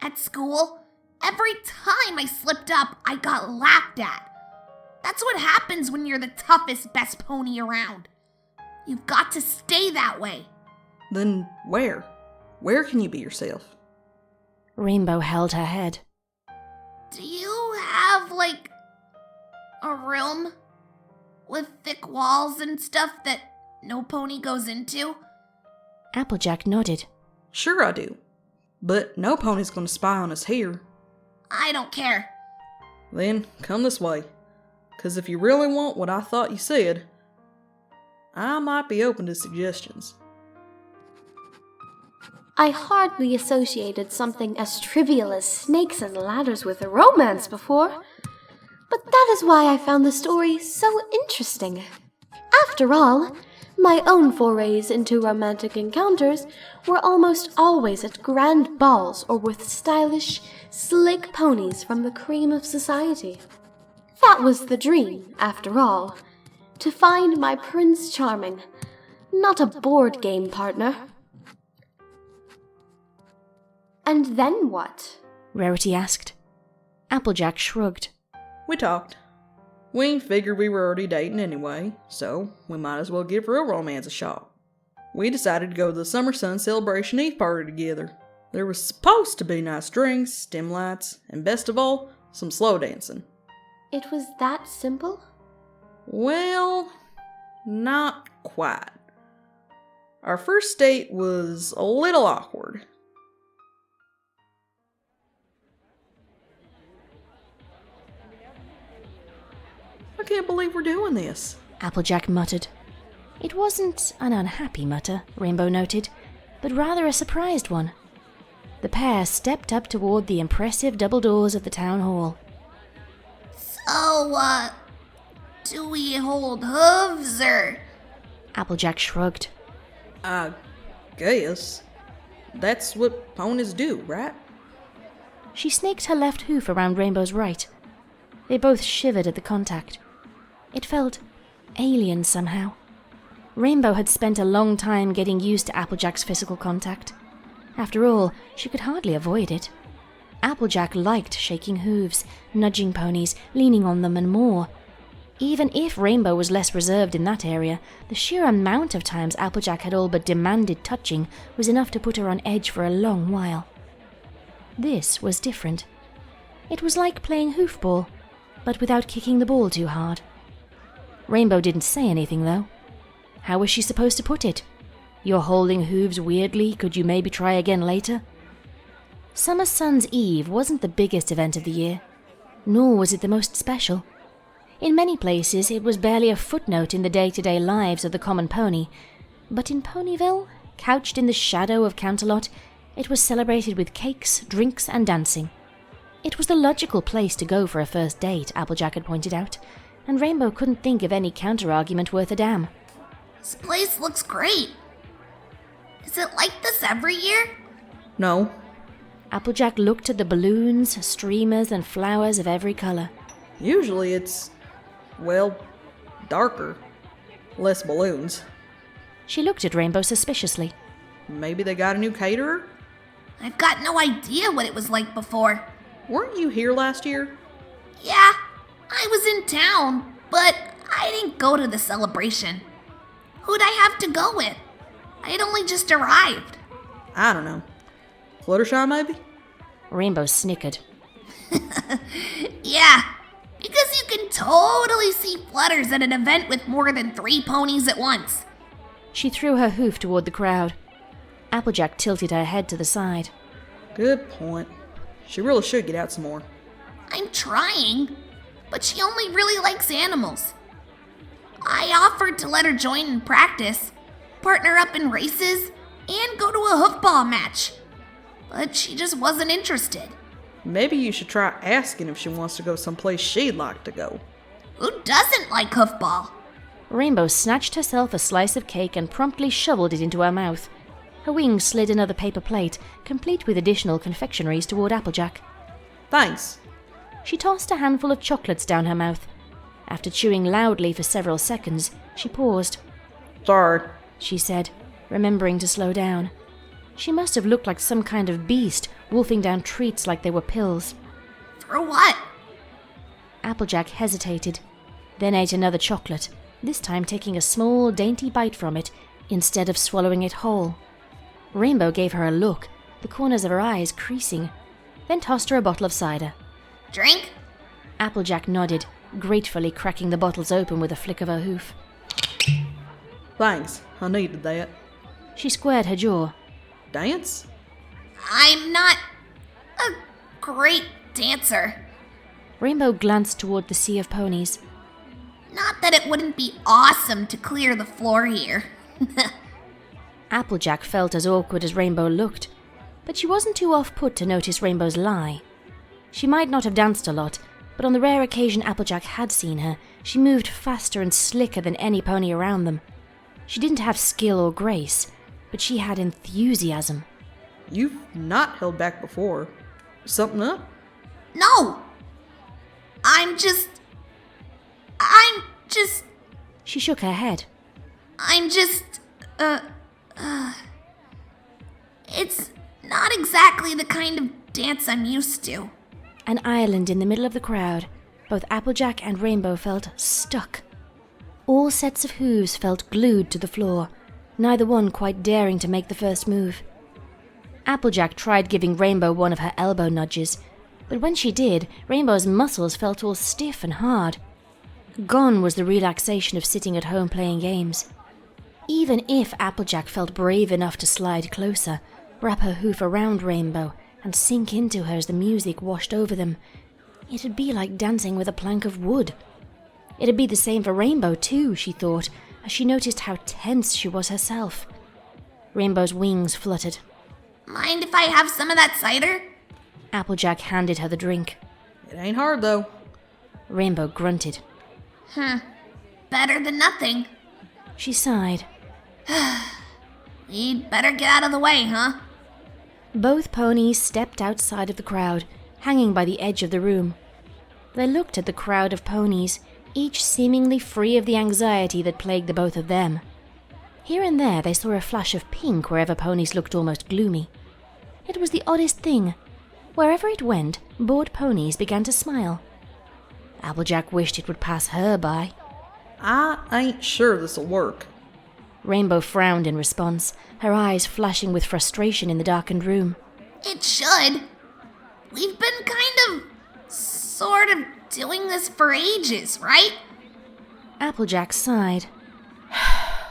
At school, every time I slipped up, I got laughed at. That's what happens when you're the toughest, best pony around. You've got to stay that way. Then where? Where can you be yourself? Rainbow held her head. Do you have, like, a room with thick walls and stuff that no pony goes into? Applejack nodded. Sure I do. But no pony's gonna spy on us here. I don't care. Then come this way. 'Cause if you really want what I thought you said, I might be open to suggestions. I hardly associated something as trivial as snakes and ladders with a romance before. But that is why I found the story so interesting. After all, my own forays into romantic encounters were almost always at grand balls or with stylish, slick ponies from the cream of society. That was the dream, after all, to find my Prince Charming, not a board game partner. And then what? Rarity asked. Applejack shrugged. We talked. We figured we were already dating anyway, so we might as well give real romance a shot. we decided to go to the Summer Sun Celebration Eve party together. There was supposed to be nice drinks, dim lights, and best of all, some slow dancing. It was that simple? Well, not quite. Our first date was a little awkward. I can't believe we're doing this, Applejack muttered. It wasn't an unhappy mutter, Rainbow noted, but rather a surprised one. The pair stepped up toward the impressive double doors of the town hall. So, do we hold hooves, or? Applejack shrugged. I guess. That's what ponies do, right? She snaked her left hoof around Rainbow's right. They both shivered at the contact. It felt alien somehow. Rainbow had spent a long time getting used to Applejack's physical contact. After all, she could hardly avoid it. Applejack liked shaking hooves, nudging ponies, leaning on them, and more. Even if Rainbow was less reserved in that area, the sheer amount of times Applejack had all but demanded touching was enough to put her on edge for a long while. This was different. It was like playing hoofball, but without kicking the ball too hard. Rainbow didn't say anything, though. How was she supposed to put it? You're holding hooves weirdly, could you maybe try again later? Summer Sun's Eve wasn't the biggest event of the year, nor was it the most special. In many places, it was barely a footnote in the day-to-day lives of the common pony, but in Ponyville, couched in the shadow of Canterlot, it was celebrated with cakes, drinks, and dancing. It was the logical place to go for a first date, Applejack had pointed out, and Rainbow couldn't think of any counter-argument worth a damn. This place looks great. Is it like this every year? No. Applejack looked at the balloons, streamers, and flowers of every color. Usually it's, well, darker. Less balloons. She looked at Rainbow suspiciously. Maybe they got a new caterer? I've got no idea what it was like before. Weren't you here last year? Yeah, I was in town, but I didn't go to the celebration. Who'd I have to go with? I had only just arrived. I don't know. Fluttershy, maybe? Rainbow snickered. Yeah, because you can totally see flutters at an event with more than 3 ponies at once. She threw her hoof toward the crowd. Applejack tilted her head to the side. Good point. She really should get out some more. I'm trying, but she only really likes animals. I offered to let her join in practice, partner up in races, and go to a hoofball match. But she just wasn't interested. Maybe you should try asking if she wants to go someplace she'd like to go. Who doesn't like hoofball? Rainbow snatched herself a slice of cake and promptly shoveled it into her mouth. Her wings slid another paper plate, complete with additional confectionaries, toward Applejack. Thanks. She tossed a handful of chocolates down her mouth. After chewing loudly for several seconds, she paused. Sorry, she said, remembering to slow down. She must have looked like some kind of beast, wolfing down treats like they were pills. For what? Applejack hesitated, then ate another chocolate, this time taking a small, dainty bite from it, instead of swallowing it whole. Rainbow gave her a look, the corners of her eyes creasing, then tossed her a bottle of cider. Drink? Applejack nodded, gratefully cracking the bottles open with a flick of her hoof. Thanks, I needed that. She squared her jaw. Dance? I'm not a great dancer. Rainbow glanced toward the sea of ponies. Not that it wouldn't be awesome to clear the floor here. Applejack felt as awkward as Rainbow looked, but she wasn't too off-put to notice Rainbow's lie. She might not have danced a lot, but on the rare occasion Applejack had seen her, she moved faster and slicker than any pony around them. She didn't have skill or grace, but she had enthusiasm. You've not held back before. Something up? No! I'm just... She shook her head. It's not exactly the kind of dance I'm used to. An island in the middle of the crowd, both Applejack and Rainbow felt stuck. All sets of hooves felt glued to the floor. neither one quite daring to make the first move. Applejack tried giving Rainbow one of her elbow nudges, but when she did, Rainbow's muscles felt all stiff and hard. Gone was the relaxation of sitting at home playing games. Even if Applejack felt brave enough to slide closer, wrap her hoof around Rainbow, and sink into her as the music washed over them, it'd be like dancing with a plank of wood. It'd be the same for Rainbow too, she thought, as she noticed how tense she was herself. Rainbow's wings fluttered. Mind if I have some of that cider? Applejack handed her the drink. It ain't hard, though. Rainbow grunted. Better than nothing. She sighed. We'd better get out of the way, huh? Both ponies stepped outside of the crowd, hanging by the edge of the room. They looked at the crowd of ponies, each seemingly free of the anxiety that plagued the both of them. Here and there they saw a flash of pink wherever ponies looked almost gloomy. It was the oddest thing. Wherever it went, bored ponies began to smile. Applejack wished it would pass her by. I ain't sure this'll work. Rainbow frowned in response, her eyes flashing with frustration in the darkened room. It should. We've been sort of doing this for ages, right? Applejack sighed.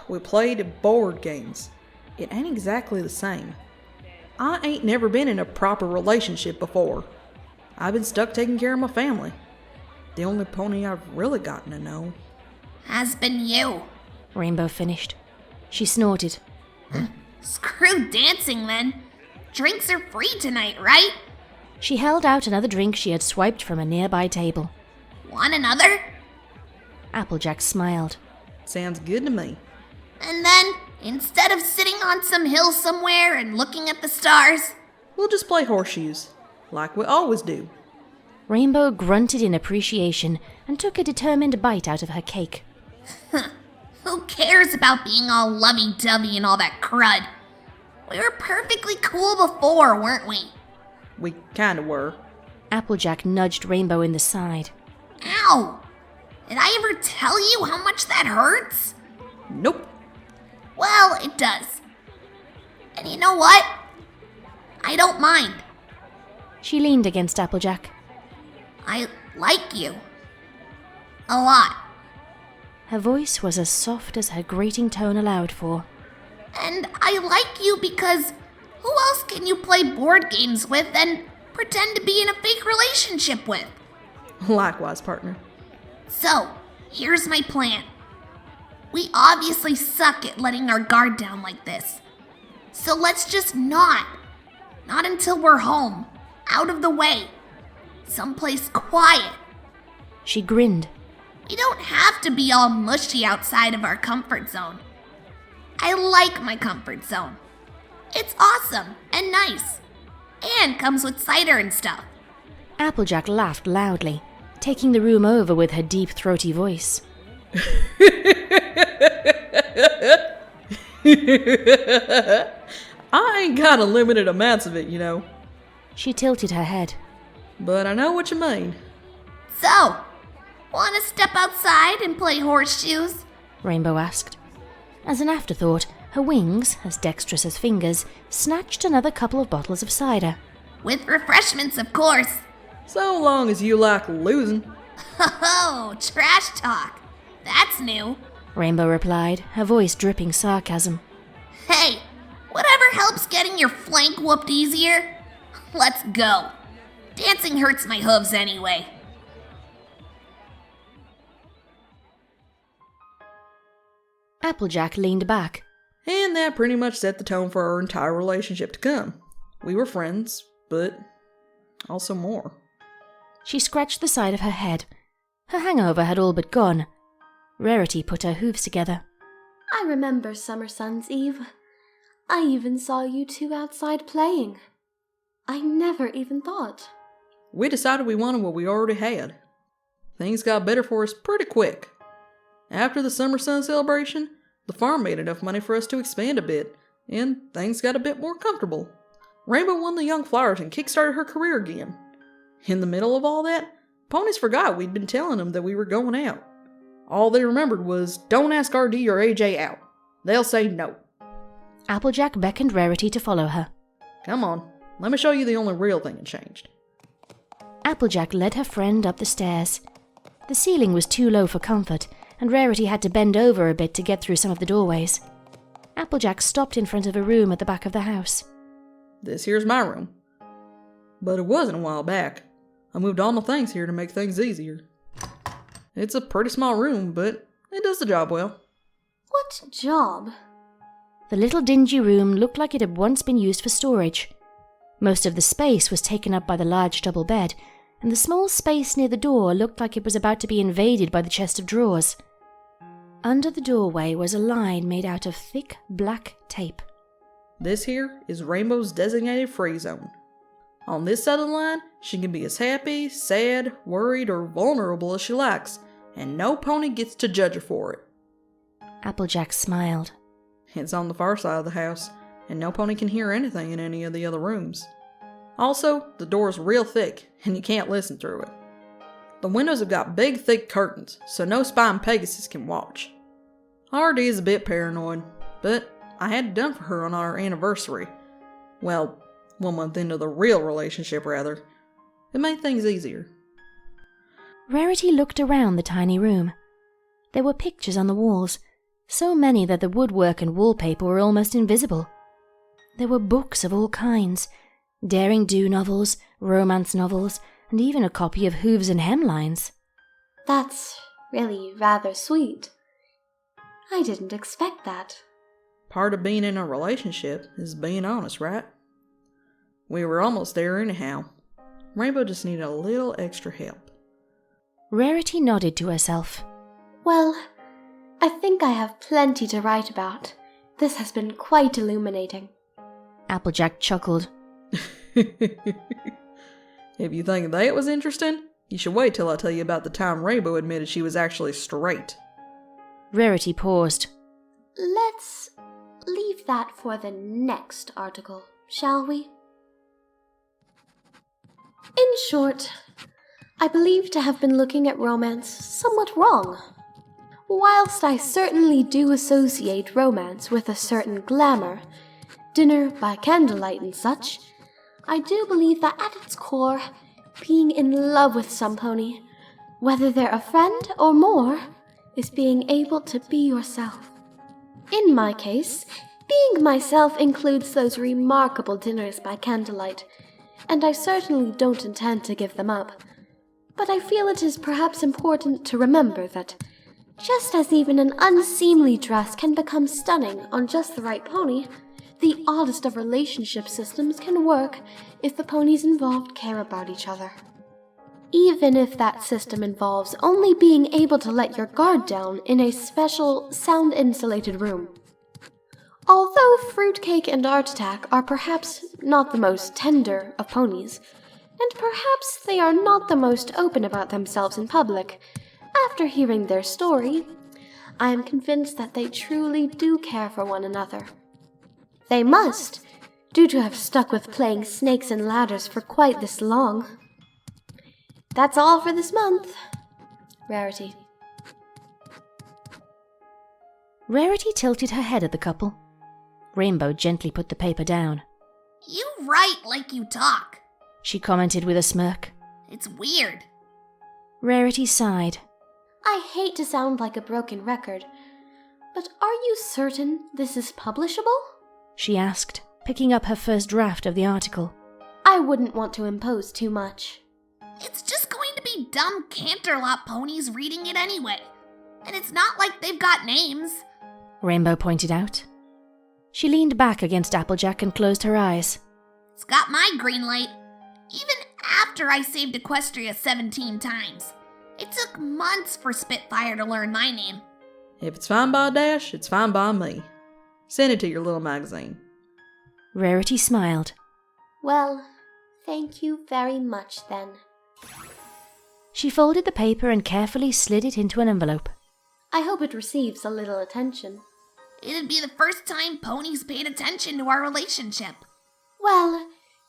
We played board games. It ain't exactly the same. I ain't never been in a proper relationship before. I've been stuck taking care of my family. The only pony I've really gotten to know has been you. Rainbow finished. She snorted. Screw dancing then. Drinks are free tonight, right? She held out another drink she had swiped from a nearby table. Want another? Applejack smiled. Sounds good to me. And then, instead of sitting on some hill somewhere and looking at the stars, we'll just play horseshoes, like we always do. Rainbow grunted in appreciation and took a determined bite out of her cake. Who cares about being all lovey-dovey and all that crud? We were perfectly cool before, weren't we? We kinda were. Applejack nudged Rainbow in the side. Ow! Did I ever tell you how much that hurts? Nope. Well, it does. And you know what? I don't mind. She leaned against Applejack. I like you. A lot. Her voice was as soft as her grating tone allowed for. And I like you because who else can you play board games with and pretend to be in a fake relationship with? Likewise, partner. So, here's my plan. We obviously suck at letting our guard down like this. So let's just not. Not until we're home, out of the way. Someplace quiet. She grinned. We don't have to be all mushy outside of our comfort zone. I like my comfort zone. It's awesome and nice. And comes with cider and stuff. Applejack laughed loudly, taking the room over with her deep, throaty voice. I ain't got unlimited amounts of it, you know. She tilted her head. But I know what you mean. So, wanna step outside and play horseshoes? Rainbow asked. As an afterthought, her wings, as dexterous as fingers, snatched another couple of bottles of cider. With refreshments, of course. So long as you like losing. Oh, trash talk. That's new. Rainbow replied, her voice dripping sarcasm. Hey, whatever helps getting your flank whooped easier, let's go. Dancing hurts my hooves anyway. Applejack leaned back. And that pretty much set the tone for our entire relationship to come. We were friends, but also more. She scratched the side of her head. Her hangover had all but gone. Rarity put her hooves together. I remember Summer Sun's Eve. I even saw you two outside playing. I never even thought. We decided we wanted what we already had. Things got better for us pretty quick. After the Summer Sun celebration, the farm made enough money for us to expand a bit, and things got a bit more comfortable. Rainbow won the Young Flowers and kickstarted her career again. In the middle of all that, ponies forgot we'd been telling them that we were going out. All they remembered was, don't ask RD or AJ out. They'll say no. Applejack beckoned Rarity to follow her. Come on, let me show you the only real thing that changed. Applejack led her friend up the stairs. The ceiling was too low for comfort, and Rarity had to bend over a bit to get through some of the doorways. Applejack stopped in front of a room at the back of the house. This here's my room. But it wasn't a while back. I moved all my things here to make things easier. It's a pretty small room, but it does the job well. What job? The little dingy room looked like it had once been used for storage. Most of the space was taken up by the large double bed, and the small space near the door looked like it was about to be invaded by the chest of drawers. Under the doorway was a line made out of thick black tape. This here is Rainbow's designated free zone. On this side of the line, she can be as happy, sad, worried, or vulnerable as she likes, and no pony gets to judge her for it. Applejack smiled. It's on the far side of the house, and no pony can hear anything in any of the other rooms. Also, the door's real thick, and you can't listen through it. The windows have got big, thick curtains, so no spine Pegasus can watch. RD is a bit paranoid, but I had it done for her on our anniversary. Well, 1 month into the real relationship, rather. It made things easier. Rarity looked around the tiny room. There were pictures on the walls, so many that the woodwork and wallpaper were almost invisible. There were books of all kinds, daring-do novels, romance novels, and even a copy of Hooves and Hemlines. That's really rather sweet. I didn't expect that. Part of being in a relationship is being honest, right? We were almost there anyhow. Rainbow just needed a little extra help. Rarity nodded to herself. Well, I think I have plenty to write about. This has been quite illuminating. Applejack chuckled. If you think that was interesting, you should wait till I tell you about the time Rainbow admitted she was actually straight. Rarity paused. Let's leave that for the next article, shall we? In short, I believe to have been looking at romance somewhat wrong. Whilst I certainly do associate romance with a certain glamour, dinner by candlelight and such, I do believe that at its core, being in love with some pony, whether they're a friend or more, is being able to be yourself. In my case, being myself includes those remarkable dinners by candlelight, and I certainly don't intend to give them up. But I feel it is perhaps important to remember that just as even an unseemly dress can become stunning on just the right pony, the oddest of relationship systems can work if the ponies involved care about each other. Even if that system involves only being able to let your guard down in a special, sound-insulated room. Although Fruitcake and Art Attack are perhaps not the most tender of ponies, and perhaps they are not the most open about themselves in public, after hearing their story, I am convinced that they truly do care for one another. They must, due to have stuck with playing snakes and ladders for quite this long. That's all for this month. Rarity. Rarity tilted her head at the couple. Rainbow gently put the paper down. You write like you talk, she commented with a smirk. It's weird. Rarity sighed. I hate to sound like a broken record, but are you certain this is publishable? She asked, picking up her first draft of the article. I wouldn't want to impose too much. It's just going to be dumb Canterlot ponies reading it anyway. And it's not like they've got names, Rainbow pointed out. She leaned back against Applejack and closed her eyes. It's got my green light. Even after I saved Equestria 17 times. It took months for Spitfire to learn my name. If it's fine by Dash, it's fine by me. Send it to your little magazine. Rarity smiled. Well, thank you very much then. She folded the paper and carefully slid it into an envelope. I hope it receives a little attention. It'd be the first time ponies paid attention to our relationship. Well,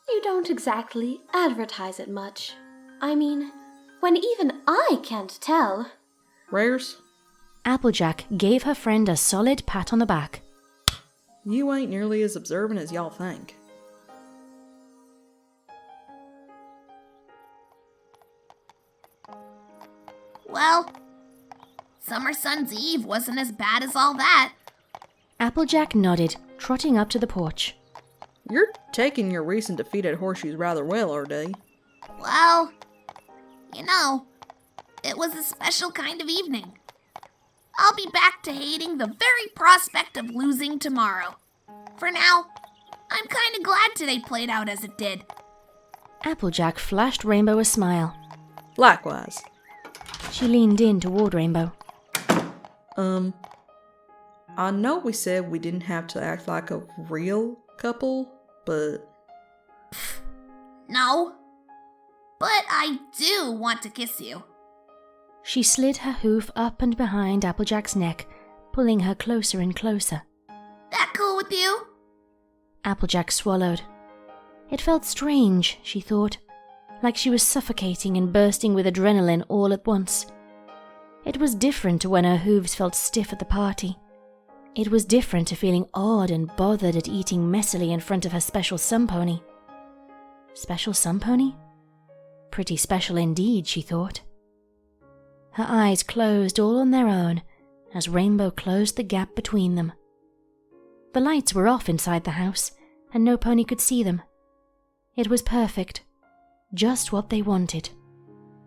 you don't exactly advertise it much. I mean, when even I can't tell. Rares? Applejack gave her friend a solid pat on the back. You ain't nearly as observant as y'all think. Well, Summer Sun's Eve wasn't as bad as all that. Applejack nodded, trotting up to the porch. You're taking your recent defeat at Horseshoes rather well, RD. Well, you know, it was a special kind of evening. I'll be back to hating the very prospect of losing tomorrow. For now, I'm kinda glad today played out as it did. Applejack flashed Rainbow a smile. Likewise. She leaned in toward Rainbow. I know we said we didn't have to act like a real couple, but... No. But I do want to kiss you. She slid her hoof up and behind Applejack's neck, pulling her closer and closer. That cool with you? Applejack swallowed. It felt strange, she thought, like she was suffocating and bursting with adrenaline all at once. It was different to when her hooves felt stiff at the party. It was different to feeling odd and bothered at eating messily in front of her special sun pony. Special sun pony? Pretty special indeed, she thought. Her eyes closed all on their own as Rainbow closed the gap between them. The lights were off inside the house, and no pony could see them. It was perfect. Just what they wanted.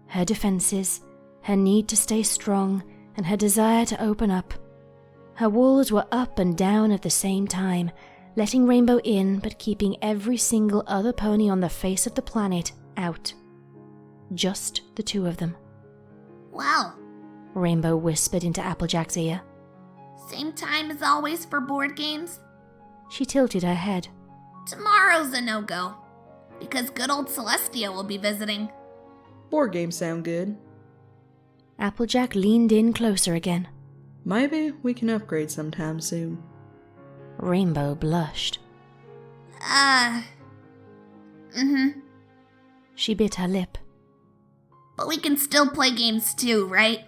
Her defenses, her need to stay strong, and her desire to open up. Her walls were up and down at the same time, letting Rainbow in but keeping every single other pony on the face of the planet out. Just the two of them. Wow. Rainbow whispered into Applejack's ear. Same time as always for board games? She tilted her head. Tomorrow's a no-go, because good old Celestia will be visiting. Board games sound good. Applejack leaned in closer again. Maybe we can upgrade sometime soon. Rainbow blushed. She bit her lip. But we can still play games too, right?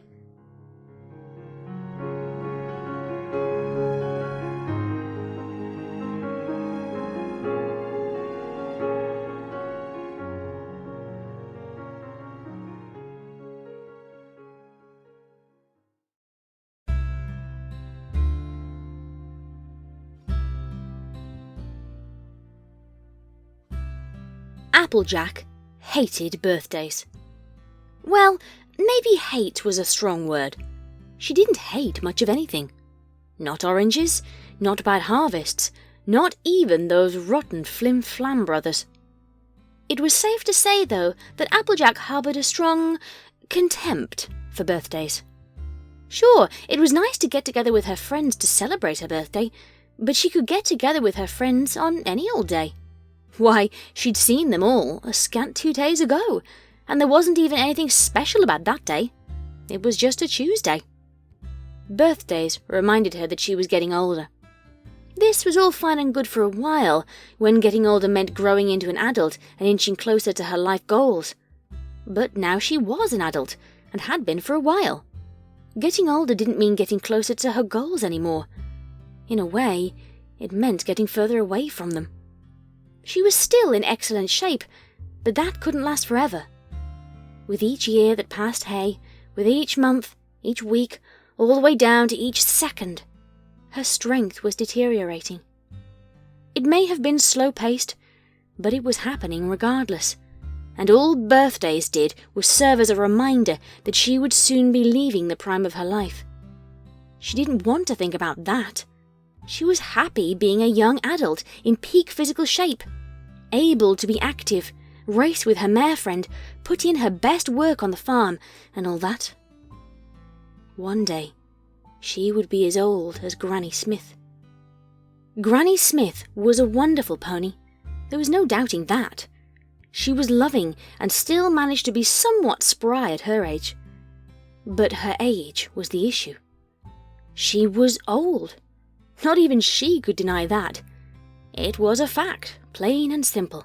Applejack hated birthdays. Well, maybe hate was a strong word. She didn't hate much of anything. Not oranges, not bad harvests, not even those rotten Flim-Flam brothers. It was safe to say, though, that Applejack harbored a strong contempt for birthdays. Sure, it was nice to get together with her friends to celebrate her birthday, but she could get together with her friends on any old day. Why, she'd seen them all a scant 2 days ago, and there wasn't even anything special about that day. It was just a Tuesday. Birthdays reminded her that she was getting older. This was all fine and good for a while, when getting older meant growing into an adult and inching closer to her life goals. But now she was an adult, and had been for a while. Getting older didn't mean getting closer to her goals anymore. In a way, it meant getting further away from them. She was still in excellent shape, but that couldn't last forever. With each year that passed, with each month, each week, all the way down to each second, her strength was deteriorating. It may have been slow-paced, but it was happening regardless, and all birthdays did was serve as a reminder that she would soon be leaving the prime of her life. She didn't want to think about that. She was happy being a young adult in peak physical shape, able to be active, race with her mare friend, put in her best work on the farm, and all that. One day, she would be as old as Granny Smith. Granny Smith was a wonderful pony. There was no doubting that. She was loving and still managed to be somewhat spry at her age. But her age was the issue. She was old. Not even she could deny that. It was a fact, plain and simple.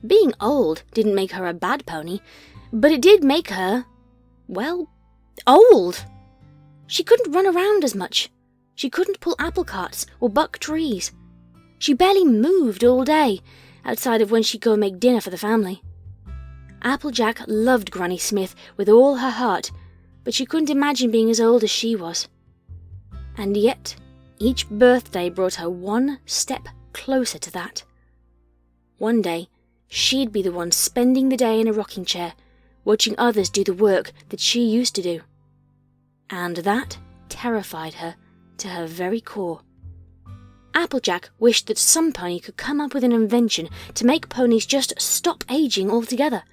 Being old didn't make her a bad pony, but it did make her, well, old. She couldn't run around as much. She couldn't pull apple carts or buck trees. She barely moved all day, outside of when she'd go make dinner for the family. Applejack loved Granny Smith with all her heart, but she couldn't imagine being as old as she was. And yet, each birthday brought her one step closer to that. One day, she'd be the one spending the day in a rocking chair, watching others do the work that she used to do. And that terrified her to her very core. Applejack wished that some pony could come up with an invention to make ponies just stop aging altogether.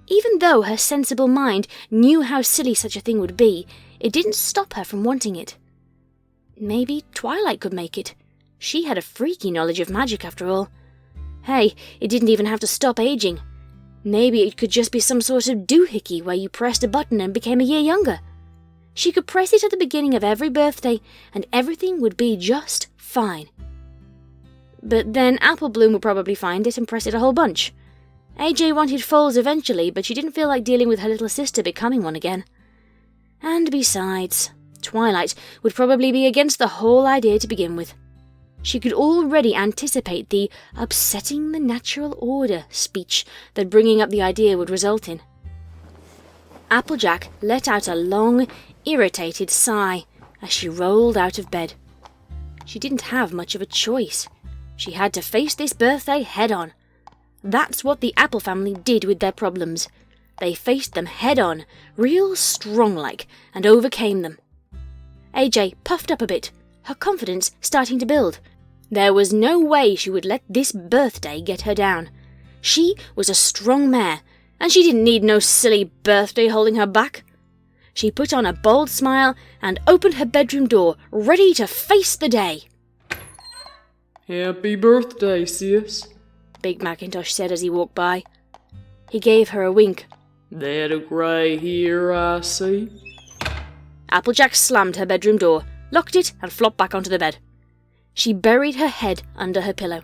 Even though her sensible mind knew how silly such a thing would be, it didn't stop her from wanting it. Maybe Twilight could make it. She had a freaky knowledge of magic after all. Hey, it didn't even have to stop aging. Maybe it could just be some sort of doohickey where you pressed a button and became a year younger. She could press it at the beginning of every birthday and everything would be just fine. But then Apple Bloom would probably find it and press it a whole bunch. AJ wanted foals eventually, but she didn't feel like dealing with her little sister becoming one again. And besides, Twilight would probably be against the whole idea to begin with. She could already anticipate the upsetting the natural order speech that bringing up the idea would result in. Applejack let out a long, irritated sigh as she rolled out of bed. She didn't have much of a choice. She had to face this birthday head-on. That's what the Apple family did with their problems. They faced them head-on, real strong-like, and overcame them. AJ puffed up a bit, her confidence starting to build. There was no way she would let this birthday get her down. She was a strong mare, and she didn't need no silly birthday holding her back. She put on a bold smile and opened her bedroom door, ready to face the day. Happy birthday, sis, Big Macintosh said as he walked by. He gave her a wink. That a grey hair I see? Applejack slammed her bedroom door, locked it, and flopped back onto the bed. She buried her head under her pillow.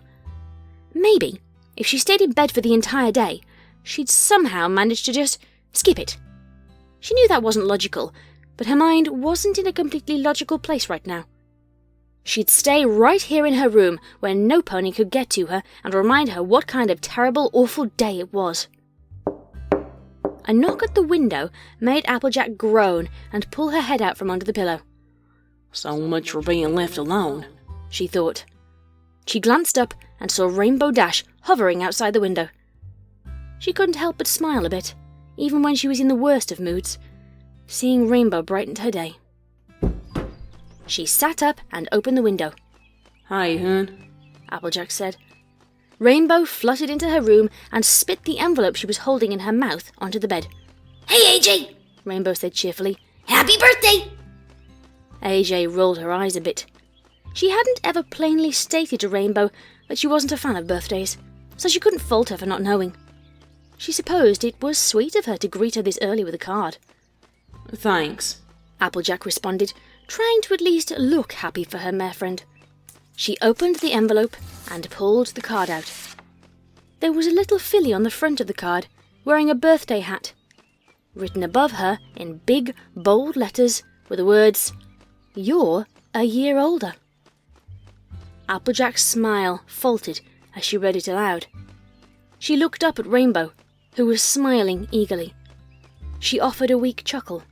Maybe, if she stayed in bed for the entire day, she'd somehow manage to just skip it. She knew that wasn't logical, but her mind wasn't in a completely logical place right now. She'd stay right here in her room where no pony could get to her and remind her what kind of terrible, awful day it was. A knock at the window made Applejack groan and pull her head out from under the pillow. So much for being left alone, she thought. She glanced up and saw Rainbow Dash hovering outside the window. She couldn't help but smile a bit, even when she was in the worst of moods. Seeing Rainbow brightened her day. She sat up and opened the window. Hey, hun, Applejack said. Rainbow fluttered into her room and spit the envelope she was holding in her mouth onto the bed. Hey, AJ, Rainbow said cheerfully. Happy birthday! AJ rolled her eyes a bit. She hadn't ever plainly stated to Rainbow that she wasn't a fan of birthdays, so she couldn't fault her for not knowing. She supposed it was sweet of her to greet her this early with a card. Thanks, Applejack responded, trying to at least look happy for her mare friend. She opened the envelope and pulled the card out. There was a little filly on the front of the card, wearing a birthday hat. Written above her, in big, bold letters, were the words, "You're a year older." Applejack's smile faltered as she read it aloud. She looked up at Rainbow, who was smiling eagerly. She offered a weak chuckle,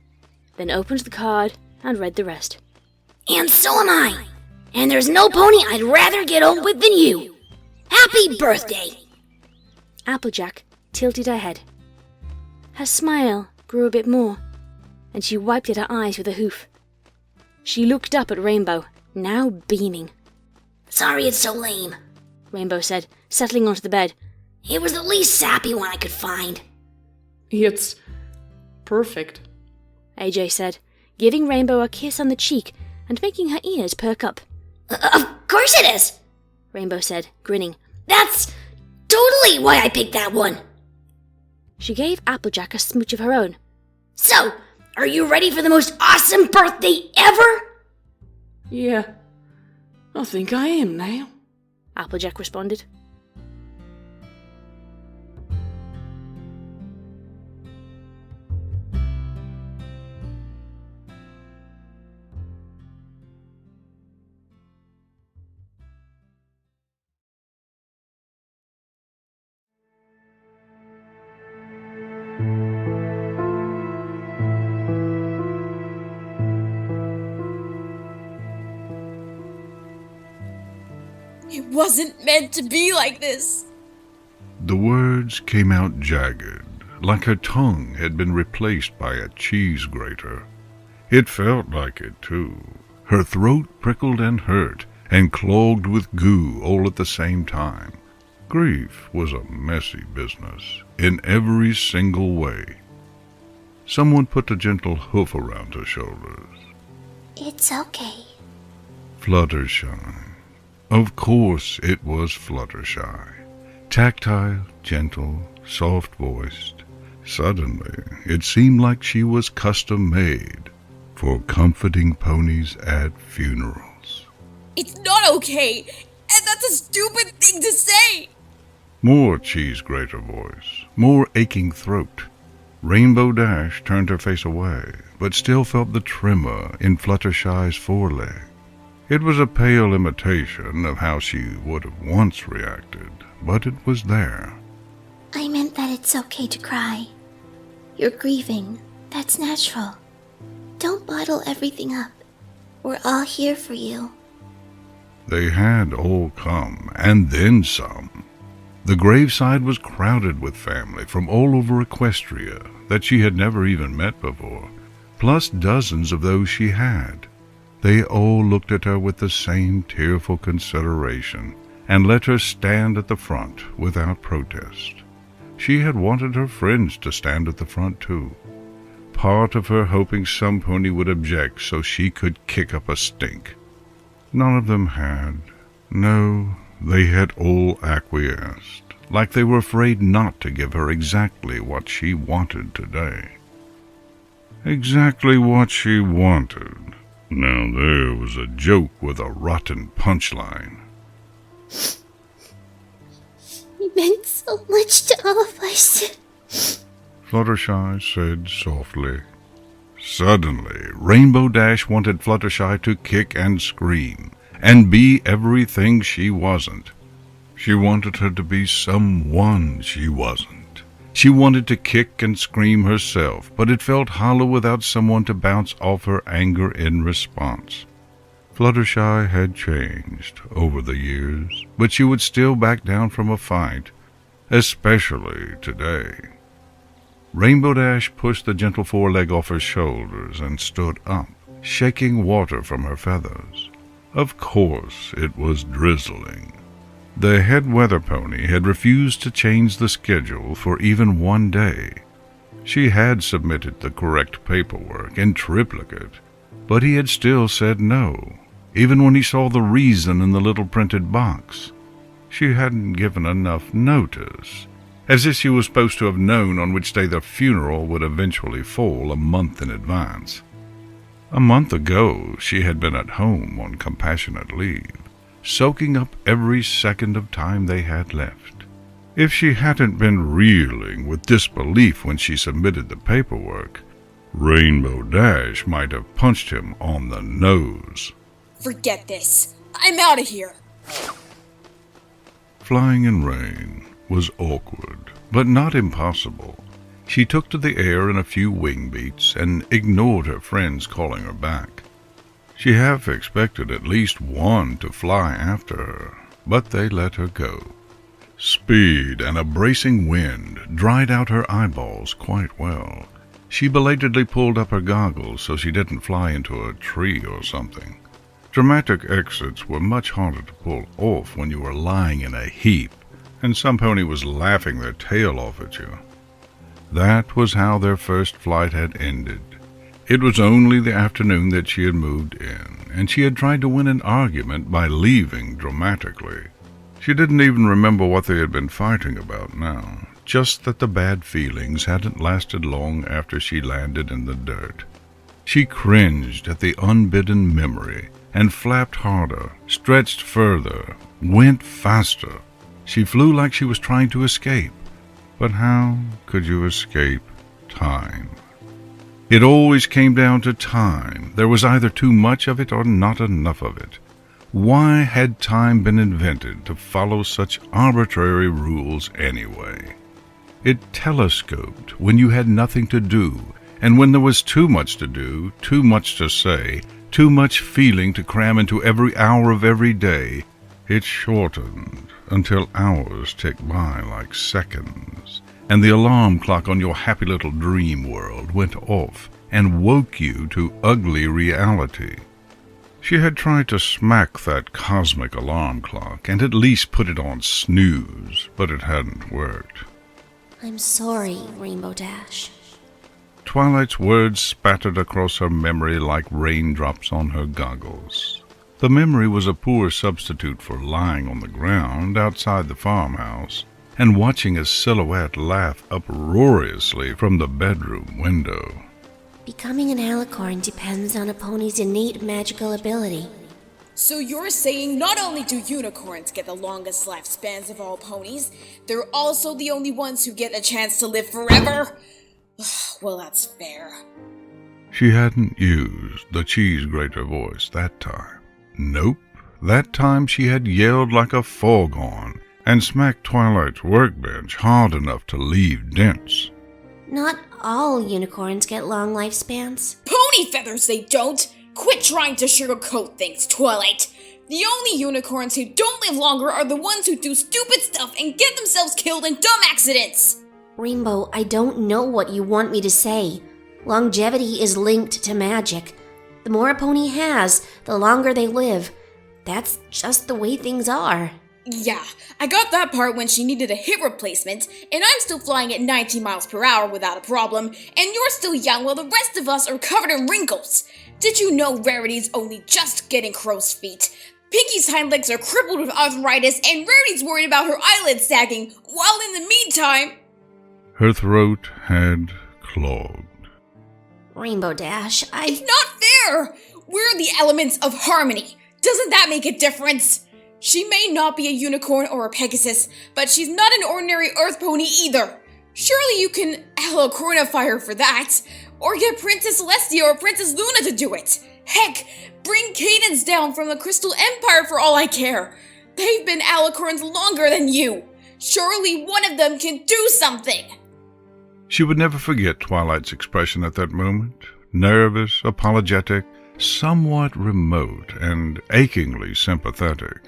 then opened the card and read the rest. And so am I. And there's no pony I'd rather get old with than you. Happy birthday! Applejack tilted her head. Her smile grew a bit more, and she wiped at her eyes with a hoof. She looked up at Rainbow, now beaming. Sorry it's so lame, Rainbow said, settling onto the bed. It was the least sappy one I could find. It's perfect, AJ said, giving Rainbow a kiss on the cheek and making her ears perk up. Of course it is, Rainbow said, grinning. That's totally why I picked that one. She gave Applejack a smooch of her own. So, are you ready for the most awesome birthday ever? Yeah, I think I am now, Applejack responded. It wasn't meant to be like this. The words came out jagged, like her tongue had been replaced by a cheese grater. It felt like it, too. Her throat prickled and hurt, and clogged with goo all at the same time. Grief was a messy business, in every single way. Someone put a gentle hoof around her shoulders. It's okay. Fluttershy. Of course it was Fluttershy. Tactile, gentle, soft-voiced. Suddenly, it seemed like she was custom-made for comforting ponies at funerals. It's not okay, and that's a stupid thing to say. More cheese grater voice, more aching throat. Rainbow Dash turned her face away, but still felt the tremor in Fluttershy's foreleg. It was a pale imitation of how she would have once reacted, but it was there. I meant that it's okay to cry. You're grieving. That's natural. Don't bottle everything up. We're all here for you. They had all come, and then some. The graveside was crowded with family from all over Equestria that she had never even met before, plus dozens of those she had. They all looked at her with the same tearful consideration, and let her stand at the front without protest. She had wanted her friends to stand at the front too, part of her hoping some pony would object so she could kick up a stink. None of them had. No, they had all acquiesced, like they were afraid not to give her exactly what she wanted today. Exactly what she wanted. Now there was a joke with a rotten punchline. You meant so much to all of us. Fluttershy said softly. Suddenly, Rainbow Dash wanted Fluttershy to kick and scream, and be everything she wasn't. She wanted her to be someone she wasn't. She wanted to kick and scream herself, but it felt hollow without someone to bounce off her anger in response. Fluttershy had changed over the years, but she would still back down from a fight, especially today. Rainbow Dash pushed the gentle foreleg off her shoulders and stood up, shaking water from her feathers. Of course it was drizzling. The head weather pony had refused to change the schedule for even one day. She had submitted the correct paperwork in triplicate, but he had still said no, even when he saw the reason in the little printed box. She hadn't given enough notice, as if she was supposed to have known on which day the funeral would eventually fall a month in advance. A month ago, she had been at home on compassionate leave, soaking up every second of time they had left. If she hadn't been reeling with disbelief when she submitted the paperwork, Rainbow Dash might have punched him on the nose. Forget this. I'm out of here. Flying in rain was awkward, but not impossible. She took to the air in a few wing beats and ignored her friends calling her back. She half expected at least one to fly after her, but they let her go. Speed and a bracing wind dried out her eyeballs quite well. She belatedly pulled up her goggles so she didn't fly into a tree or something. Dramatic exits were much harder to pull off when you were lying in a heap, and some pony was laughing their tail off at you. That was how their first flight had ended. It was only the afternoon that she had moved in, and she had tried to win an argument by leaving dramatically. She didn't even remember what they had been fighting about now, just that the bad feelings hadn't lasted long after she landed in the dirt. She cringed at the unbidden memory and flapped harder, stretched further, went faster. She flew like she was trying to escape. But how could you escape time? It always came down to time. There was either too much of it or not enough of it. Why had time been invented to follow such arbitrary rules anyway? It telescoped when you had nothing to do, and when there was too much to do, too much to say, too much feeling to cram into every hour of every day, It shortened until hours ticked by like seconds, and the alarm clock on your happy little dream world went off and woke you to ugly reality. She had tried to smack that cosmic alarm clock and at least put it on snooze, but it hadn't worked. I'm sorry, Rainbow Dash. Twilight's words spattered across her memory like raindrops on her goggles. The memory was a poor substitute for lying on the ground outside the farmhouse and watching a silhouette laugh uproariously from the bedroom window. Becoming an alicorn depends on a pony's innate magical ability. So you're saying not only do unicorns get the longest lifespans of all ponies, they're also the only ones who get a chance to live forever? Well, that's fair. She hadn't used the cheese grater voice that time. Nope, that time she had yelled like a foghorn and smacked Twilight's workbench hard enough to leave dents. Not all unicorns get long lifespans. Pony feathers, they don't! Quit trying to sugarcoat things, Twilight! The only unicorns who don't live longer are the ones who do stupid stuff and get themselves killed in dumb accidents! Rainbow, I don't know what you want me to say. Longevity is linked to magic. The more a pony has, the longer they live. That's just the way things are. Yeah, I got that part when she needed a hip replacement, and I'm still flying at 90 miles per hour without a problem, and you're still young while the rest of us are covered in wrinkles. Did you know Rarity's only just getting crow's feet? Pinky's hind legs are crippled with arthritis, and Rarity's worried about her eyelids sagging, while in the meantime... Her throat had clogged. Rainbow Dash, It's not fair! We're the elements of harmony. Doesn't that make a difference? She may not be a unicorn or a Pegasus, but she's not an ordinary Earth pony either. Surely you can alicornify her for that, or get Princess Celestia or Princess Luna to do it. Heck, bring Cadence down from the Crystal Empire for all I care. They've been alicorns longer than you. Surely one of them can do something. She would never forget Twilight's expression at that moment. Nervous, apologetic, somewhat remote, and achingly sympathetic.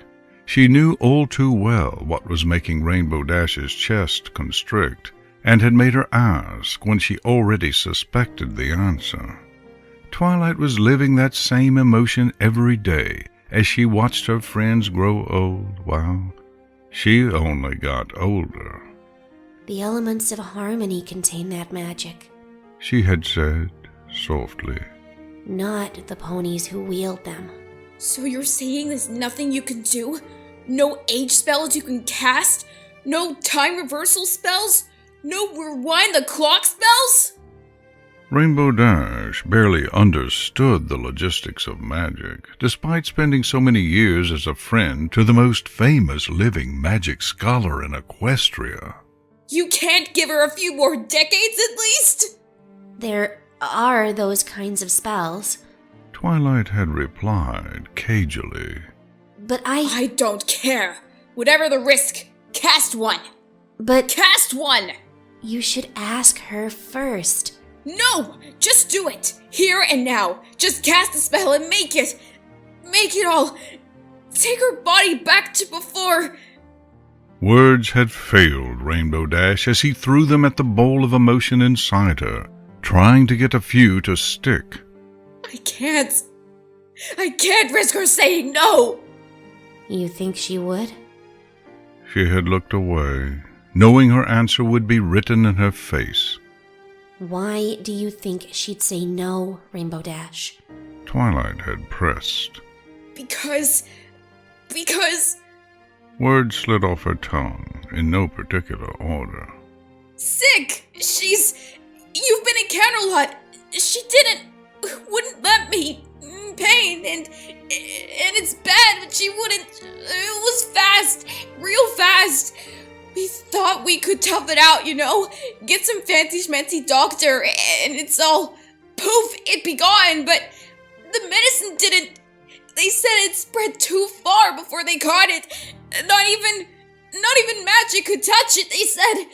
She knew all too well what was making Rainbow Dash's chest constrict, and had made her ask when she already suspected the answer. Twilight was living that same emotion every day as she watched her friends grow old, while she only got older. The elements of harmony contain that magic. She had said softly. Not the ponies who wield them. So you're saying there's nothing you can do? No age spells you can cast? No time reversal spells? No rewind the clock spells? Rainbow Dash barely understood the logistics of magic, despite spending so many years as a friend to the most famous living magic scholar in Equestria. You can't give her a few more decades at least? There are those kinds of spells. Twilight had replied cagily. But I don't care. Whatever the risk, cast one. But... Cast one! You should ask her first. No! Just do it! Here and now. Just cast the spell and make it all... Take her body back to before... Words had failed Rainbow Dash as he threw them at the bowl of emotion inside her, trying to get a few to stick. I can't risk her saying no! You think she would? She had looked away, knowing her answer would be written in her face. Why do you think she'd say no, Rainbow Dash? Twilight had pressed. Because... Words slid off her tongue in no particular order. Sick! You've been in Counterlot. She wouldn't let me. Pain, and it's bad, but she wouldn't. It was fast, real fast. We thought we could tough it out, get some fancy schmancy doctor, and it's all, poof, it'd be gone, but the medicine didn't. They said it spread too far before they caught it. Not even magic could touch it, they said.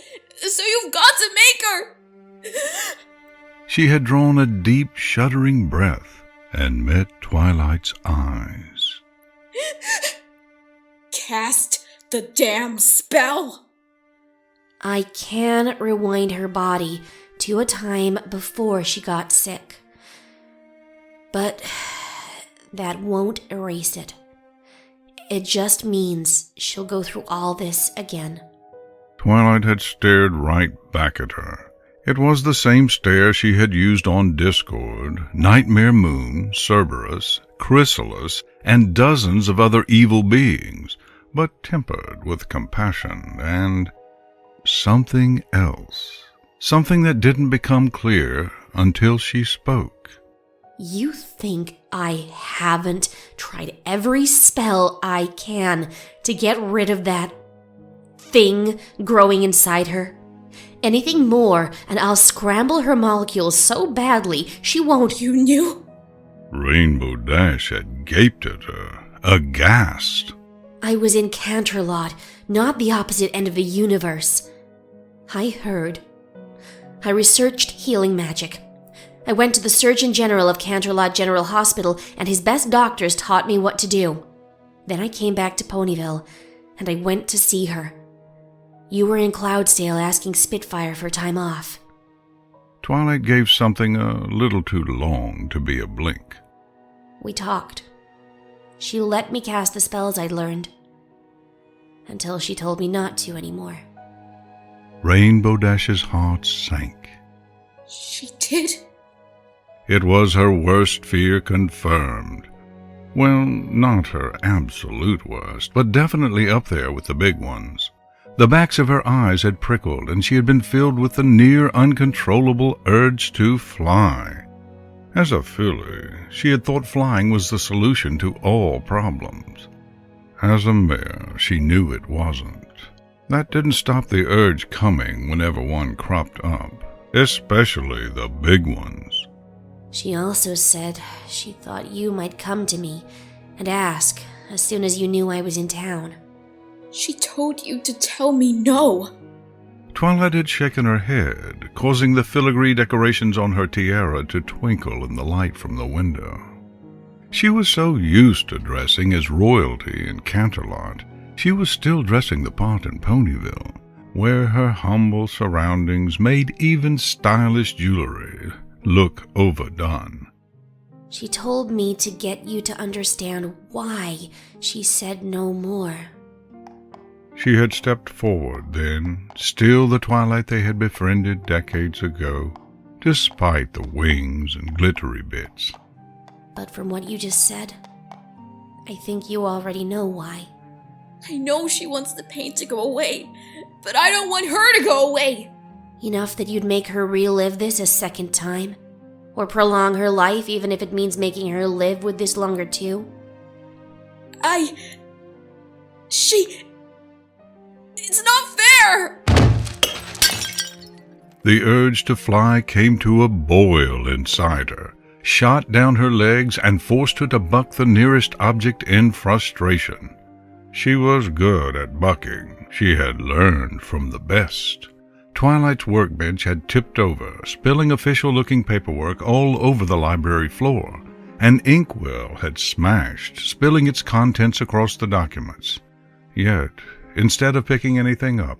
So you've got to make her. She had drawn a deep, shuddering breath and met Twilight's eyes. cast the damn spell? I can rewind her body to a time before she got sick. But that won't erase it. It just means she'll go through all this again. Twilight had stared right back at her. It was the same stare she had used on Discord, Nightmare Moon, Cyberus, Chrysalis, and dozens of other evil beings, but tempered with compassion and something else. Something that didn't become clear until she spoke. You think I haven't tried every spell I can to get rid of that thing growing inside her? Anything more, and I'll scramble her molecules so badly she won't. You knew? Rainbow Dash had gaped at her, aghast. I was in Canterlot, not the opposite end of the universe. I heard. I researched healing magic. I went to the Surgeon General of Canterlot General Hospital, and his best doctors taught me what to do. Then I came back to Ponyville, and I went to see her. You were in Cloudsdale asking Spitfire for time off. Twilight gave something a little too long to be a blink. We talked. She let me cast the spells I'd learned. Until she told me not to anymore. Rainbow Dash's heart sank. She did? It was her worst fear confirmed. Well, not her absolute worst, but definitely up there with the big ones. The backs of her eyes had prickled, and she had been filled with the near uncontrollable urge to fly. As a filly, she had thought flying was the solution to all problems. As a mare, she knew it wasn't. That didn't stop the urge coming whenever one cropped up, especially the big ones. She also said she thought you might come to me and ask as soon as you knew I was in town. She told you to tell me no. Twilight had shaken her head, causing the filigree decorations on her tiara to twinkle in the light from the window. She was so used to dressing as royalty in Canterlot, she was still dressing the part in Ponyville, where her humble surroundings made even stylish jewelry look overdone. She told me to get you to understand why she said no more. She had stepped forward then, still the Twilight they had befriended decades ago, despite the wings and glittery bits. But from what you just said, I think you already know why. I know she wants the pain to go away, but I don't want her to go away. Enough that you'd make her relive this a second time? Or prolong her life, even if it means making her live with this longer too? It's not fair! The urge to fly came to a boil inside her, shot down her legs, and forced her to buck the nearest object in frustration. She was good at bucking. She had learned from the best. Twilight's workbench had tipped over, spilling official-looking paperwork all over the library floor. An inkwell had smashed, spilling its contents across the documents. Yet, instead of picking anything up,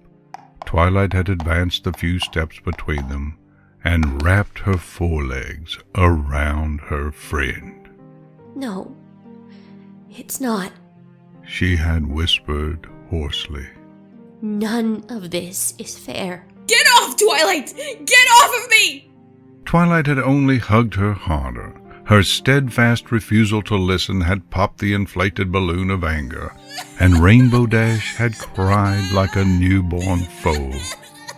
Twilight had advanced a few steps between them and wrapped her forelegs around her friend. No, it's not. She had whispered hoarsely. None of this is fair. Get off, Twilight! Get off of me! Twilight had only hugged her harder. Her steadfast refusal to listen had popped the inflated balloon of anger, and Rainbow Dash had cried like a newborn foal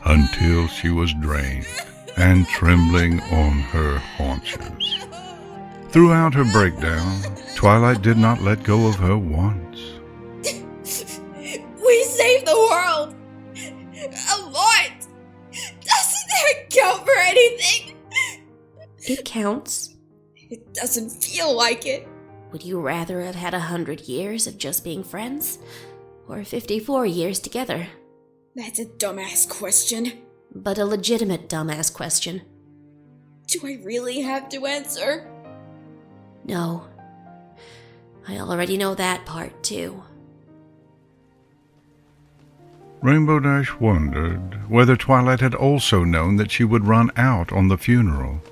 until she was drained and trembling on her haunches. Throughout her breakdown, Twilight did not let go of her once. We saved the world! A lot! Doesn't that count for anything? It counts. It doesn't feel like it. Would you rather have had 100 years of just being friends? Or 54 years together? That's a dumbass question. But a legitimate dumbass question. Do I really have to answer? No. I already know that part, too. Rainbow Dash wondered whether Twilight had also known that she would run out on the funeral.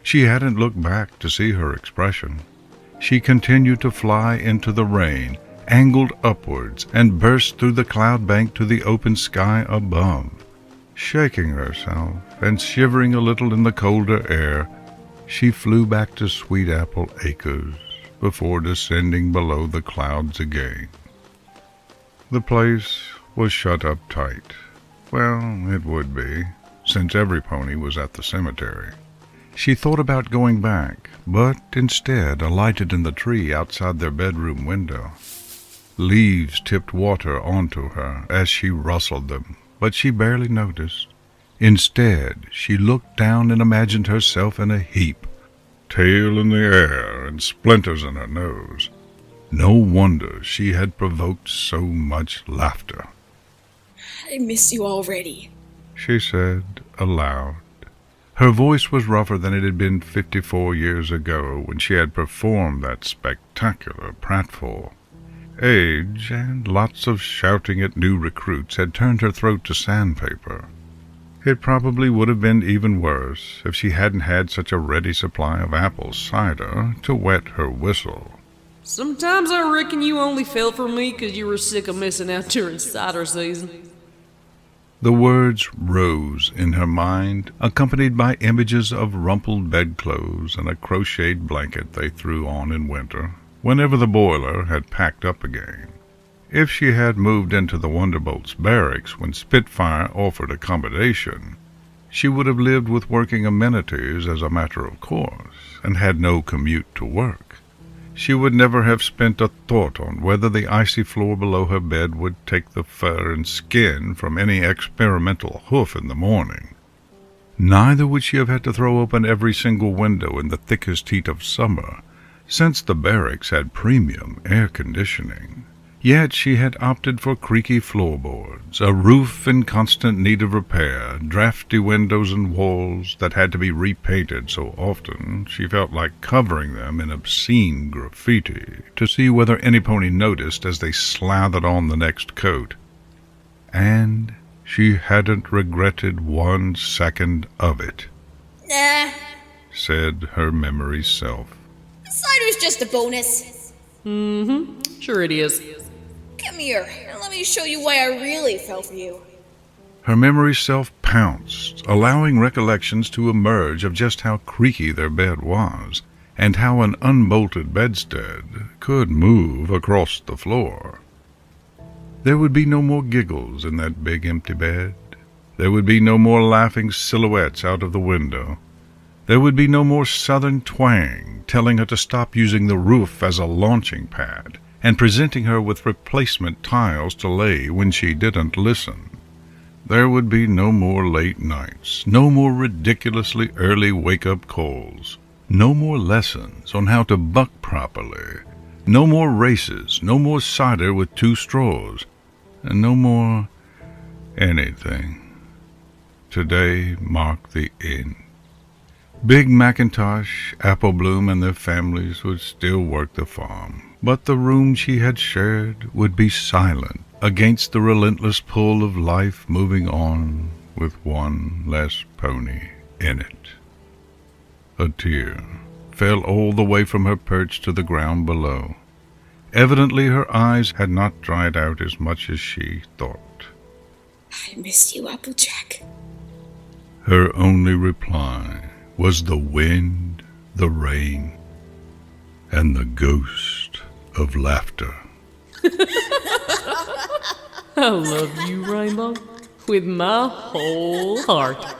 She hadn't looked back to see her expression. She continued to fly into the rain, angled upwards, and burst through the cloud bank to the open sky above. Shaking herself and shivering a little in the colder air, she flew back to Sweet Apple Acres before descending below the clouds again. The place was shut up tight. Well, it would be, since every pony was at the cemetery. She thought about going back, but instead alighted in the tree outside their bedroom window. Leaves tipped water onto her as she rustled them, but she barely noticed. Instead, she looked down and imagined herself in a heap, tail in the air and splinters in her nose. No wonder she had provoked so much laughter. I miss you already, she said aloud. Her voice was rougher than it had been 54 years ago when she had performed that spectacular pratfall. Age and lots of shouting at new recruits had turned her throat to sandpaper. It probably would have been even worse if she hadn't had such a ready supply of apple cider to wet her whistle. Sometimes I reckon you only fell for me 'cause you were sick of missing out during cider season. The words rose in her mind, accompanied by images of rumpled bedclothes and a crocheted blanket they threw on in winter, whenever the boiler had packed up again. If she had moved into the Wonderbolt's barracks when Spitfire offered accommodation, she would have lived with working amenities as a matter of course, and had no commute to work. She would never have spent a thought on whether the icy floor below her bed would take the fur and skin from any experimental hoof in the morning. Neither would she have had to throw open every single window in the thickest heat of summer, since the barracks had premium air conditioning. Yet she had opted for creaky floorboards, a roof in constant need of repair, drafty windows and walls that had to be repainted so often she felt like covering them in obscene graffiti to see whether any pony noticed as they slathered on the next coat. And she hadn't regretted 1 second of it, Nah, said her memory self. cider's just a bonus. Sure it is. Come here, and let me show you why I really fell for you. Her memory self pounced, allowing recollections to emerge of just how creaky their bed was, and how an unbolted bedstead could move across the floor. There would be no more giggles in that big empty bed. There would be no more laughing silhouettes out of the window. There would be no more southern twang telling her to stop using the roof as a launching pad, and presenting her with replacement tiles to lay when she didn't listen. There would be no more late nights, no more ridiculously early wake-up calls, no more lessons on how to buck properly, no more races, no more cider with 2 straws, and no more anything. Today marked the end. Big Macintosh, Apple Bloom, and their families would still work the farm, but the room she had shared would be silent against the relentless pull of life moving on with one less pony in it. A tear fell all the way from her perch to the ground below. Evidently her eyes had not dried out as much as she thought. I missed you, Applejack. Her only reply was the wind, the rain, and the ghost of laughter. I love you, Rainbow, with my whole heart.